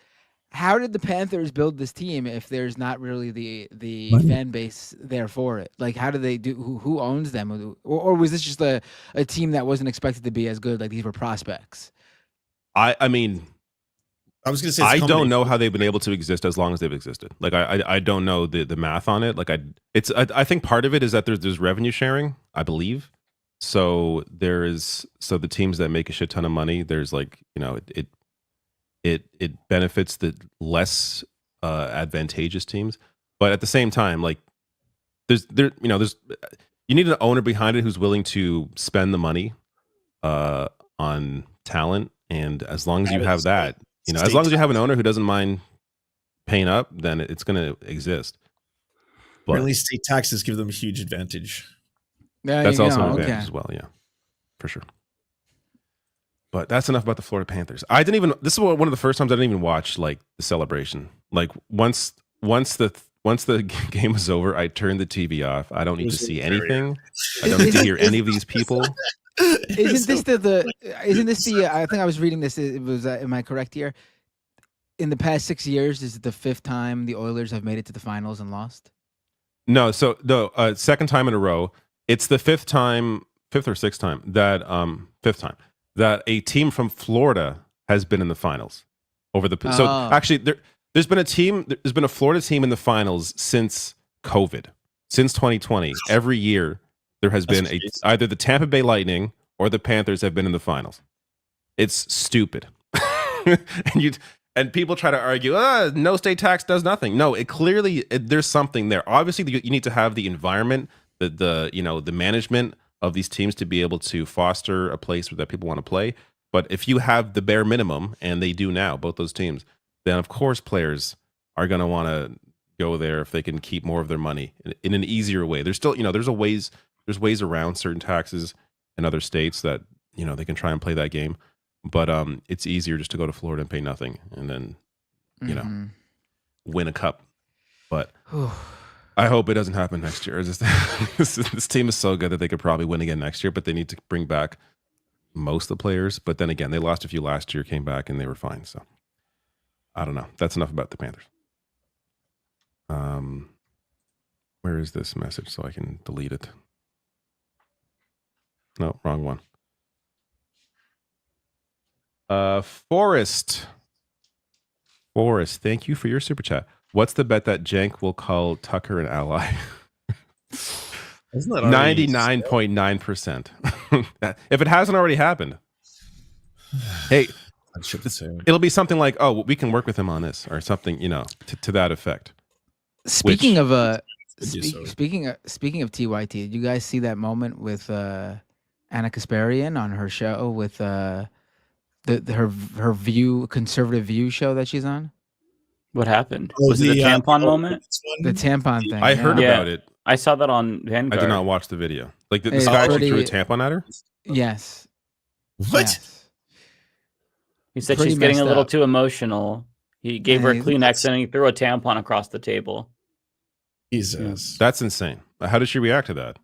Speaker 16: the Panthers build this team if there's not really the fan base there for it? Like, how do they do? Who owns them? Or was this just a team that wasn't expected to be as good? Like, these were prospects.
Speaker 13: I mean,
Speaker 12: I was going to say,
Speaker 13: I don't know how they've been able to exist as long as they've existed. Like, I don't know the math on it. Like, I think part of it is that there's revenue sharing, I believe. So the teams that make a shit ton of money, there's like, it benefits the less advantageous teams. But at the same time, like there's you need an owner behind it who's willing to spend the money on talent. And as long as you have that, as long as you have an owner who doesn't mind paying up, then it's going to exist.
Speaker 12: But at least state taxes give them a huge advantage.
Speaker 13: That's also an advantage as well. Yeah, for sure. But that's enough about the Florida Panthers. This is one of the first times I didn't even watch like the celebration. Like once the game was over, I turned the TV off. I don't need to see anything. I don't need to hear any of these people.
Speaker 16: Isn't this the I think I was reading this. It was am I correct here? In the past 6 years, is it the 5th time the Oilers have made it to the finals and lost?
Speaker 13: No, so second time in a row. It's the 5th or 6th time that 5th time that a team from Florida has been in the finals over the. So actually, there's been a Florida team in the finals since COVID, since 2020. Every year there has been either the Tampa Bay Lightning or the Panthers have been in the finals. It's stupid, and people try to argue, no state tax does nothing. No, there's something there. Obviously, you need to have the environment, the management of these teams to be able to foster a place that people want to play. But if you have the bare minimum, and they do now, both those teams, then of course players are going to want to go there if they can keep more of their money in an easier way. There's still, there's ways around certain taxes in other states that, they can try and play that game. But it's easier just to go to Florida and pay nothing and then, win a cup. But I hope it doesn't happen next year. This team is so good that they could probably win again next year, but they need to bring back most of the players. But then again, they lost a few last year, came back, and they were fine. So I don't know. That's enough about the Panthers. Where is this message so I can delete it? No, wrong one. Forrest, thank you for your super chat. What's the bet that Jank will call Tucker an ally? 99.9%. If it hasn't already happened. Hey, it'll be something like, oh, we can work with him on this, or something, to that effect.
Speaker 16: Speaking of speaking of TYT, did you guys see that moment with Anna Kasparian on her show with her conservative view show that she's on?
Speaker 20: What happened? Was it a tampon moment?
Speaker 16: The tampon thing.
Speaker 13: I heard about it.
Speaker 20: I saw that on Vanguard.
Speaker 13: I did not watch the video. Like this guy actually threw a tampon at her?
Speaker 16: Yes.
Speaker 12: What?
Speaker 16: Yes.
Speaker 20: He said she's getting a little too emotional. He gave her a Kleenex and he threw a tampon across the table.
Speaker 13: Jesus. That's insane. How did she react to that?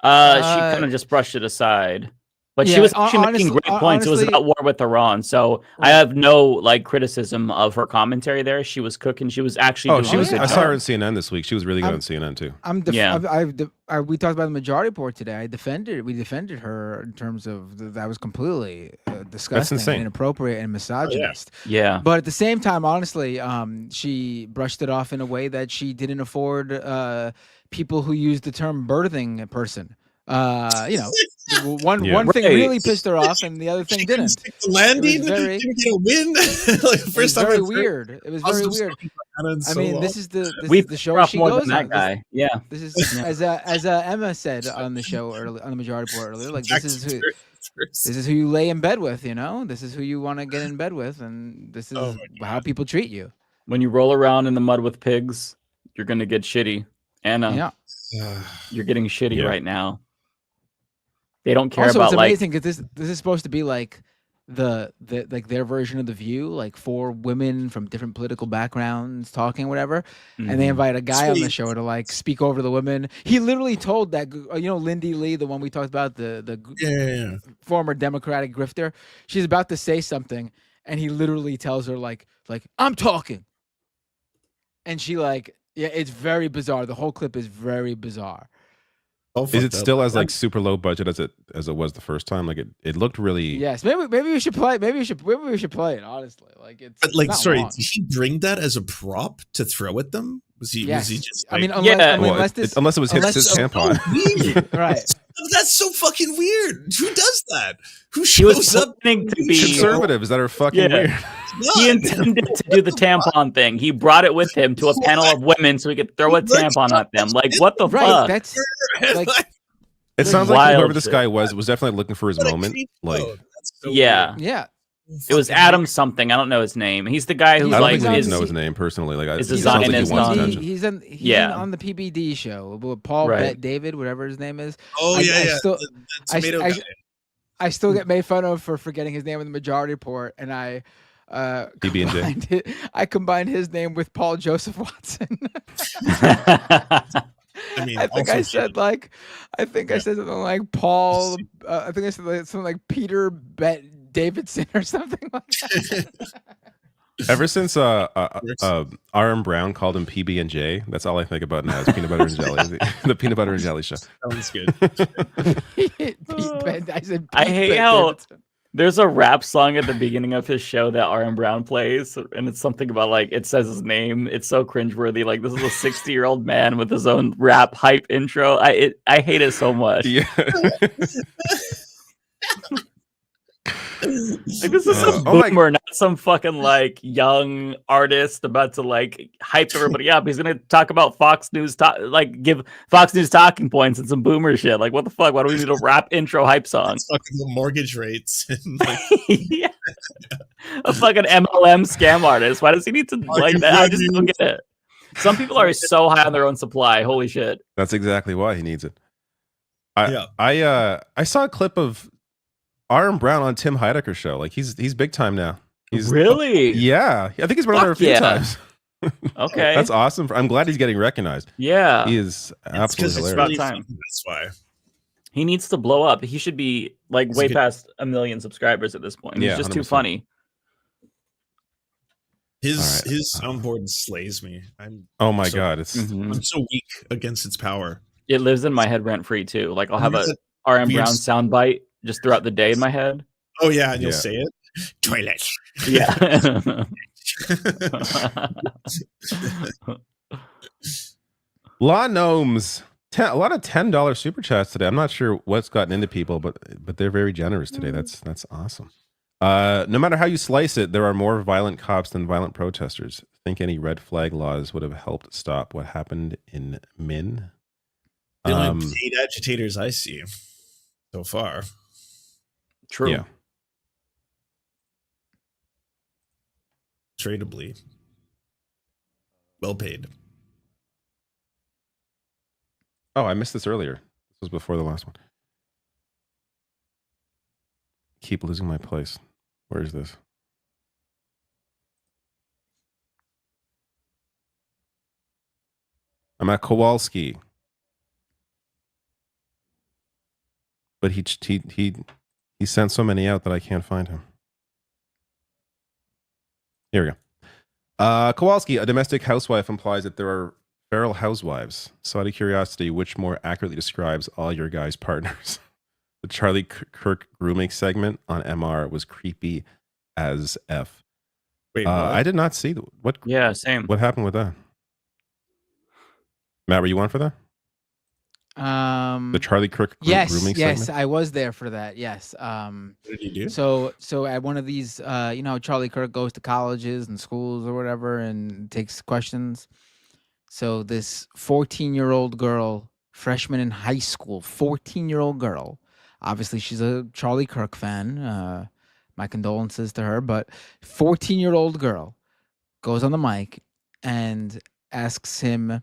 Speaker 20: She kind of just brushed it aside. But she was actually making great points. It was about war with Iran. So I have no criticism of her commentary there. She was cooking. She was actually doing a good
Speaker 13: I saw
Speaker 20: job.
Speaker 13: her on CNN this week. She was really good on CNN too.
Speaker 16: We talked about the majority report today. We defended her in terms of that was completely disgusting and inappropriate and misogynist.
Speaker 20: Yeah.
Speaker 16: But at the same time, honestly, she brushed it off in a way that she didn't afford people who use the term birthing person. One thing really pissed her off, and the other thing didn't.
Speaker 12: Landing, didn't get a win.
Speaker 16: First time, very weird. It was very weird. I mean, this is the show she goes on.
Speaker 20: Guy. Yeah,
Speaker 16: this is as Emma said on the show earlier, on the majority report earlier. Like this is who you lay in bed with. This is who you want to get in bed with, and this is how people treat you.
Speaker 20: When you roll around in the mud with pigs, you're gonna get shitty. Anna, you're getting shitty right now. They don't care about
Speaker 16: it's amazing because this is supposed to be like the their version of The View, like 4 women from different political backgrounds talking, whatever, and they invite a guy on the show to speak over the women. He literally told that Lindy Lee, the one we talked about, the former Democratic grifter, she's about to say something, and he literally tells her like I'm talking, and she it's very bizarre. The whole clip is very bizarre.
Speaker 13: Is it still as super low budget as it was the first time? Like it looked really.
Speaker 16: Yes, maybe we should play. Maybe we should play it. Honestly,
Speaker 12: did he bring that as a prop to throw at them? Was he just?
Speaker 13: Unless it was his tampon.
Speaker 16: Right.
Speaker 12: That's so fucking weird. Who does that? Who shows up?
Speaker 13: Conservatives that are fucking weird.
Speaker 20: He intended to do the tampon thing. He brought it with him to a panel of women so he could throw a tampon at them. Like, what the fuck?
Speaker 16: That's
Speaker 13: it sounds like whoever this guy was definitely looking for his moment.
Speaker 20: Yeah. It was Adam something. I don't know his name. He's the guy who's
Speaker 13: I don't think I know his name personally.
Speaker 20: He's a Zionist.
Speaker 16: He's on the PBD show with Paul Bet David, whatever his name is. I still get made fun of for forgetting his name in the majority report, and I combined his name with Paul Joseph Watson. I think I said something like Paul. I think I said something like Peter Bet Davidson or something like that.
Speaker 13: Ever since R.M. Brown called him PB&J, that's all I think about now is peanut butter and jelly. The peanut butter and jelly show.
Speaker 12: Sounds good.
Speaker 20: I hate how there's a rap song at the beginning of his show that R.M. Brown plays, and it's something about it says his name. It's so cringeworthy. Like, this is a 60-year-old man with his own rap hype intro. I hate it so much. Yeah. This is a boomer, not some fucking young artist about to hype everybody up. He's gonna talk about Fox News, give Fox News talking points and some boomer shit. Like, what the fuck? Why do we need a rap intro hype song?
Speaker 12: Talking about mortgage rates.
Speaker 20: Yeah. A fucking MLM scam artist. Why does he need to that? I just don't get it. Some people are so high on their own supply. Holy shit.
Speaker 13: That's exactly why he needs it. I saw a clip of R.M. Brown on Tim Heidecker's show. He's big time now. He's
Speaker 20: really?
Speaker 13: Yeah. I think he's been on there a few times.
Speaker 20: Okay.
Speaker 13: That's awesome. I'm glad he's getting recognized.
Speaker 20: Yeah.
Speaker 13: He is absolutely
Speaker 20: it's
Speaker 13: hilarious.
Speaker 20: about time.
Speaker 12: That's why.
Speaker 20: He needs to blow up. He should be like
Speaker 12: He's
Speaker 20: way
Speaker 12: good.
Speaker 20: past 1 million subscribers at this point. He's
Speaker 13: Yeah,
Speaker 20: just too
Speaker 13: 100%.
Speaker 20: funny.
Speaker 12: His soundboard slays me.
Speaker 13: Oh my God, it's
Speaker 12: I'm so weak against its power.
Speaker 20: It lives in my head rent free too. Like I'll have a
Speaker 12: Weird
Speaker 20: RM Brown soundbite just throughout the day in my head.
Speaker 12: Oh yeah, and you'll
Speaker 13: Yeah.
Speaker 12: say it. Toilet.
Speaker 20: Yeah.
Speaker 13: Law Gnomes. A lot of $10 super chats today. I'm not sure what's gotten into people, but they're very generous today. That's awesome. No matter how you slice it, there are more violent cops than violent protesters. Think any red flag laws would have helped stop what happened in Min?
Speaker 12: The only paid agitators I see so far.
Speaker 20: True.
Speaker 13: Yeah.
Speaker 12: Tradably. Well paid.
Speaker 13: Oh, I missed this earlier. This was before the last one. Keep losing my place. Where is this? I'm at Kowalski. But he sent so many out that I can't find him. Here we go. Kowalski, a domestic housewife implies that there are feral housewives. So out of curiosity, which more accurately describes all your guys' partners? The Charlie Kirk grooming segment on MR was creepy as F.
Speaker 12: Wait, what?
Speaker 13: I did not see what.
Speaker 20: Yeah, same.
Speaker 13: What happened with that? Matt, were you on for that? The Charlie Kirk grooming
Speaker 16: yes,
Speaker 13: segment?
Speaker 16: I was there for that. Yes.
Speaker 12: What did he do?
Speaker 16: So at one of these, Charlie Kirk goes to colleges and schools or whatever and takes questions. So this 14-year-old girl, freshman in high school, 14-year-old girl, obviously she's a Charlie Kirk fan. My condolences to her, but 14-year-old girl goes on the mic and asks him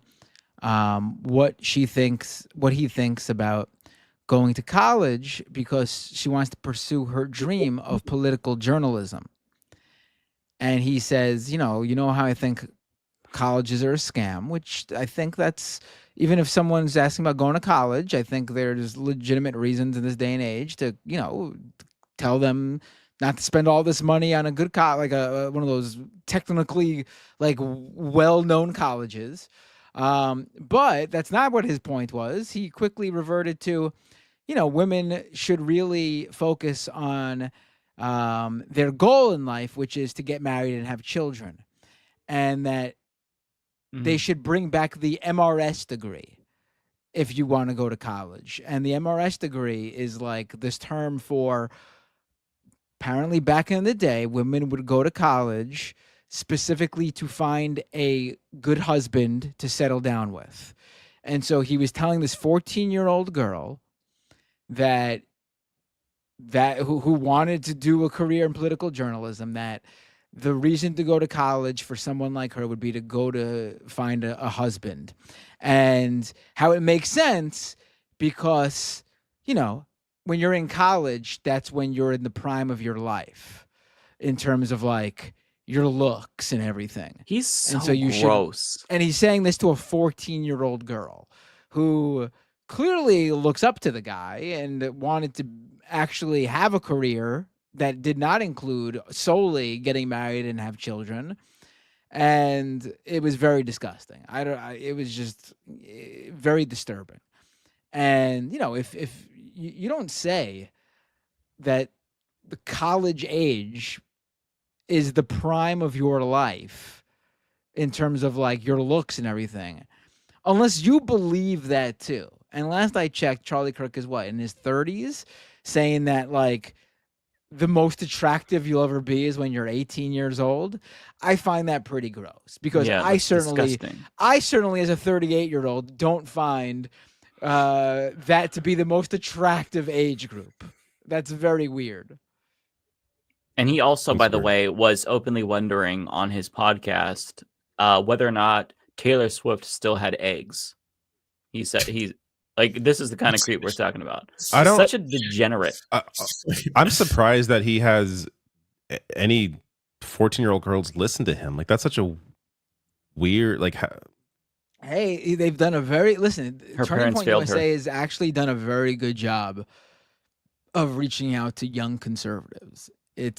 Speaker 16: what he thinks about going to college because she wants to pursue her dream of political journalism. And he says, you know how I think colleges are a scam, which I think that's, even if someone's asking about going to college, I think there's legitimate reasons in this day and age to, tell them not to spend all this money on a good college, like one of those technically like well-known colleges. But that's not what his point was. He quickly reverted to, women should really focus on their goal in life, which is to get married and have children, and that they should bring back the MRS degree if you want to go to college. And the MRS degree is like this term for, apparently back in the day, women would go to college specifically to find a good husband to settle down with. And so he was telling this 14-year-old girl that who wanted to do a career in political journalism, that the reason to go to college for someone like her would be to go to find a husband. And how it makes sense because, when you're in college, that's when you're in the prime of your life in terms of like your looks and everything.
Speaker 20: He's so,
Speaker 16: and so you
Speaker 20: gross.
Speaker 16: And he's saying this to a 14-year-old girl who clearly looks up to the guy and wanted to actually have a career that did not include solely getting married and have children. And it was very disgusting. It was just very disturbing. And, if you don't say that the college age is the prime of your life in terms of like your looks and everything, unless you believe that too. And last I checked, Charlie Kirk is what, in his 30s, saying that like the most attractive you'll ever be is when you're 18 years old. I find that pretty gross because I certainly as a 38-year-old don't find that to be the most attractive age group. That's very weird.
Speaker 20: And he also, by the way, was openly wondering on his podcast whether or not Taylor Swift still had eggs. He said this is the kind of creep we're talking about. Such a degenerate.
Speaker 13: I'm surprised that he has any 14-year-old girls listen to him. Like that's such a weird. Like,
Speaker 16: hey, they've done a very
Speaker 20: Her
Speaker 16: Turning
Speaker 20: parents
Speaker 16: Point
Speaker 20: failed
Speaker 16: USA
Speaker 20: her.
Speaker 16: has actually done a very good job of reaching out to young conservatives. A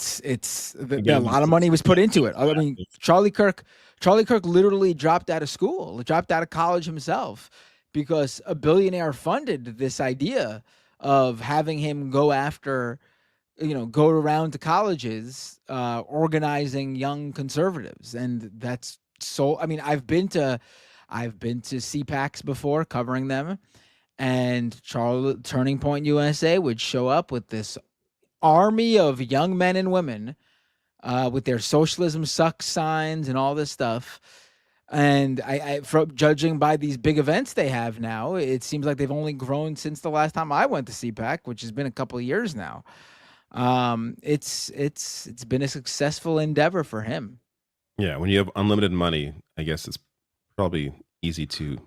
Speaker 16: lot of money was put into it. I mean, Charlie Kirk literally dropped out of school, dropped out of college himself, because a billionaire funded this idea of having him go around to colleges, organizing young conservatives. And that's so, I mean, I've been to CPACs before covering them, and Turning Point USA would show up with this army of young men and women with their socialism sucks signs and all this stuff. And from judging by these big events they have now, it seems like they've only grown since the last time I went to CPAC, which has been a couple of years now. It's been a successful endeavor for him.
Speaker 13: Yeah, when you have unlimited money, I guess it's probably easy to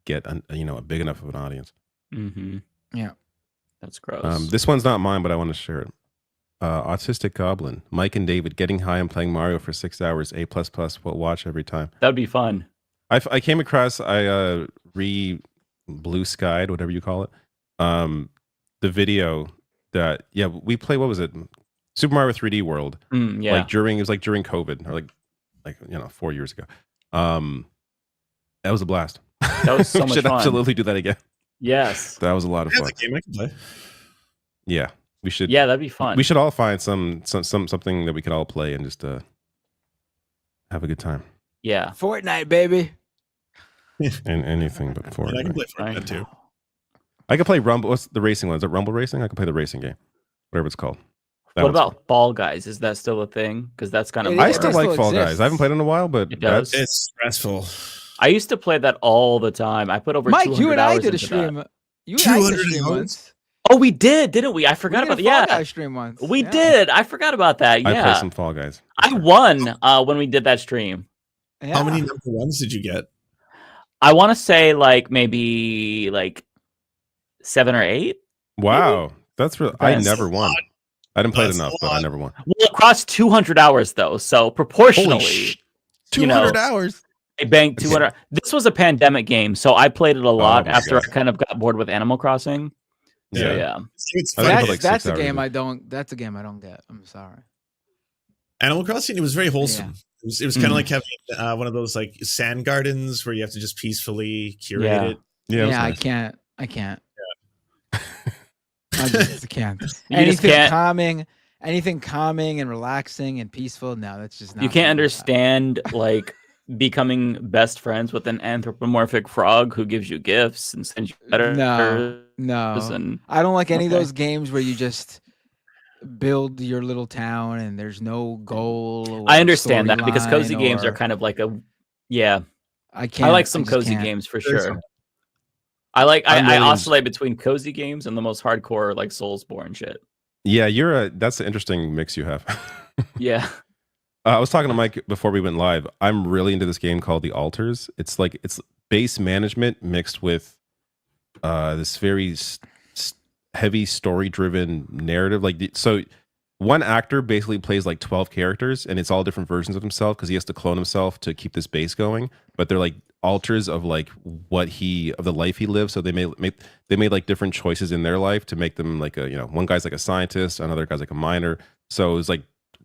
Speaker 13: get a big enough of an audience.
Speaker 20: Mm-hmm.
Speaker 16: Yeah,
Speaker 20: that's gross.
Speaker 13: This one's not mine, but I want to share it. Autistic Goblin, Mike and David getting high and playing Mario for 6 hours. A++. We'll watch every time.
Speaker 20: That'd be fun.
Speaker 13: I came across blue skied, whatever you call it. The video that we play. What was it? Super Mario 3D World.
Speaker 20: Yeah.
Speaker 13: It was during COVID, or like 4 years ago. That was a blast.
Speaker 20: That was so
Speaker 13: we
Speaker 20: much
Speaker 13: should
Speaker 20: fun.
Speaker 13: absolutely do that again.
Speaker 20: Yes.
Speaker 13: That was a lot of fun.
Speaker 12: That's a game I can play.
Speaker 13: Yeah, we should.
Speaker 20: Yeah, that'd be fun.
Speaker 13: We should all find something that we could all play and just have a good time.
Speaker 20: Yeah.
Speaker 16: Fortnite, baby.
Speaker 13: And anything but Fortnite.
Speaker 12: I can play Fortnite too.
Speaker 13: I could play Rumble. What's the racing one? Is it Rumble Racing? I can play the racing game, whatever it's called.
Speaker 20: What about Fall Guys? Is that still a thing? Because that's kind of.
Speaker 13: I still like Fall Guys. I haven't played in a while, but
Speaker 12: it's stressful.
Speaker 20: I used to play that all the time. I put over
Speaker 16: Mike,
Speaker 20: 200
Speaker 16: you and I
Speaker 20: hours
Speaker 16: did a
Speaker 20: into
Speaker 16: stream.
Speaker 20: that.
Speaker 16: You and I did a stream once.
Speaker 20: Oh, we did, didn't we? I forgot about
Speaker 16: Fall Guys stream once.
Speaker 20: We did. I forgot about that. Yeah.
Speaker 13: I played some Fall Guys.
Speaker 20: I won when we did that stream.
Speaker 16: Yeah.
Speaker 12: How many number ones did you get?
Speaker 20: I want to say maybe 7 or 8.
Speaker 13: Wow,
Speaker 20: maybe?
Speaker 13: That's real. I never won. I didn't play it enough, but I never won.
Speaker 20: Well, across 200 hours though, so proportionally,
Speaker 13: 200 hours.
Speaker 20: I banked 200. This was a pandemic game, so I played it a lot after
Speaker 13: God.
Speaker 20: I kind of got bored with Animal Crossing.
Speaker 13: Yeah.
Speaker 16: That's a game I don't. That's a game I don't get. I'm sorry.
Speaker 12: Animal Crossing. It was very wholesome. Yeah. It was kind of like having one of those like sand gardens where you have to just peacefully curate it.
Speaker 16: Yeah,
Speaker 12: nice.
Speaker 16: I can't. Yeah. I just can't.
Speaker 20: Anything
Speaker 16: calming and relaxing and peaceful. No, that's just not.
Speaker 20: You can't understand becoming best friends with an anthropomorphic frog who gives you gifts and sends you letters.
Speaker 16: No.
Speaker 20: And
Speaker 16: I don't like any of those games where you just build your little town and there's no goal.
Speaker 20: I understand that because cozy games are kind of like I like some cozy games for sure. I oscillate between cozy games and the most hardcore Soulsborne shit.
Speaker 13: Yeah, that's an interesting mix you have.
Speaker 20: Yeah.
Speaker 13: I was talking to Mike before we went live. I'm really into this game called The Alters. It's base management mixed with this very heavy story-driven narrative. So one actor basically plays 12 characters, and it's all different versions of himself because he has to clone himself to keep this base going. But they're alters of of the life he lives. So they made different choices in their life to make them one guy's a scientist, another guy's a miner. So it was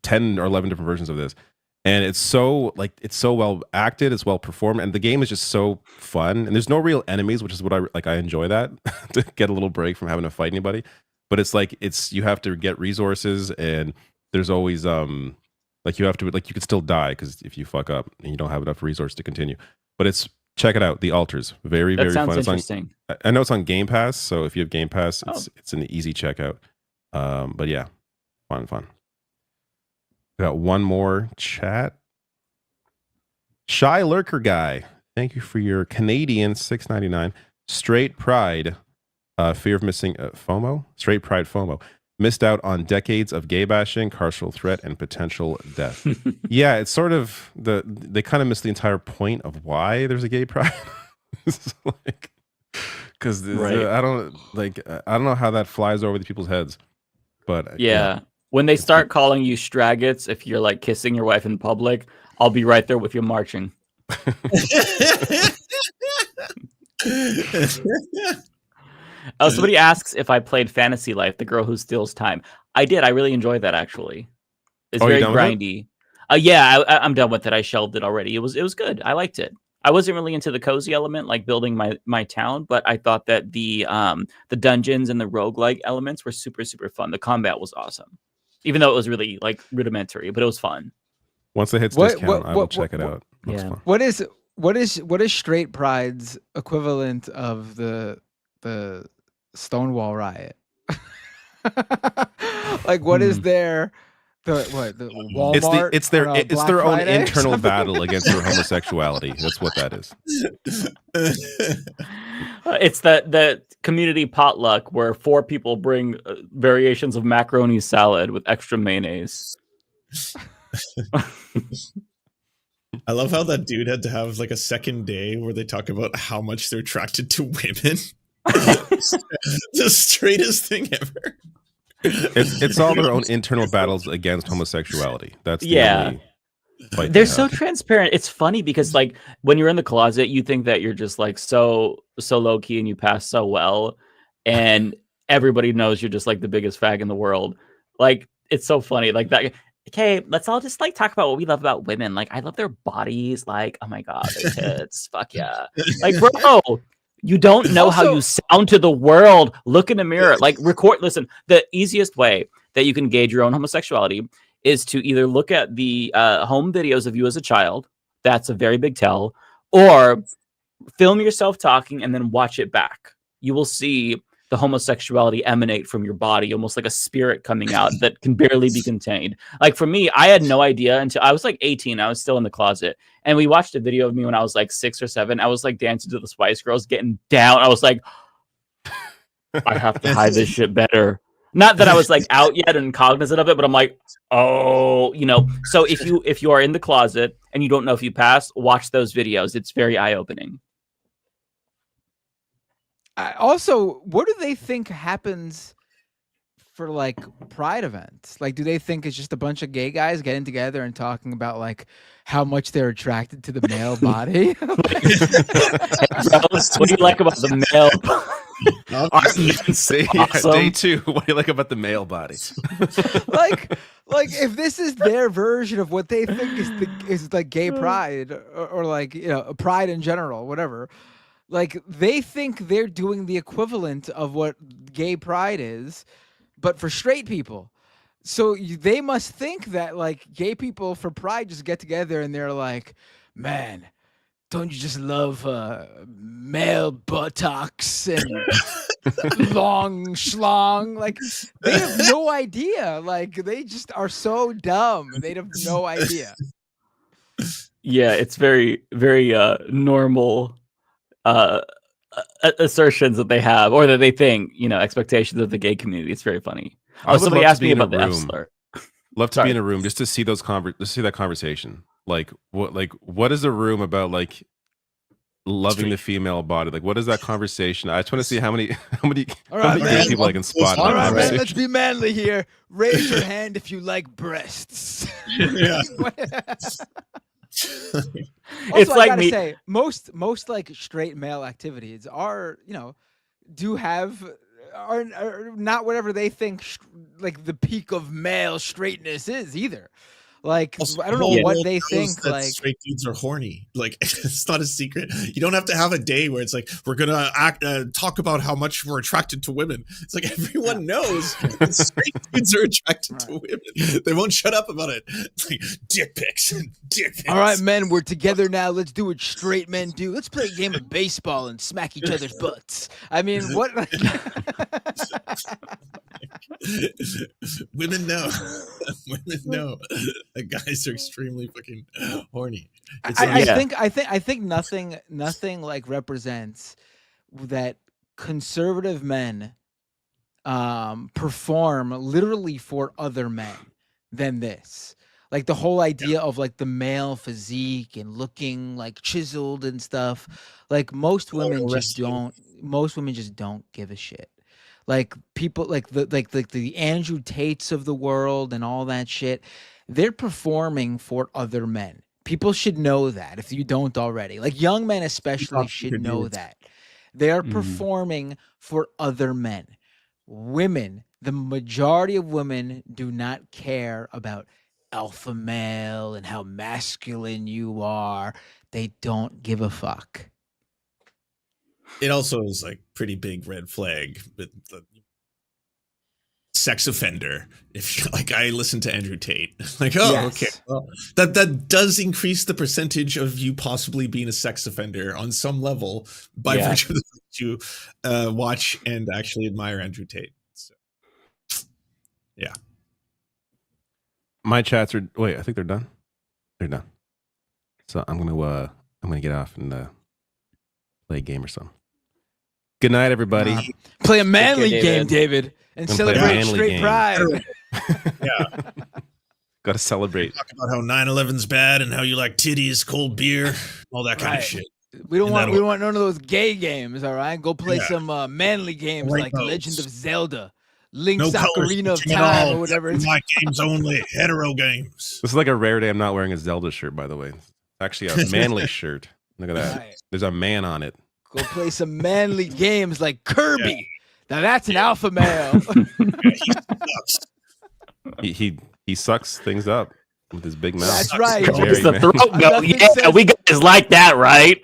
Speaker 13: 10 or 11 different versions of this, and it's so well acted, it's well performed, and the game is just so fun, and there's no real enemies, which is what I enjoy that to get a little break from having to fight anybody. But it's you have to get resources, and there's always you have to you could still die because if you fuck up and you don't have enough resource to continue. But check it out, The Alters, very very
Speaker 20: sounds
Speaker 13: fun.
Speaker 20: Interesting.
Speaker 13: I know it's on Game Pass, so if you have Game Pass, it's an easy checkout. But yeah, fun. Got one more chat. Shy Lurker Guy, thank you for your Canadian $6.99. Straight Pride, fear of missing FOMO. Straight Pride FOMO. Missed out on decades of gay bashing, carceral threat, and potential death. Yeah, it's sort of they kind of miss the entire point of why there's a gay pride. Because I don't know how that flies over the people's heads. But
Speaker 20: yeah. When they start calling you straggots if you're kissing your wife in public, I'll be right there with you marching. Oh, somebody asks if I played Fantasy Life, the girl who steals time. I did. I really enjoyed that, actually. It's very grindy. Yeah, I'm done with it. I shelved it already. It was good. I liked it. I wasn't really into the cozy element, like building my town, but I thought that the dungeons and the roguelike elements were super, super fun. The combat was awesome, even though it was really like rudimentary, but it was fun.
Speaker 13: Once it hits discount, I will check it out. Looks fun.
Speaker 16: What is Straight Pride's equivalent of the Stonewall riot? Like, what is their the Walmart?
Speaker 13: It's their own internal battle against their homosexuality. That's what that is.
Speaker 20: It's the community potluck where 4 people bring variations of macaroni salad with extra mayonnaise.
Speaker 12: I love how that dude had to have like a second day where they talk about how much they're attracted to women. The straightest thing ever.
Speaker 13: It's all their own internal battles against homosexuality. That's the only fight
Speaker 20: they're so transparent. It's funny because like when you're in the closet, you think that you're just like so low key and you pass so well, and everybody knows you're just like the biggest fag in the world. Like it's so funny. Like that. Okay, let's all just like talk about what we love about women. Like I love their bodies. Like oh my god, their tits. Fuck yeah. Like bro. You don't know how you sound to the world. Look in the mirror. Like record. Listen, the easiest way that you can gauge your own homosexuality is to either look at the home videos of you as a child. That's a very big tell. Or film yourself talking and then watch it back. You will see the homosexuality emanate from your body, almost like a spirit coming out that can barely be contained. Like for me, I had no idea until I was like 18. I was still in the closet. And we watched a video of me when I was like 6 or 7. I was like dancing to the Spice Girls, getting down. I was like, I have to hide this shit better. Not that I was like out yet and cognizant of it, but I'm like, oh, you know. So if you are in the closet and you don't know if you pass, watch those videos. It's very eye-opening.
Speaker 16: Also, what do they think happens for like pride events? Like, do they think it's just a bunch of gay guys getting together and talking about like how much they're attracted to the male body?
Speaker 20: What do you like about the male?
Speaker 13: Awesome. Day 2. What do you like about the male body?
Speaker 16: like if this is their version of what they think is like gay pride or like, you know, pride in general, whatever. Like they think they're doing the equivalent of what gay pride is, but for straight people. So they must think that like gay people for pride just get together and they're like, man, don't you just love male buttocks and long schlong? Like they have no idea. Like they just are so dumb. They have no idea.
Speaker 20: Yeah, it's very, very normal assertions that they have, or that they think, you know, expectations of the gay community. It's very funny.
Speaker 13: I would
Speaker 20: somebody
Speaker 13: love
Speaker 20: asked
Speaker 13: to be
Speaker 20: me
Speaker 13: in a
Speaker 20: about the F
Speaker 13: room.
Speaker 20: slur.
Speaker 13: Love to be in a room just to see those that conversation. Like what is a room about like loving the female body? Like what is that conversation? I just want to see how many gay people I can spot.
Speaker 16: All right, man, let's be manly here. Raise your hand if you like breasts.
Speaker 12: Yeah.
Speaker 16: It's like I gotta say, most like straight male activities are, you know, are not whatever they think like the peak of male straightness is either. Like I don't know what they think. Like
Speaker 12: straight dudes are horny. Like it's not a secret. You don't have to have a day where it's like we're gonna talk about how much we're attracted to women. It's like everyone knows that straight dudes are attracted to women. They won't shut up about it. It's like dick pics.
Speaker 16: All right, men, we're together now. Let's do what straight men do. Let's play a game of baseball and smack each other's butts. I mean, what?
Speaker 12: Women know. Women know that guys are extremely fucking horny.
Speaker 16: I think nothing like represents that conservative men perform literally for other men than this. Like the whole idea of like the male physique and looking like chiseled and stuff. Like most women just don't give a shit. Like people like the Andrew Tates of the world and all that shit, they're performing for other men. People should know that if you don't already. Like young men especially should know that. They are performing for other men. Women, the majority of women do not care about alpha male and how masculine you are. They don't give a fuck.
Speaker 12: It also is like pretty big red flag, but the sex offender. If like I listen to Andrew Tate, like okay, well, that does increase the percentage of you possibly being a sex offender on some level by virtue of the fact you watch and actually admire Andrew Tate. So, yeah,
Speaker 13: my chats are wait. I think they're done. They're done. So I'm gonna get off and play a game or something. Good night, everybody.
Speaker 16: Play a manly game, David, and celebrate straight pride.
Speaker 12: Yeah.
Speaker 13: Got to celebrate.
Speaker 12: Talk about how 9/11's bad and how you like titties, cold beer, all that kind of shit.
Speaker 16: We don't want none of those gay games, all right? Go play some manly games like Legend of Zelda, Link's Ocarina of Time, or whatever.
Speaker 12: It's my games only, hetero games.
Speaker 13: This is like a rare day I'm not wearing a Zelda shirt, by the way. It's actually a manly shirt. Look at that. Right. There's a man on it.
Speaker 16: Go play some manly games like Kirby. Yeah. Now that's an alpha male.
Speaker 13: He sucks things up with his big mouth.
Speaker 16: That's right.
Speaker 20: The throat go. Yeah, we guys like that, right?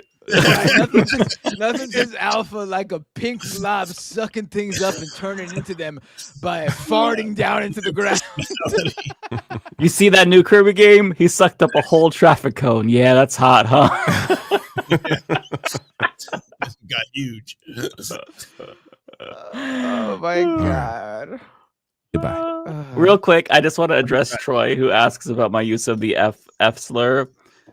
Speaker 16: Nothing says alpha like a pink blob sucking things up and turning into them by farting down into the ground.
Speaker 20: You see that new Kirby game? He sucked up a whole traffic cone. Yeah, that's hot, huh?
Speaker 12: Got huge.
Speaker 16: Oh my god.
Speaker 13: Goodbye.
Speaker 20: Real quick, I just want to address Troy, who asks about my use of the F slur.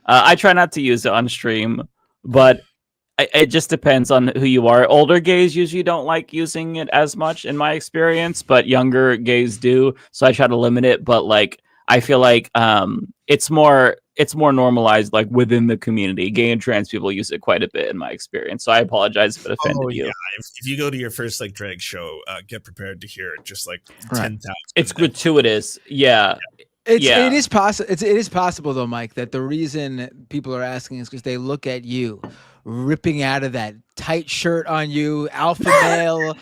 Speaker 20: I try not to use it on stream, but it just depends on who you are. Older gays usually don't like using it as much, in my experience, but younger gays do. So I try to limit it. But like, I feel like it's more normalized, like within the community. Gay and trans people use it quite a bit, in my experience. So I apologize if it offended you.
Speaker 12: Yeah. If you go to your first like drag show, get prepared to hear it just like 10,000.
Speaker 20: It's gratuitous. Yeah.
Speaker 16: It is possible. It is possible though, Mike, that the reason people are asking is because they look at you ripping out of that tight shirt on you, alpha male.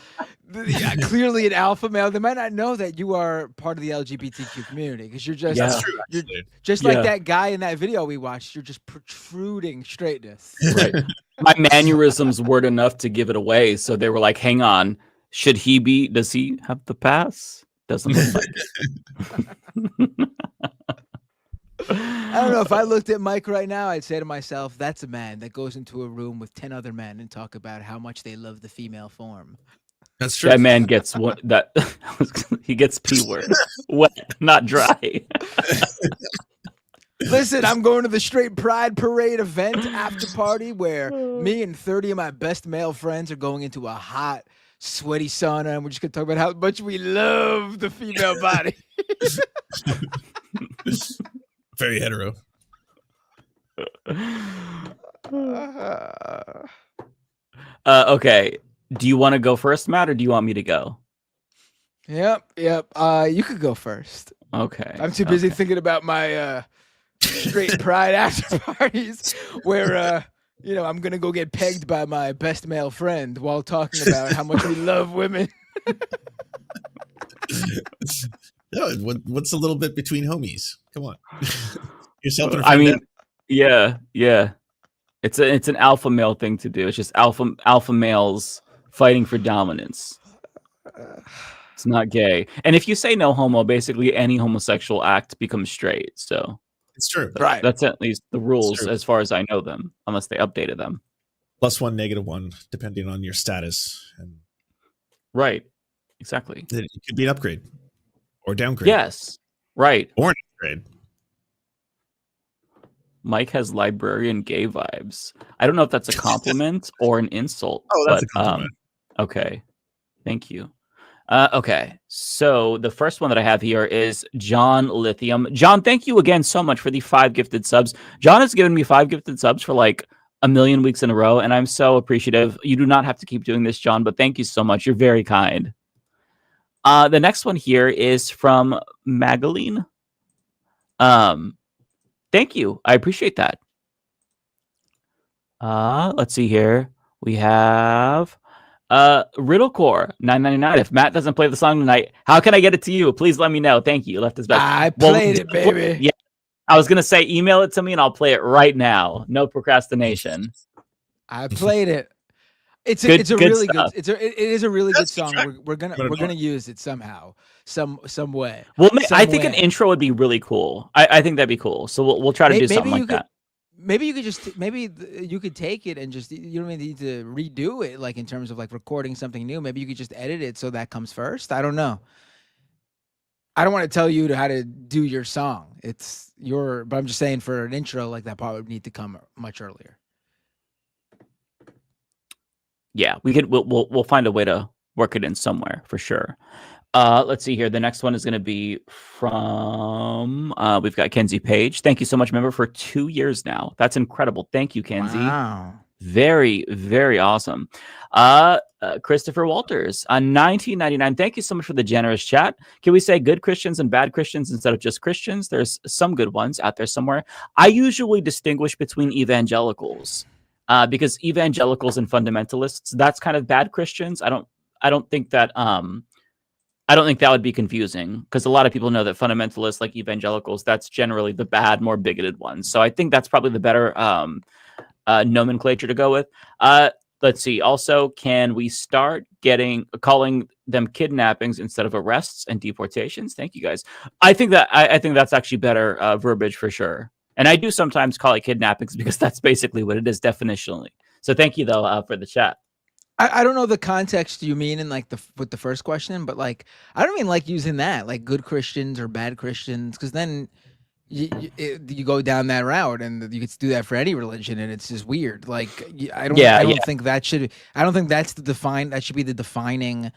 Speaker 16: Clearly an alpha male. They might not know that you are part of the LGBTQ community because you're just you're just like that guy in that video we watched. You're just protruding straightness.
Speaker 20: Right. My mannerisms weren't enough to give it away, so they were like, "Hang on, does he have the pass? Doesn't look like it."
Speaker 16: I don't know. If I looked at Mike right now, I'd say to myself, "That's a man that goes into a room with 10 other men and talk about how much they love the female form."
Speaker 12: That's true.
Speaker 20: That man gets he gets P word wet, not dry.
Speaker 16: Listen, I'm going to the Straight Pride Parade event after party where me and 30 of my best male friends are going into a hot, sweaty sauna, and we're just gonna talk about how much we love the female body.
Speaker 12: Very hetero.
Speaker 20: Okay. Do you want to go first, Matt, or do you want me to go?
Speaker 16: Yep. You could go first.
Speaker 20: Okay.
Speaker 16: I'm too busy thinking about my straight pride after parties where I'm gonna go get pegged by my best male friend while talking about how much we love women.
Speaker 12: No, what's a little bit between homies? Come on.
Speaker 20: I mean, yeah. It's an alpha male thing to do. It's just alpha males fighting for dominance. It's not gay. And if you say no homo, basically any homosexual act becomes straight. So
Speaker 12: it's true.
Speaker 16: Right.
Speaker 20: That's at least the rules as far as I know them, unless they updated them.
Speaker 12: +1, -1, depending on your status.
Speaker 20: Right. Exactly.
Speaker 12: It could be an upgrade or downgrade.
Speaker 20: Yes. Right.
Speaker 12: Or an upgrade.
Speaker 20: Mike has librarian gay vibes. I don't know if that's a compliment or an insult.
Speaker 12: Oh, that's a compliment.
Speaker 20: Okay. Thank you. Okay. So the first one that I have here is John Lithium. John, thank you again so much for the 5 gifted subs. John has given me 5 gifted subs for like a million weeks in a row, and I'm so appreciative. You do not have to keep doing this, John, but thank you so much. You're very kind. The next one here is from Magaline. Thank you. I appreciate that. Let's see here. We have Riddlecore 999. If Matt doesn't play the song tonight, how can I get it to you? Please let me know. Thank you. Left is best.
Speaker 16: I played it, baby.
Speaker 20: Yeah. I was gonna say email it to me and I'll play it right now. No procrastination.
Speaker 16: I played it. It is a really good song. We're gonna use it somehow, some way.
Speaker 20: Well, I think an intro would be really cool. I think that'd be cool. So we'll try to do something like that.
Speaker 16: Maybe you could take it and just, you don't need to redo it, like in terms of like recording something new. Maybe you could just edit it so that comes first. I don't know. I don't want to tell you how to do your song. But I'm just saying, for an intro, like, that part would need to come much earlier.
Speaker 20: Yeah, we'll find a way to work it in somewhere for sure. Let's see here. The next one is going to be from we've got Kenzie Page. Thank you so much, member, for 2 years now. That's incredible. Thank you, Kenzie.
Speaker 16: Wow.
Speaker 20: Very, very awesome. Christopher Walters on 1999. Thank you so much for the generous chat. Can we say good Christians and bad Christians instead of just Christians? There's some good ones out there somewhere. I usually distinguish between evangelicals because evangelicals and fundamentalists, that's kind of bad Christians. I don't think that would be confusing, because a lot of people know that fundamentalists, like evangelicals, that's generally the bad, more bigoted ones. So I think that's probably the better nomenclature to go with. Let's see. Also, can we start calling them kidnappings instead of arrests and deportations? Thank you, guys. I think that's actually better verbiage for sure. And I do sometimes call it kidnappings because that's basically what it is definitionally. So thank you though for the chat.
Speaker 16: I don't know the context you mean in like with the first question, but like I don't even like using that, like good Christians or bad Christians, because then you go down that route, and you could do that for any religion, and it's just weird. Like I don't think that should. I don't think that's that should be the defining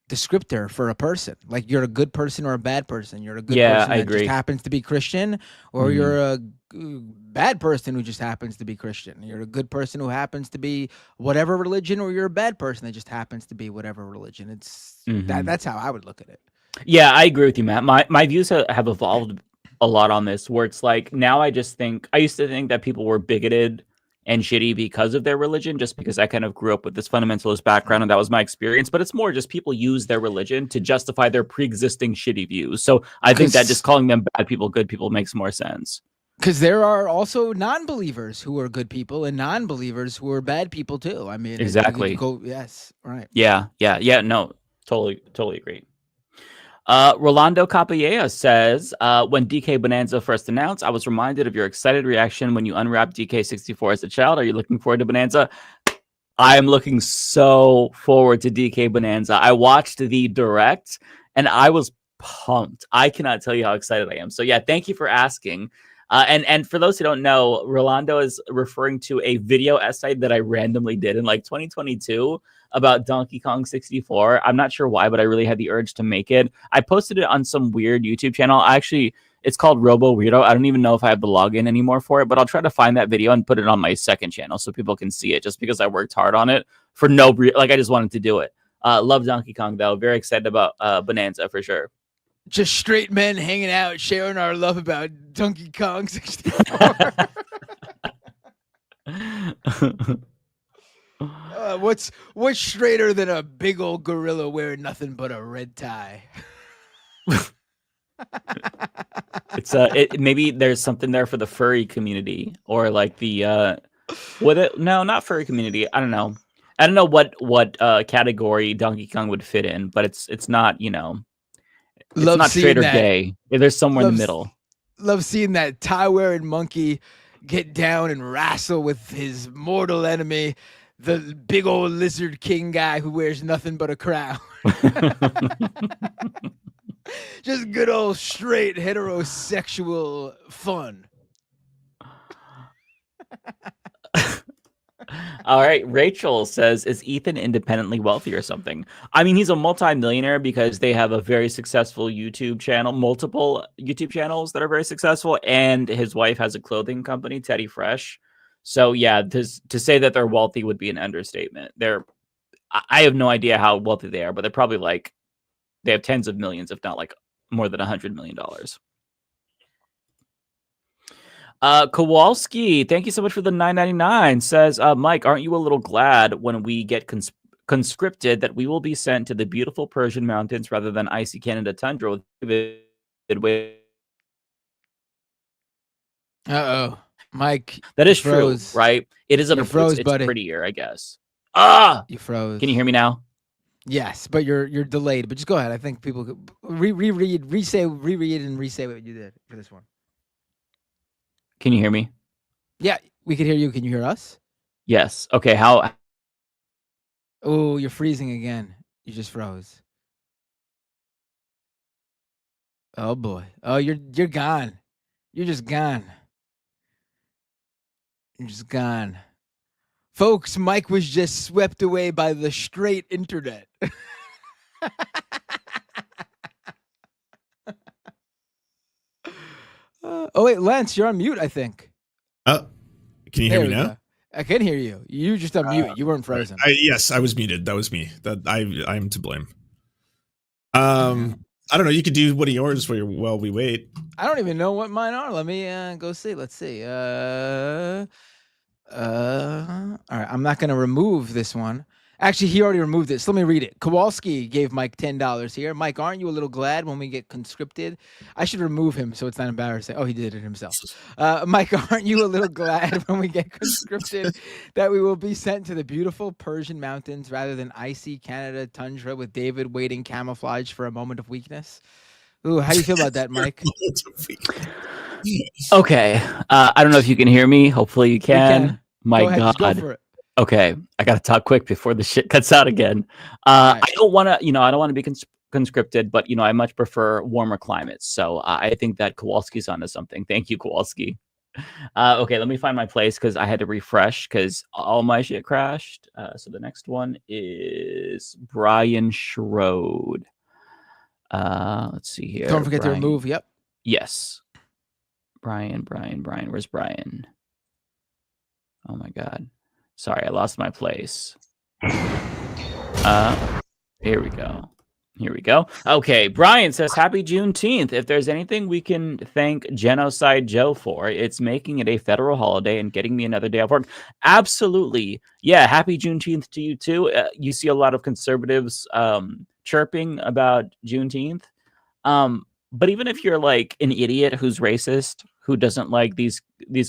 Speaker 16: descriptor for a person. Like, you're a good person or a bad person. You're a good person that just happens to be Christian, or you're a bad person who just happens to be Christian. You're a good person who happens to be whatever religion, or you're a bad person that just happens to be whatever religion. It's that's how I would look at it.
Speaker 20: Yeah, I agree with you, Matt. My views have evolved a lot on this, where it's like, now I used to think that people were bigoted and shitty because of their religion, just because I kind of grew up with this fundamentalist background and that was my experience. But it's more just people use their religion to justify their pre-existing shitty views. So I think that just calling them bad people, good people makes more sense.
Speaker 16: Because there are also non-believers who are good people and non-believers who are bad people too. I mean,
Speaker 20: exactly.
Speaker 16: Yes, right.
Speaker 20: Yeah. No, totally agree. Rolando Capella says, when DK Bonanza first announced, I was reminded of your excited reaction when you unwrapped DK64 as a child. Are you looking forward to Bonanza? I am looking so forward to DK Bonanza. I watched the direct and I was pumped. I cannot tell you how excited I am. So yeah, thank you for asking. And for those who don't know, Rolando is referring to a video essay that I randomly did in like 2022 about Donkey Kong 64. I'm not sure why, but I really had the urge to make it. I posted it on some weird YouTube channel. It's called Robo Weirdo. I don't even know if I have the login anymore for it, but I'll try to find that video and put it on my second channel so people can see it, just because I worked hard on it for I just wanted to do it. Love Donkey Kong though. Very excited about Bonanza for sure.
Speaker 16: Just straight men hanging out, sharing our love about Donkey Kong 64. What's straighter than a big old gorilla wearing nothing but a red tie?
Speaker 20: It's maybe there's something there for the furry community, or like the no, not furry community. I don't know what category Donkey Kong would fit in, but it's not, it's not straight or gay. There's somewhere in the middle.
Speaker 16: Love seeing that tie-wearing monkey get down and wrestle with his mortal enemy, the big old lizard king guy who wears nothing but a crown. Just good old straight heterosexual fun.
Speaker 20: All right, Rachel says, is Ethan independently wealthy or something? I mean, he's a multi-millionaire because they have a very successful YouTube channel, multiple YouTube channels that are very successful, and his wife has a clothing company, Teddy Fresh. So yeah, to say that they're wealthy would be an understatement. I have no idea how wealthy they are, but they're probably they have tens of millions, if not like more than $100 million. Kowalski, thank you so much for the $9.99. Says, Mike, aren't you a little glad when we get conscripted that we will be sent to the beautiful Persian mountains rather than icy Canada tundra with
Speaker 16: Uh-oh. Mike,
Speaker 20: that is true,
Speaker 16: froze.
Speaker 20: right? It is
Speaker 16: You froze,
Speaker 20: it's
Speaker 16: buddy.
Speaker 20: prettier, I guess. You
Speaker 16: froze.
Speaker 20: Can you hear me now?
Speaker 16: Yes, but you're delayed. But just go ahead. I think people could reread and re-say what you did for this one.
Speaker 20: Can you hear me?
Speaker 16: Yeah, we can hear you. Can you hear us?
Speaker 20: Yes. Okay. How?
Speaker 16: Oh, you're freezing again. You just froze. Oh boy. Oh, you're gone. You're just gone. You're just gone. Folks, Mike was just swept away by the straight internet. Oh wait, Lance, you're on mute, I think.
Speaker 12: Can you hear me now?
Speaker 16: Go. I can hear you. You just unmute. You weren't frozen.
Speaker 12: Yes, I was muted. That was me. That I'm to blame. I don't know. You could do one of yours while we wait.
Speaker 16: I don't even know what mine are. Let me go see. Let's see. All right. I'm not going to remove this one. Actually, he already removed it. So let me read it. Kowalski gave Mike $10 here. Mike, aren't you a little glad when we get conscripted? I should remove him so it's not embarrassing. Oh, he did it himself. Mike, aren't you a little glad when we get conscripted that we will be sent to the beautiful Persian mountains rather than icy Canada tundra with David waiting camouflage for a moment of weakness? Ooh, how do you feel about that, Mike?
Speaker 20: Okay. I don't know if you can hear me. Hopefully you can. My
Speaker 16: go ahead,
Speaker 20: God.
Speaker 16: just go for it.
Speaker 20: Okay, I gotta talk quick before the shit cuts out again. I don't want to, I don't want to be conscripted, but I much prefer warmer climates. So I think that Kowalski's onto something. Thank you, Kowalski. Okay, let me find my place because I had to refresh because all my shit crashed. So the next one is Brian Schroed. Let's see here.
Speaker 16: Don't forget to remove. Yep.
Speaker 20: Yes. Brian. Where's Brian? Oh my God. Sorry, I lost my place. Here we go. Okay, Brian says, Happy Juneteenth. If there's anything we can thank Genocide Joe for, it's making it a federal holiday and getting me another day off work. Absolutely. Yeah, happy Juneteenth to you too. You see a lot of conservatives chirping about Juneteenth. But even if you're like an idiot who's racist, who doesn't like these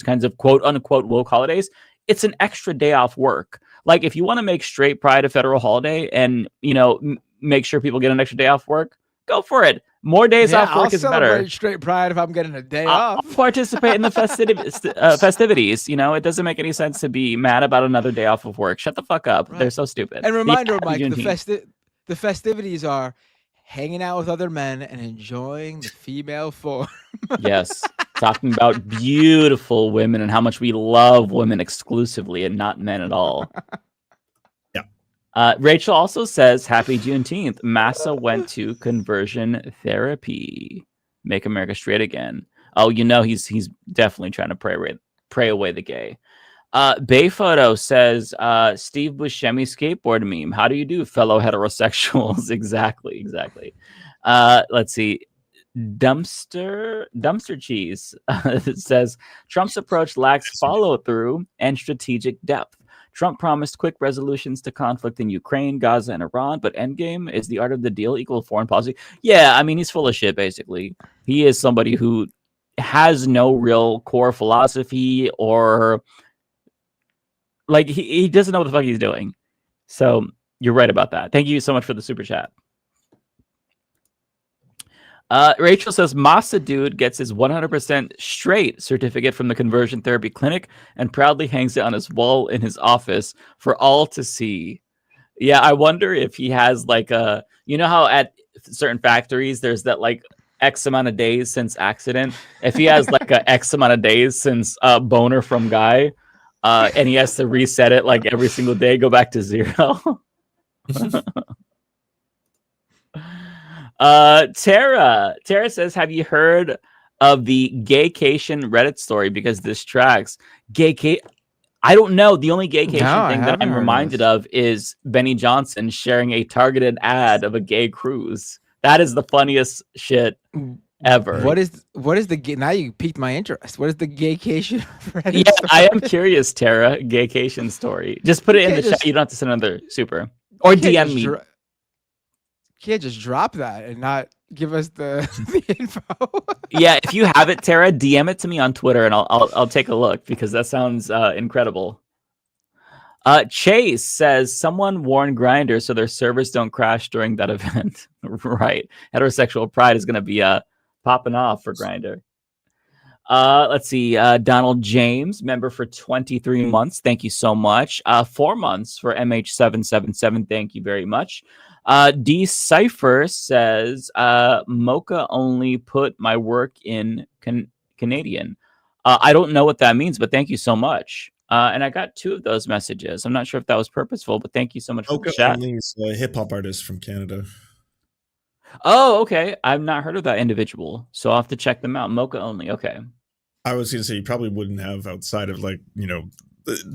Speaker 20: kinds of quote unquote woke holidays, it's an extra day off work. Like if you want to make straight pride a federal holiday and, make sure people get an extra day off work, go for it. More days off work is better.
Speaker 16: I'll celebrate straight pride if I'm getting a day off.
Speaker 20: I'll participate in the festivities. it doesn't make any sense to be mad about another day off of work. Shut the fuck up. Right. They're so stupid.
Speaker 16: And reminder, Mike, the festivities are hanging out with other men and enjoying the female form.
Speaker 20: Yes. Talking about beautiful women and how much we love women exclusively and not men at all.
Speaker 12: Yeah.
Speaker 20: Rachel also says, Happy Juneteenth. Massa went to conversion therapy. Make America straight again. Oh, he's definitely trying to pray away the gay. Bay Photo says, Steve Buscemi skateboard meme. How do you do, fellow heterosexuals? Exactly. Let's see. Dumpster Cheese says Trump's approach lacks follow-through and strategic depth. Trump promised quick resolutions to conflict in Ukraine, Gaza, and Iran, but endgame is the art of the deal equal foreign policy. Yeah, I mean, he's full of shit, basically. He is somebody who has no real core philosophy or like he doesn't know what the fuck he's doing. So you're right about that. Thank you so much for the super chat. Rachel says Massa dude gets his 100% straight certificate from the conversion therapy clinic and proudly hangs it on his wall in his office for all to see. Yeah, I wonder if he has like a, how at certain factories there's that like X amount of days since accident. If he has like a X amount of days since boner from guy, and he has to reset it like every single day, go back to 0. Tara says, have you heard of the gaycation Reddit story? Because this tracks I don't know. The only gaycation thing that I'm reminded of is Benny Johnson sharing a targeted ad of a gay cruise. That is the funniest shit
Speaker 14: ever.
Speaker 16: What is the gay? Now you piqued my interest. What is the gaycation?
Speaker 14: Yeah, I am curious, Tara. Gaycation story. Just put it in the chat. You don't have to send another super or DM me.
Speaker 16: Can't just drop that and not give us the info.
Speaker 14: Yeah, if you have it, Tara, DM it to me on Twitter and I'll take a look because that sounds incredible. Chase says someone warned Grindr so their servers don't crash during that event. Right, heterosexual pride is going to be popping off for Grindr. Let's see. Donald James, member for 23 months. Thank you so much. 4 months for MH777. Thank you very much. D Cypher says Mocha only put my work in Canadian. I don't know what that means, but thank you so much. And I got 2 of those messages. I'm not sure if that was purposeful, but thank you so much for the chat.
Speaker 12: Only is a hip hop artist from Canada.
Speaker 14: Oh, okay. I've not heard of that individual, so I'll have to check them out. Mocha only. Okay.
Speaker 12: I was going to say you probably wouldn't have outside of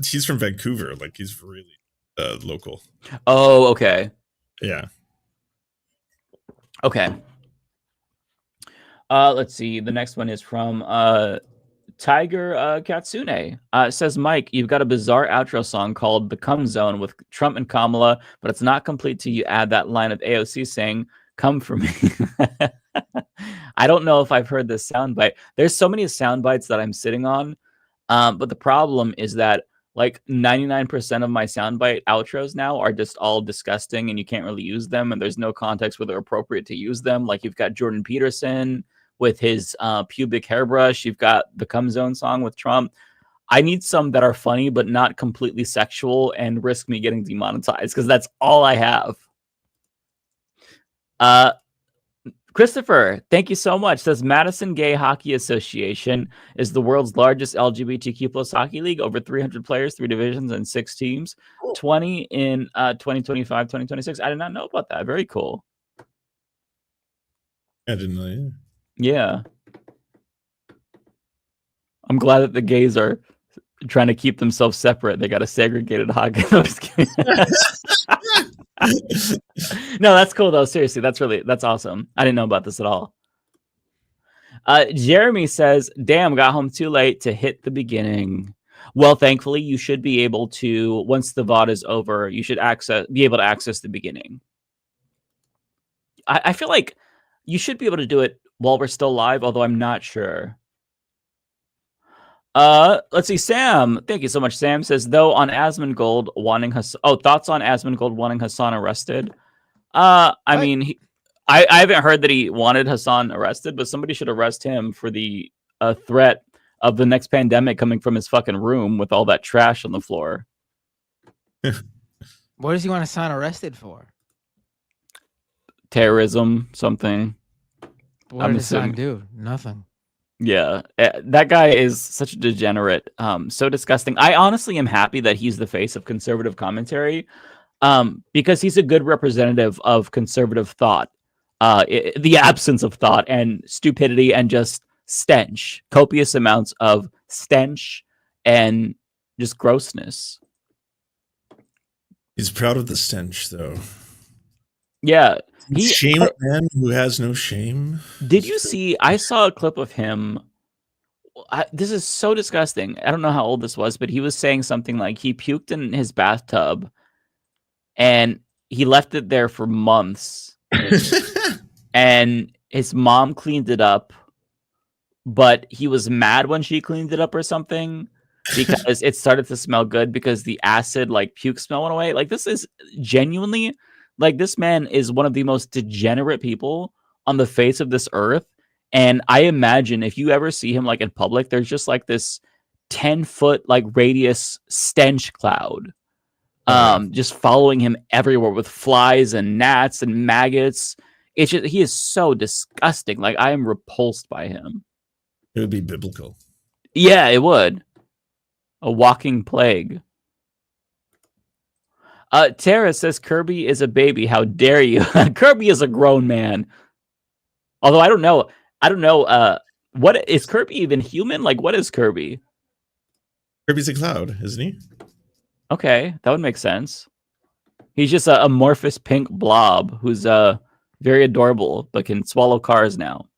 Speaker 12: he's from Vancouver. Like he's really local.
Speaker 14: Oh, okay.
Speaker 12: Yeah.
Speaker 14: Okay. Let's see. The next one is from Tiger Katsune. It says, Mike, you've got a bizarre outro song called The Come Zone with Trump and Kamala, but it's not complete till you add that line of AOC saying, come for me. I don't know if I've heard this soundbite. There's so many soundbites that I'm sitting on. But the problem is that like 99% of my soundbite outros now are just all disgusting and you can't really use them. And there's no context where they're appropriate to use them. Like you've got Jordan Peterson with his pubic hairbrush. You've got the Come Zone song with Trump. I need some that are funny, but not completely sexual and risk me getting demonetized because that's all I have. Christopher, thank you so much. Says Madison Gay Hockey Association is the world's largest LGBTQ plus hockey league. Over 300 players, 3 divisions, and 6 teams. 20 in 2025, 2026. I did not know about that. Very cool.
Speaker 12: I didn't know.
Speaker 14: Yeah. I'm glad that the gays are trying to keep themselves separate. They got a segregated hockey. No, just kidding. No, that's cool though. Seriously, that's awesome. I didn't know about this at all. Jeremy says, damn, got home too late to hit the beginning. Well, thankfully, you should be able to, once the VOD is over, you should be able to access the beginning. I feel like you should be able to do it while we're still live, although I'm not sure. Let's see. Sam, thank you so much. Sam says, though, on Asmongold wanting Hassan. Oh, thoughts on Asmongold wanting Hassan arrested? I mean, I haven't heard that he wanted Hassan arrested, but somebody should arrest him for the threat of the next pandemic coming from his fucking room with all that trash on the floor.
Speaker 16: What does he want Hassan arrested for?
Speaker 14: Terrorism, something.
Speaker 16: What did Hassan do? Nothing.
Speaker 14: Yeah, that guy is such a degenerate, so disgusting. I honestly am happy that he's the face of conservative commentary, because he's a good representative of conservative thought, the absence of thought and stupidity and just stench, copious amounts of stench and just grossness.
Speaker 12: He's proud of the stench, though.
Speaker 14: Yeah.
Speaker 12: Shame a man who has no shame.
Speaker 14: Did you see? I saw a clip of him. This is so disgusting. I don't know how old this was, but he was saying something like he puked in his bathtub and he left it there for months. And his mom cleaned it up, but he was mad when she cleaned it up or something because it started to smell good because the acid, like puke smell, went away. Like, this is genuinely... Like, this man is one of the most degenerate people on the face of this earth. And I imagine if you ever see him like in public, there's just like this 10-foot like radius stench cloud just following him everywhere with flies and gnats and maggots. It's just, he is so disgusting. Like, I am repulsed by him.
Speaker 12: It would be biblical.
Speaker 14: Yeah, it would. A walking plague. Tara says Kirby is a baby. How dare you? Kirby is a grown man. Although I don't know. What is Kirby even human? Like, what is Kirby?
Speaker 12: Kirby's a cloud, isn't he?
Speaker 14: Okay, that would make sense. He's just a amorphous pink blob who's very adorable, but can swallow cars now.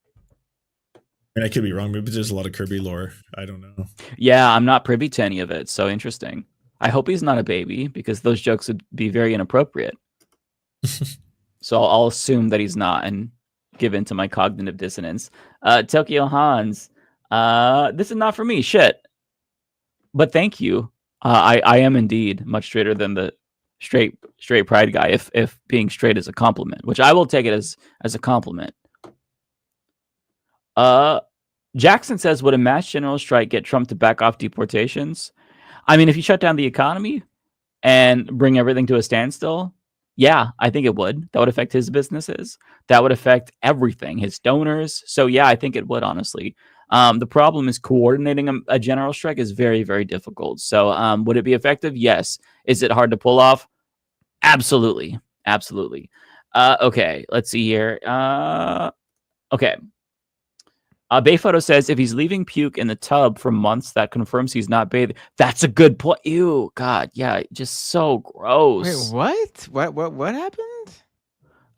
Speaker 12: And I could be wrong. Maybe there's a lot of Kirby lore. I don't know.
Speaker 20: Yeah, I'm not privy to any of it. So interesting. I hope he's not a baby because those jokes would be very inappropriate. So I'll assume that he's not and give in to my cognitive dissonance. Tokyo Hans, this is not for me. Shit. But thank you. I am indeed much straighter than the straight pride guy. If being straight is a compliment, which I will take it as a compliment. Jackson says, would a mass general strike get Trump to back off deportations? I mean, if you shut down the economy and bring everything to a standstill, yeah, I think it would. That would affect his businesses. That would affect everything, his donors. So yeah, I think it would, honestly. The problem is coordinating a general strike is very, very difficult. So would it be effective? Yes. Is it hard to pull off? Absolutely. Absolutely. Okay, let's see here. Okay. Bayphoto says, if he's leaving puke in the tub for months, that confirms he's not bathing. That's a good point. Ew, God, yeah, just so gross.
Speaker 16: Wait, what happened?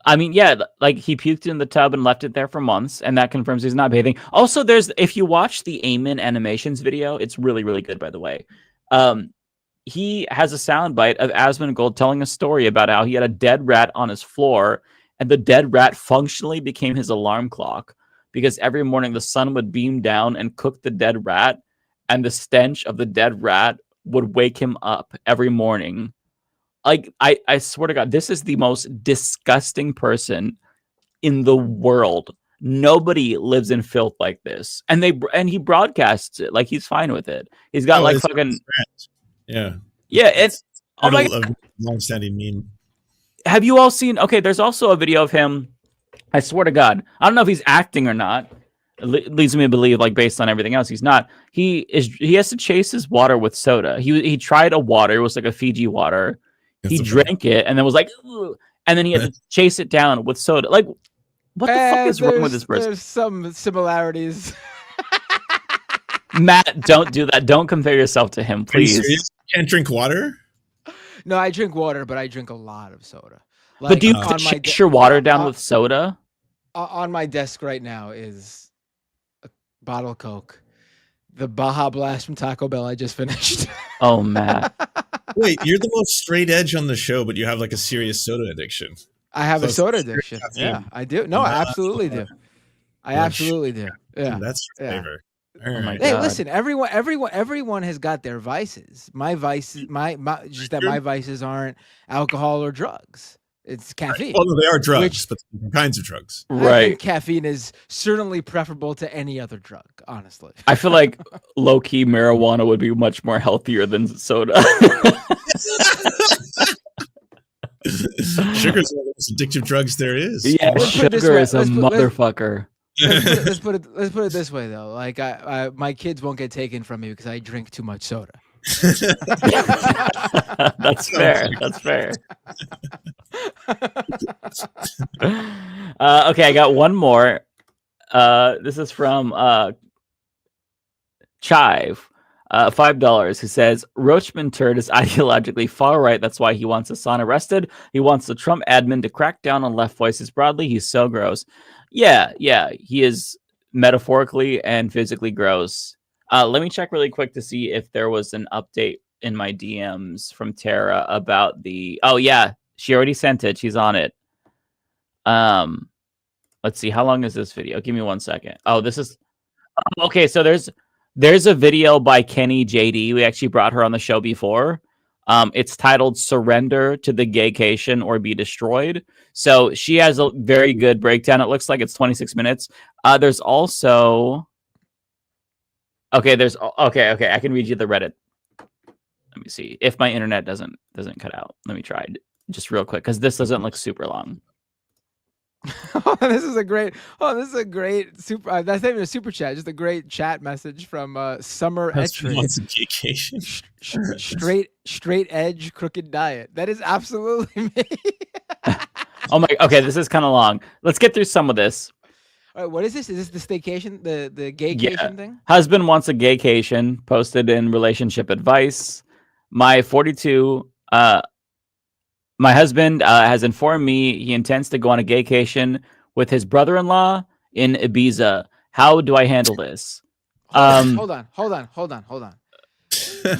Speaker 20: I mean, yeah, like he puked in the tub and left it there for months, and that confirms he's not bathing. Also, if you watch the Eamon animations video, it's really, really good, by the way. He has a soundbite of Asmongold telling a story about how he had a dead rat on his floor, and the dead rat functionally became his alarm clock. Because every morning the sun would beam down and cook the dead rat, and the stench of the dead rat would wake him up every morning. Like, I swear to God, this is the most disgusting person in the world. Nobody lives in filth like this. And he broadcasts it like he's fine with it. He's got like fucking...
Speaker 12: Yeah.
Speaker 20: Yeah, it's... Oh my
Speaker 12: God. Long-standing meme.
Speaker 20: Have you all seen... Okay, there's also a video of him... I swear to God, I don't know if he's acting or not. It leads me to believe, like, based on everything else, he's not. He has to chase his water with soda. He tried a water. It was like a Fiji water. He drank it and then was like, ugh, and then he had to chase it down with soda. Like, what the fuck is wrong with this person?
Speaker 16: There's some similarities.
Speaker 20: Matt, don't do that. Don't compare yourself to him, please.
Speaker 12: You can't drink water?
Speaker 16: No, I drink water, but I drink a lot of soda.
Speaker 20: Like, but do you chase your water down with soda?
Speaker 16: On my desk right now is a bottle of Coke. The Baja Blast from Taco Bell I just finished.
Speaker 20: Oh, Matt.
Speaker 12: Wait, you're the most straight edge on the show, but you have like a serious soda addiction.
Speaker 16: I have a soda addiction. Yeah, I do. No, I absolutely do. I absolutely do. Yeah.
Speaker 12: That's your flavor.
Speaker 20: Oh my God.
Speaker 16: Hey, listen, everyone has got their vices. My vices, my vices aren't alcohol or drugs. It's caffeine.
Speaker 12: Well, no, they are drugs, but different kinds of drugs.
Speaker 20: Right.
Speaker 16: I think caffeine is certainly preferable to any other drug, honestly.
Speaker 20: I feel like low-key marijuana would be much more healthier than soda.
Speaker 12: Sugar is one of the most addictive drugs there is.
Speaker 20: Yeah, sugar is a motherfucker.
Speaker 16: Let's put it this way, though. Like, my kids won't get taken from me because I drink too much soda.
Speaker 20: That's fair. That's fair. Okay, I got one more. This is from Chive, $5, who says Roachman turd is ideologically far right. That's why he wants Hassan arrested. He wants the Trump admin to crack down on left voices broadly. He's so gross. Yeah, he is metaphorically and physically gross. Let me check really quick to see if there was an update in my DMs from Tara about the... Oh, yeah. She already sent it. She's on it. Let's see. How long is this video? Give me 1 second. Oh, this is... Okay, so there's a video by Kenny JD. We actually brought her on the show before. It's titled Surrender to the Gaycation or Be Destroyed. So she has a very good breakdown. It looks like it's 26 minutes. There's also... Okay, okay. I can read you the Reddit. Let me see if my internet doesn't cut out. Let me try just real quick because this doesn't look super long.
Speaker 16: This is a great super. That's not even a super chat. Just a great chat message from Summer Etchery. Straight edge crooked diet. That is absolutely me.
Speaker 20: Oh my. Okay, this is kind of long. Let's get through some of this.
Speaker 16: All right, what is this? Is this the staycation, the gaycation thing?
Speaker 20: Husband wants a gaycation. Posted in relationship advice. My husband has informed me he intends to go on a gaycation with his brother-in-law in Ibiza How do I handle this?
Speaker 16: Hold on.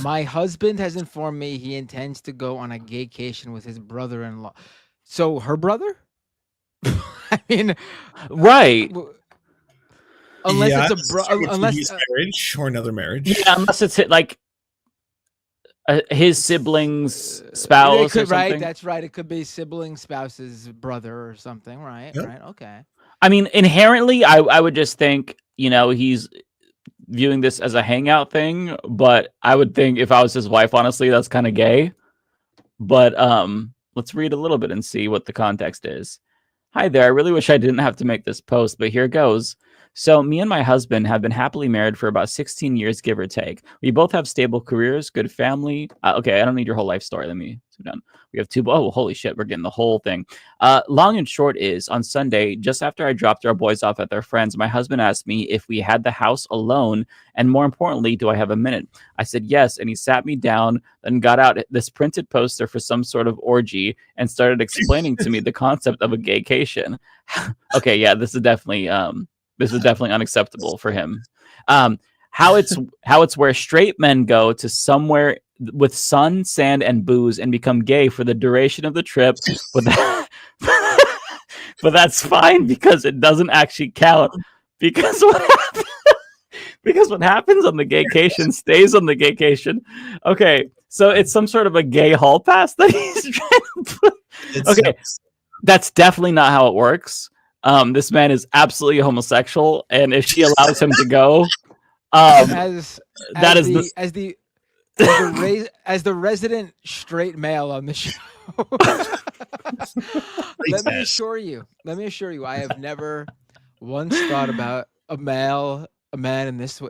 Speaker 16: My husband has informed me he intends to go on a gaycation with his brother-in-law. So her brother? I mean,
Speaker 20: right.
Speaker 16: Unless it's
Speaker 12: unless marriage or another marriage.
Speaker 20: Yeah, unless it's like his sibling's spouse or something.
Speaker 16: Right, that's right. It could be sibling, spouse's brother or something, right?
Speaker 12: Yep.
Speaker 16: Right, okay.
Speaker 20: I mean, inherently, I would just think, he's viewing this as a hangout thing, but I would think if I was his wife, honestly, that's kind of gay. But let's read a little bit and see what the context is. Hi there. I really wish I didn't have to make this post, but here goes. So me and my husband have been happily married for about 16 years, give or take. We both have stable careers, good family. Okay, I don't need your whole life story. Let me sit down. We have two. Oh, holy shit. We're getting the whole thing. Long and short is, on Sunday, just after I dropped our boys off at their friends, my husband asked me if we had the house alone, and more importantly, do I have a minute? I said yes, and he sat me down, then got out this printed poster for some sort of orgy and started explaining to me the concept of a gaycation. Okay, yeah, this is definitely unacceptable for him. How it's where straight men go to somewhere with sun, sand, and booze and become gay for the duration of the trip, but that's fine because it doesn't actually count. Because what happens on the gaycation stays on the gaycation. Okay, so it's some sort of a gay hall pass that he's trying to put. Okay, that's definitely not how it works. This man is absolutely homosexual, and if she allows him to go, as the resident straight male on the show, let me assure you, I have never once thought about a man in this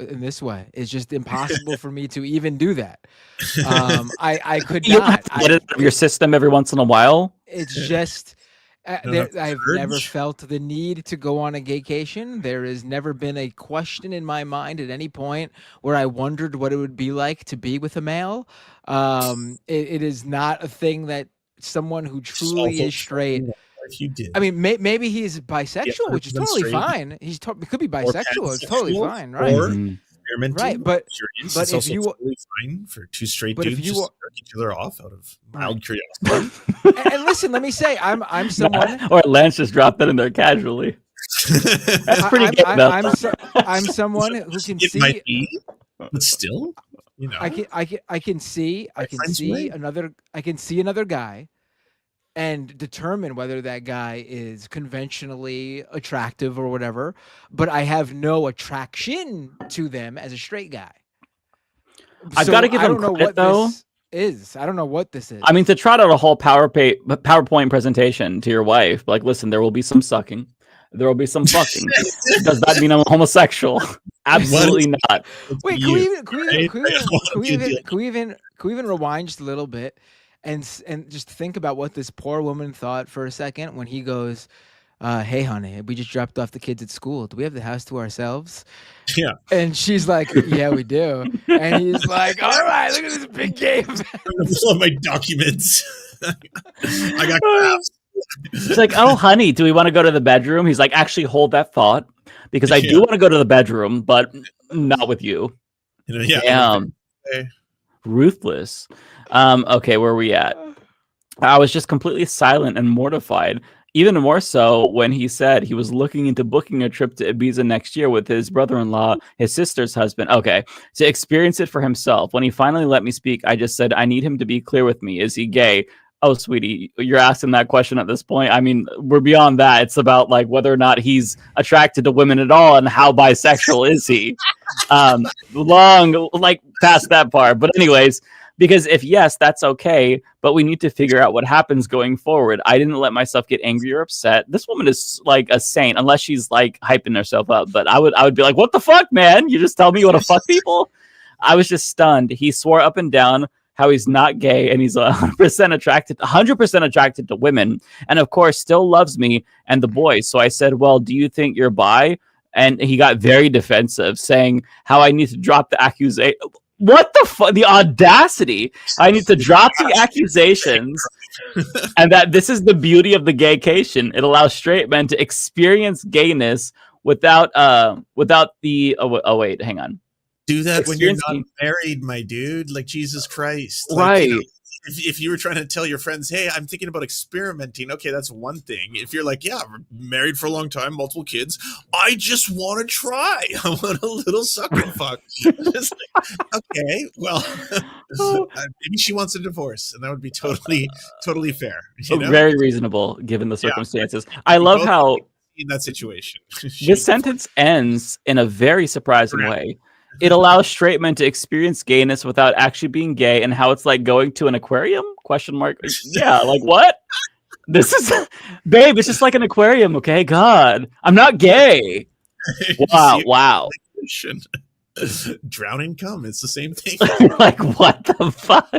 Speaker 20: way. It's just impossible for me to even do that. I could not get it out of your system every once in a while.
Speaker 16: It's just. I've never felt the need to go on a gaycation. There has never been a question in my mind at any point where I wondered what it would be like to be with a male. It is not a thing that someone who truly is straight.
Speaker 12: If you did,
Speaker 16: I mean, maybe he's bisexual, which is totally fine. He could be bisexual. It's totally fine, right? Right, but if you
Speaker 12: totally fine for two straight dudes just to jerk each other off out of mild curiosity.
Speaker 16: and listen, let me say, I'm someone.
Speaker 20: Or Lance just dropped that in there casually. That's pretty good.
Speaker 16: I'm someone who can see.
Speaker 12: Might be, but still,
Speaker 16: I can see another guy and determine whether that guy is conventionally attractive or whatever, but I have no attraction to them as a straight guy.
Speaker 20: I've got to give him credit, though.
Speaker 16: I don't know what this is.
Speaker 20: I mean, to trot out a whole PowerPoint presentation to your wife, like, listen, there will be some sucking, there will be some fucking. Does that mean I'm a homosexual? Absolutely not.
Speaker 16: Wait, can we even rewind just a little bit? And just think about what this poor woman thought for a second when he goes, hey, honey, we just dropped off the kids at school. Do we have the house to ourselves?
Speaker 12: Yeah.
Speaker 16: And she's like, yeah, we do. And he's like, all right, look at this big game.
Speaker 12: I'm going to pull out my documents. I got crafts.
Speaker 20: She's like, oh, honey, do we want to go to the bedroom? He's like, actually, hold that thought because I do want to go to the bedroom, but not with you. Damn. Ruthless. Okay, where are we at? I was just completely silent and mortified. Even more so when he said he was looking into booking a trip to Ibiza next year with his brother-in-law, his sister's husband. Okay, to experience it for himself. When he finally let me speak, I just said, I need him to be clear with me. Is he gay? Oh, sweetie, you're asking that question at this point. I mean, we're beyond that. It's about like whether or not he's attracted to women at all and how bisexual is he. Long, like past that part. But anyways, because if yes, that's okay, but we need to figure out what happens going forward. I didn't let myself get angry or upset. This woman is like a saint, unless she's like hyping herself up. But I would be like, what the fuck, man? You just tell me you want to fuck people? I was just stunned. He swore up and down how he's not gay and he's 100% attracted to women, and of course still loves me and the boys. So I said, well, do you think you're bi? And he got very defensive, saying how I need to drop the accusation. What the fuck? The audacity! I need to drop the accusations, and that this is the beauty of the gaycation. It allows straight men to experience gayness without the wait, hang on.
Speaker 12: Do that when you're not
Speaker 20: Experiencing-
Speaker 12: married, my dude. Like, Jesus Christ.
Speaker 20: Right.
Speaker 12: You know, if you were trying to tell your friends, hey, I'm thinking about experimenting, okay, that's one thing. If you're like, yeah, we're married for a long time, multiple kids, I just want to try. I want a little suck and fuck. Just like, okay, well, maybe she wants a divorce, and that would be totally fair. You know?
Speaker 20: Very reasonable given the circumstances.
Speaker 12: Yeah.
Speaker 20: I love how
Speaker 12: in that situation.
Speaker 20: this sentence ends in a very surprising way. It allows straight men to experience gayness without actually being gay, and how it's like going to an aquarium? ? Yeah, like what? This is, babe. It's just like an aquarium, okay? God, I'm not gay. Wow.
Speaker 12: Drowning cum. It's the same thing.
Speaker 20: Like what the fuck?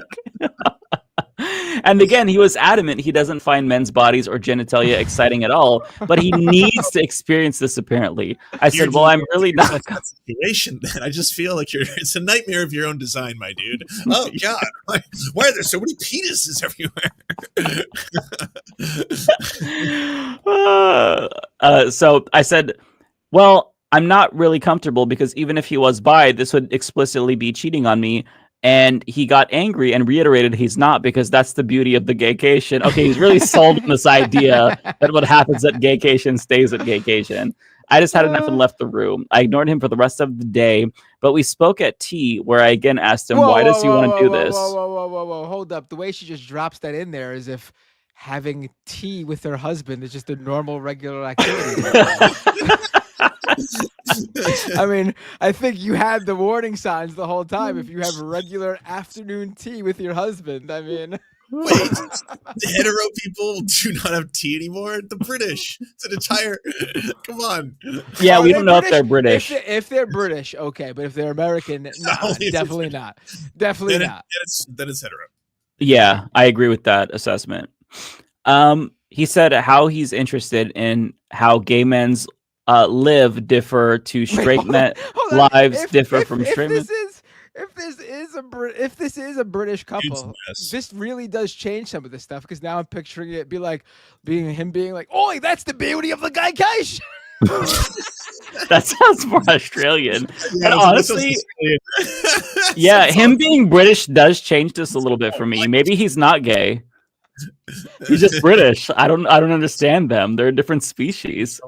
Speaker 20: And again, he was adamant he doesn't find men's bodies or genitalia exciting at all, but he needs to experience this apparently. I said, well, I'm really not.
Speaker 12: Situation, then. I just feel like it's a nightmare of your own design, my dude. Oh, God. Why are there so many penises everywhere?
Speaker 20: So I said, well, I'm not really comfortable because even if he was bi, this would explicitly be cheating on me. And he got angry and reiterated he's not, because that's the beauty of the gaycation. Okay, he's really sold on this idea that what happens at gaycation stays at gaycation. I just had enough and left the room. I ignored him for the rest of the day, but we spoke at tea, where I again asked him, why does he want to do this?
Speaker 16: Whoa, hold up. The way she just drops that in there is if having tea with her husband is just a normal, regular activity. I mean, I think you had the warning signs the whole time. If you have regular afternoon tea with your husband, I mean...
Speaker 12: Wait, hetero people do not have tea anymore? The British. It's an entire... Come on.
Speaker 20: Yeah, we don't know if they're British.
Speaker 16: If they're British, okay. But if they're American, no, definitely not. Definitely not.
Speaker 12: Then it's hetero.
Speaker 20: Yeah, I agree with that assessment. He said how he's interested in how gay men's live differ to straight men lives differ from straight men.
Speaker 16: If this is a British couple, this really does change some of this stuff, because now I'm picturing it being like, "Oi, that's the beauty of the gaycation."
Speaker 20: That sounds more Australian. And honestly, yeah, him being British does change this a little bit for me. Maybe he's not gay. He's just British. I don't understand them. They're a different species.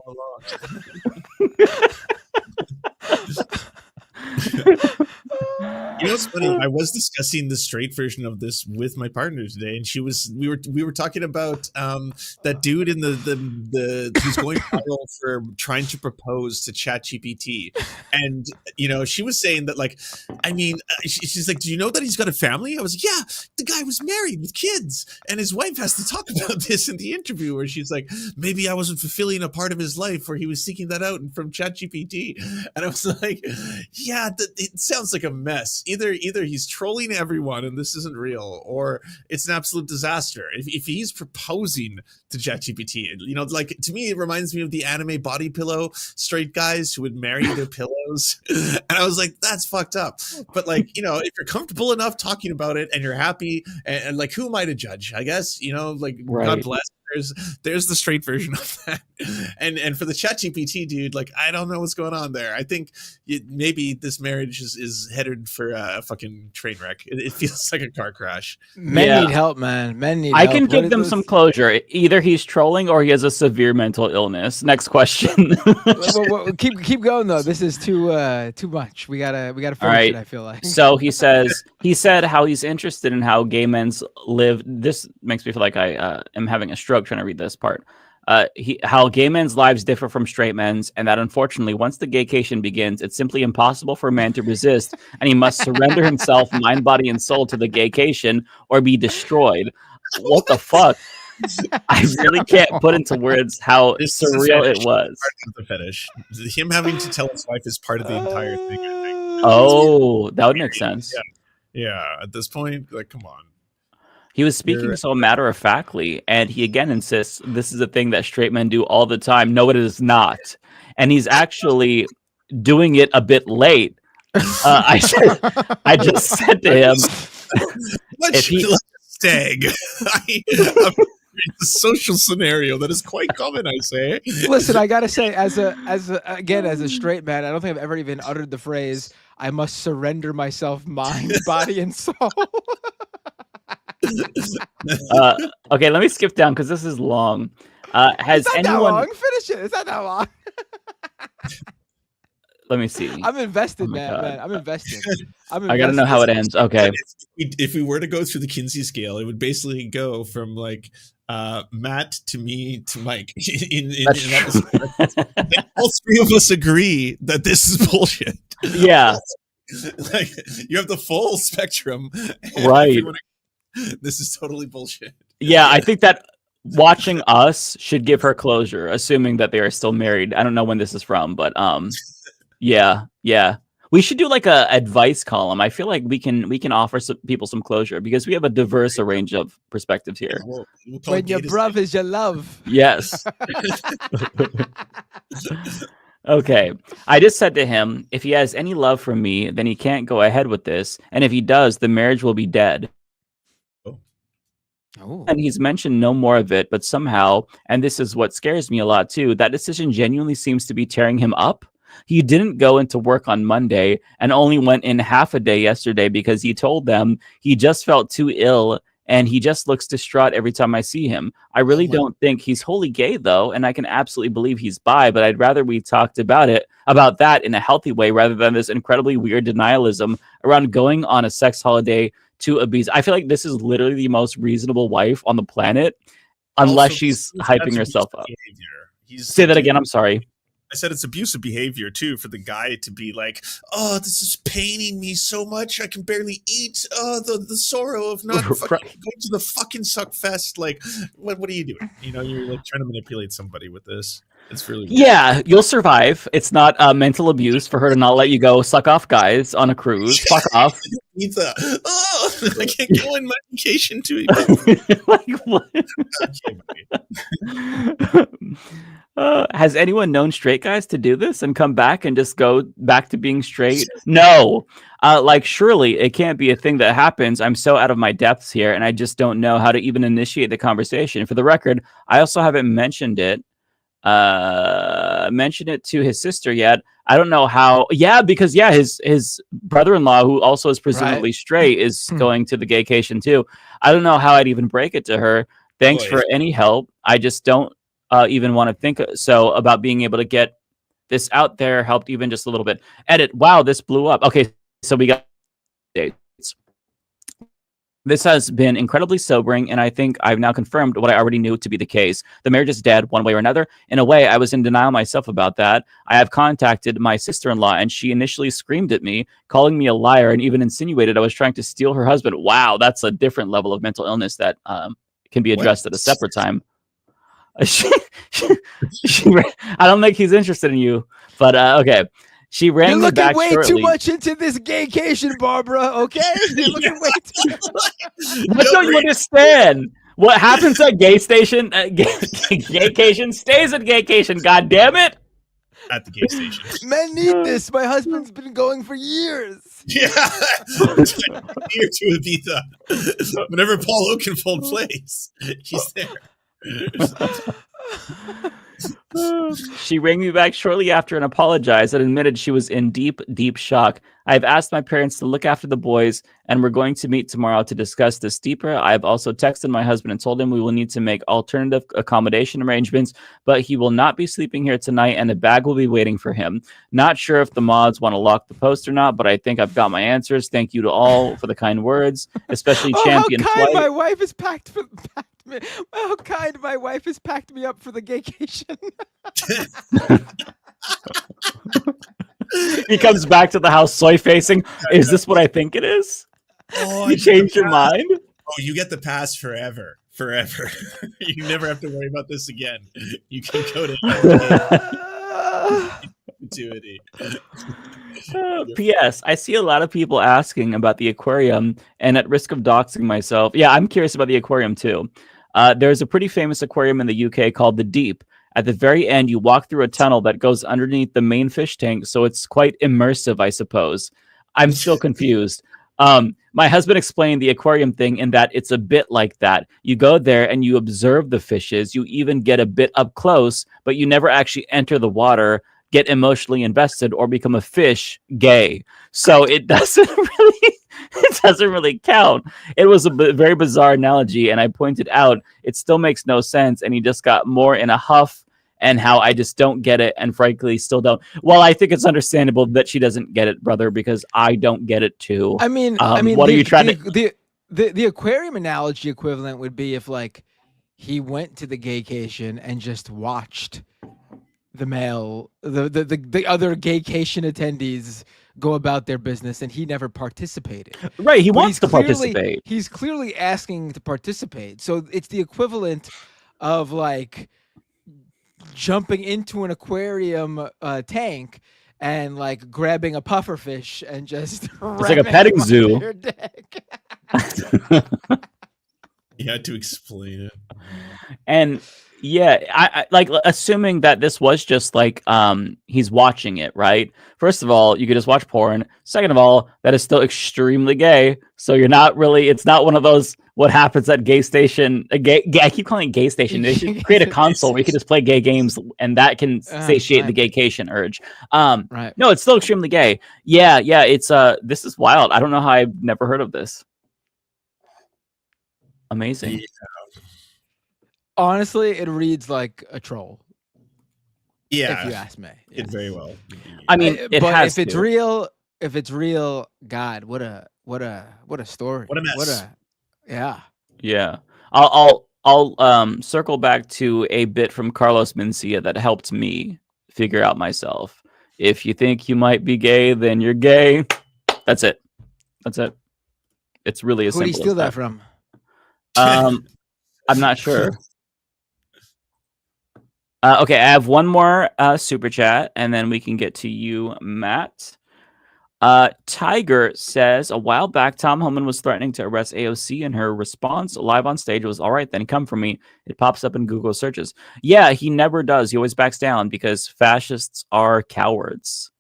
Speaker 12: You know what's funny? I was discussing the straight version of this with my partner today, and we were talking about that dude in the who's going viral for trying to propose to ChatGPT, and she was saying that, like, I mean, she's like, do you know that he's got a family? I was like, yeah, the guy was married with kids, and his wife has to talk about this in the interview, where she's like, maybe I wasn't fulfilling a part of his life where he was seeking that out from ChatGPT, and I was like, yeah, it sounds like a mess. Either he's trolling everyone and this isn't real, or it's an absolute disaster. If he's proposing to ChatGPT, like, to me, it reminds me of the anime body pillow straight guys who would marry their pillows. And I was like, that's fucked up. But, like, if you're comfortable enough talking about it and you're happy, and like, who am I to judge? I guess, like, right. God bless. There's the straight version of that, and for the ChatGPT dude, like, I don't know what's going on there. I think maybe this marriage is headed for a fucking train wreck. It feels like a car crash.
Speaker 16: Men need help, man. Men need.
Speaker 20: I can give them some closure. Either he's trolling or he has a severe mental illness. Next question.
Speaker 16: Keep going though. This is too much. We gotta finish it. I feel like.
Speaker 20: So he said how he's interested in how gay men's live. This makes me feel like I am having a stroke trying to read this part. How gay men's lives differ from straight men's, and that unfortunately, once the gaycation begins, it's simply impossible for a man to resist, and he must surrender himself, mind, body, and soul to the gaycation or be destroyed. What the fuck? I really can't put into words how surreal it was.
Speaker 12: The fetish, him having to tell his wife is part of the entire thing. I think.
Speaker 20: Oh, that would make sense.
Speaker 12: Yeah. At this point, like, come on.
Speaker 20: He was speaking so matter-of-factly, and he again insists this is a thing that straight men do all the time. No, it is not. And he's actually doing it a bit late. I just said to him,
Speaker 12: if he stag. It's a social scenario that is quite common, I say.
Speaker 16: Listen, I gotta say, as a straight man, I don't think I've ever even uttered the phrase "I must surrender myself, mind, body, and soul."
Speaker 20: Okay, let me skip down because this is long. Has
Speaker 16: It's not
Speaker 20: anyone?
Speaker 16: that long. Finish it. It's not that long.
Speaker 20: Let me see.
Speaker 16: I'm invested,
Speaker 20: my
Speaker 16: man.
Speaker 20: God.
Speaker 16: I'm invested.
Speaker 20: I gotta know how it ends. Okay.
Speaker 12: If we were to go through the Kinsey scale, it would basically go from like Matt to me to Mike. In that all three of us agree that this is bullshit.
Speaker 20: Yeah.
Speaker 12: Like you have the full spectrum,
Speaker 20: Right.
Speaker 12: This is totally bullshit.
Speaker 20: Yeah, I think that watching us should give her closure, assuming that they are still married. I don't know when this is from, but yeah. We should do like a advice column. I feel like we can offer people some closure because we have a diverse range of perspectives here.
Speaker 12: We'll
Speaker 16: When your bruv is your love.
Speaker 20: Yes. Okay. I just said to him, if he has any love for me, then he can't go ahead with this. And if he does, the marriage will be dead.
Speaker 16: Oh.
Speaker 20: And he's mentioned no more of it, but somehow, and this is what scares me a lot too, that decision genuinely seems to be tearing him up. He didn't go into work on Monday and only went in half a day yesterday because he told them he just felt too ill and he just looks distraught every time I see him. I really don't think he's wholly gay though, and I can absolutely believe he's bi, but I'd rather we talked about that in a healthy way rather than this incredibly weird denialism around going on a sex holiday to abuse. I feel like this is literally the most reasonable wife on the planet, unless she's hyping herself up. Say that again. I'm sorry.
Speaker 12: I said it's abusive behavior too for the guy to be like, "Oh, this is paining me so much. I can barely eat. Oh, the sorrow of not fucking going to the fucking suck fest. Like, what are you doing? You know, you're like trying to manipulate somebody with this. It's really weird.
Speaker 20: Yeah, you'll survive. It's not mental abuse for her to not let you go suck off guys on a cruise. Fuck off.
Speaker 12: I can't go on my vacation too.
Speaker 20: Like what? Has anyone known straight guys to do this and come back and just go back to being straight? No. Like, surely it can't be a thing that happens. I'm so out of my depths here, and I just don't know how to even initiate the conversation. For the record, I also haven't mentioned it to his sister yet. I don't know how. Yeah, because his brother-in-law, who also is presumably straight, is going to the gaycation too. I don't know how I'd even break it to her. Thanks for any help. I just don't even want to think so about being able to get this out there. Helped even just a little bit. Edit. Wow, this blew up. Okay, so we got dates. This has been incredibly sobering, and I think I've now confirmed what I already knew to be the case. The marriage is dead one way or another. In a way, I was in denial myself about that. I have contacted my sister-in-law, and she initially screamed at me, calling me a liar, and even insinuated I was trying to steal her husband. Wow, that's a different level of mental illness that can be addressed at a separate time. I don't think he's interested in you, but okay. She ran
Speaker 16: You're
Speaker 20: me
Speaker 16: looking
Speaker 20: back
Speaker 16: way
Speaker 20: shortly.
Speaker 16: too much into this gaycation, Barbara. Okay, you're looking way too.
Speaker 20: What don't you understand? What happens at gay station? Gaycation stays at gaycation. God damn it!
Speaker 12: At the gay station.
Speaker 16: Men need this. My husband's been going for years.
Speaker 12: Yeah, it's like here to Ibiza. Whenever Paul Oakenfold plays, he's there.
Speaker 20: She rang me back shortly after and apologized and admitted she was in deep, deep shock. I've asked my parents to look after the boys, and we're going to meet tomorrow to discuss this deeper. I've also texted my husband and told him we will need to make alternative accommodation arrangements, but he will not be sleeping here tonight, and a bag will be waiting for him. Not sure if the mods want to lock the post or not, but I think I've got my answers. Thank you to all for the kind words, especially Champion
Speaker 16: How kind
Speaker 20: Flight.
Speaker 16: my wife has packed me. How kind my wife has packed me up for the gaycation.
Speaker 20: He comes back to the house soy facing. Is this what I think it is?
Speaker 12: Oh,
Speaker 20: you changed your mind?
Speaker 12: Oh, you get the pass forever. You never have to worry about this again. You can go to perpetuity.
Speaker 20: P.S. I see a lot of people asking about the aquarium, and at risk of doxing myself, yeah, I'm curious about the aquarium too. There's a pretty famous aquarium in the UK called the Deep. At the very end, you walk through a tunnel that goes underneath the main fish tank, so it's quite immersive, I suppose. I'm still confused. My husband explained the aquarium thing in that it's a bit like that. You go there and you observe the fishes. You even get a bit up close, but you never actually enter the water, get emotionally invested, or become a fish gay. So it doesn't really count. It was a very bizarre analogy, and I pointed out it still makes no sense, and he just got more in a huff, and how I just don't get it, and frankly still don't. Well, I think it's understandable that she doesn't get it, brother, because I don't get it too.
Speaker 16: I mean,
Speaker 20: what are you trying to?
Speaker 16: The aquarium analogy equivalent would be if like he went to the gaycation and just watched the other gaycation attendees go about their business, and he never participated.
Speaker 20: Right, he wants to participate.
Speaker 16: He's clearly asking to participate. So it's the equivalent of like jumping into an aquarium tank and like grabbing a pufferfish and just
Speaker 20: it's like a petting zoo.
Speaker 12: You had to explain it.
Speaker 20: And yeah, I like assuming that this was just like he's watching it, right? First of all, you could just watch porn. Second of all, that is still extremely gay. So you're not really, it's not one of those what happens at gay station. I keep calling it gay station. They should create a console where you can just play gay games, and that can satiate the gaycation urge.
Speaker 16: Right.
Speaker 20: No, it's still extremely gay. Yeah, it's this is wild. I don't know how I've never heard of this. Amazing.
Speaker 12: Yeah.
Speaker 16: Honestly, it reads like a troll.
Speaker 12: Yeah,
Speaker 16: if you ask me,
Speaker 12: it very well.
Speaker 20: I mean,
Speaker 16: but if it's real, God, what a story.
Speaker 12: What a mess.
Speaker 20: Yeah. I'll circle back to a bit from Carlos Mencia that helped me figure out myself. If you think you might be gay, then you're gay. That's it. It's really as simple.
Speaker 16: Who did you steal that from?
Speaker 20: I'm not sure. Okay, I have one more super chat, and then we can get to you, Matt. Tiger says, a while back, Tom Homan was threatening to arrest AOC, and her response live on stage was, all right, then come for me. It pops up in Google searches. Yeah, he never does. He always backs down because fascists are cowards.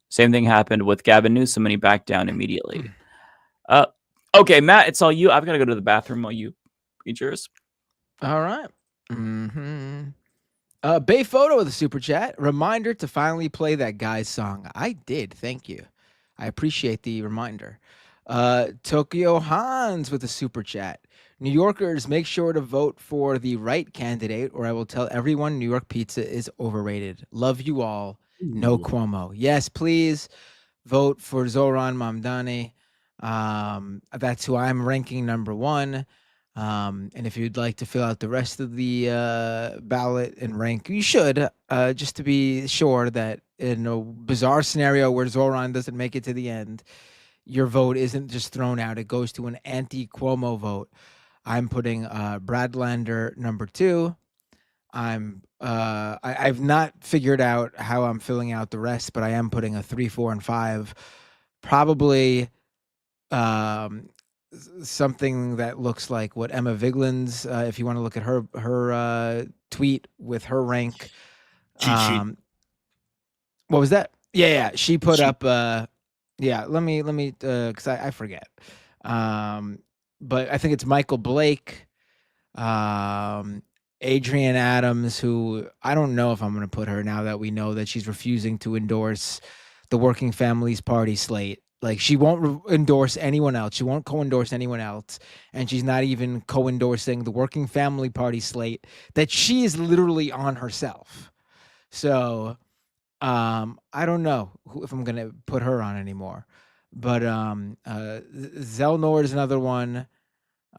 Speaker 20: Same thing happened with Gavin Newsom, and he backed down immediately. Okay, Matt, it's all you. I've got to go to the bathroom while you read yours.
Speaker 16: All right. Bay Photo with a super chat. Reminder to finally play that guy's song. I did. Thank you. I appreciate the reminder. Tokyo Hans with a super chat. New Yorkers, make sure to vote for the right candidate, or I will tell everyone New York pizza is overrated. Love you all. No Cuomo. Yes, please vote for Zoran Mamdani. That's who I'm ranking number one. And if you'd like to fill out the rest of the ballot and rank, you should, just to be sure that in a bizarre scenario where Zoran doesn't make it to the end, your vote isn't just thrown out. It goes to an anti-Cuomo vote. I'm putting Brad Lander number 2. I've not figured out how I'm filling out the rest, but I am putting a 3, 4, and 5. Probably something that looks like what Emma Vigland's, if you want to look at her tweet with her rank. What was that? Yeah. She put up, let me, cause I forget. But I think it's Michael Blake, Adrienne Adams, who I don't know if I'm going to put her now that we know that she's refusing to endorse the Working Families Party slate. Like, she won't endorse anyone else. She won't co-endorse anyone else. And she's not even co-endorsing the Working Family Party slate that she is literally on herself. So I don't know if I'm going to put her on anymore. But Zelnor is another one.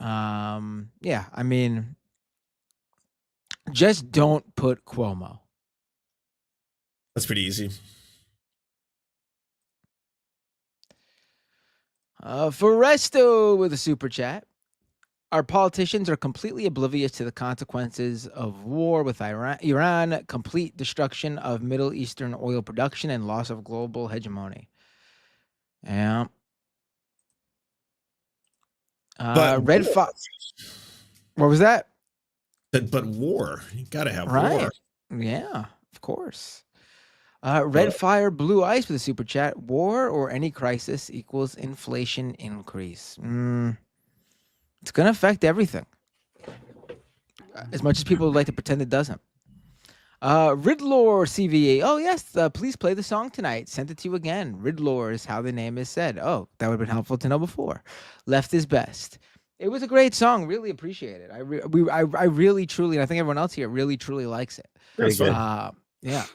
Speaker 16: I mean, just don't put Cuomo.
Speaker 12: That's pretty easy.
Speaker 16: Foresto with a super chat. Our politicians are completely oblivious to the consequences of war with Iran, complete destruction of Middle Eastern oil production, and loss of global hegemony. Yeah. Red Fox. What was that?
Speaker 12: But war. You gotta have
Speaker 16: war.
Speaker 12: war.
Speaker 16: Yeah, of course. Red Fire Blue Ice with a super chat. War or any crisis equals inflation increase. It's going to affect everything. As much as people would like to pretend it doesn't. Riddlor CVA. Oh, yes. Please play the song tonight. Sent it to you again. Riddlor is how the name is said. Oh, that would have been helpful to know before. Left is best. It was a great song. Really appreciate it. I really, truly, and I think everyone else here really, truly likes it.
Speaker 20: Very good.
Speaker 16: Yeah.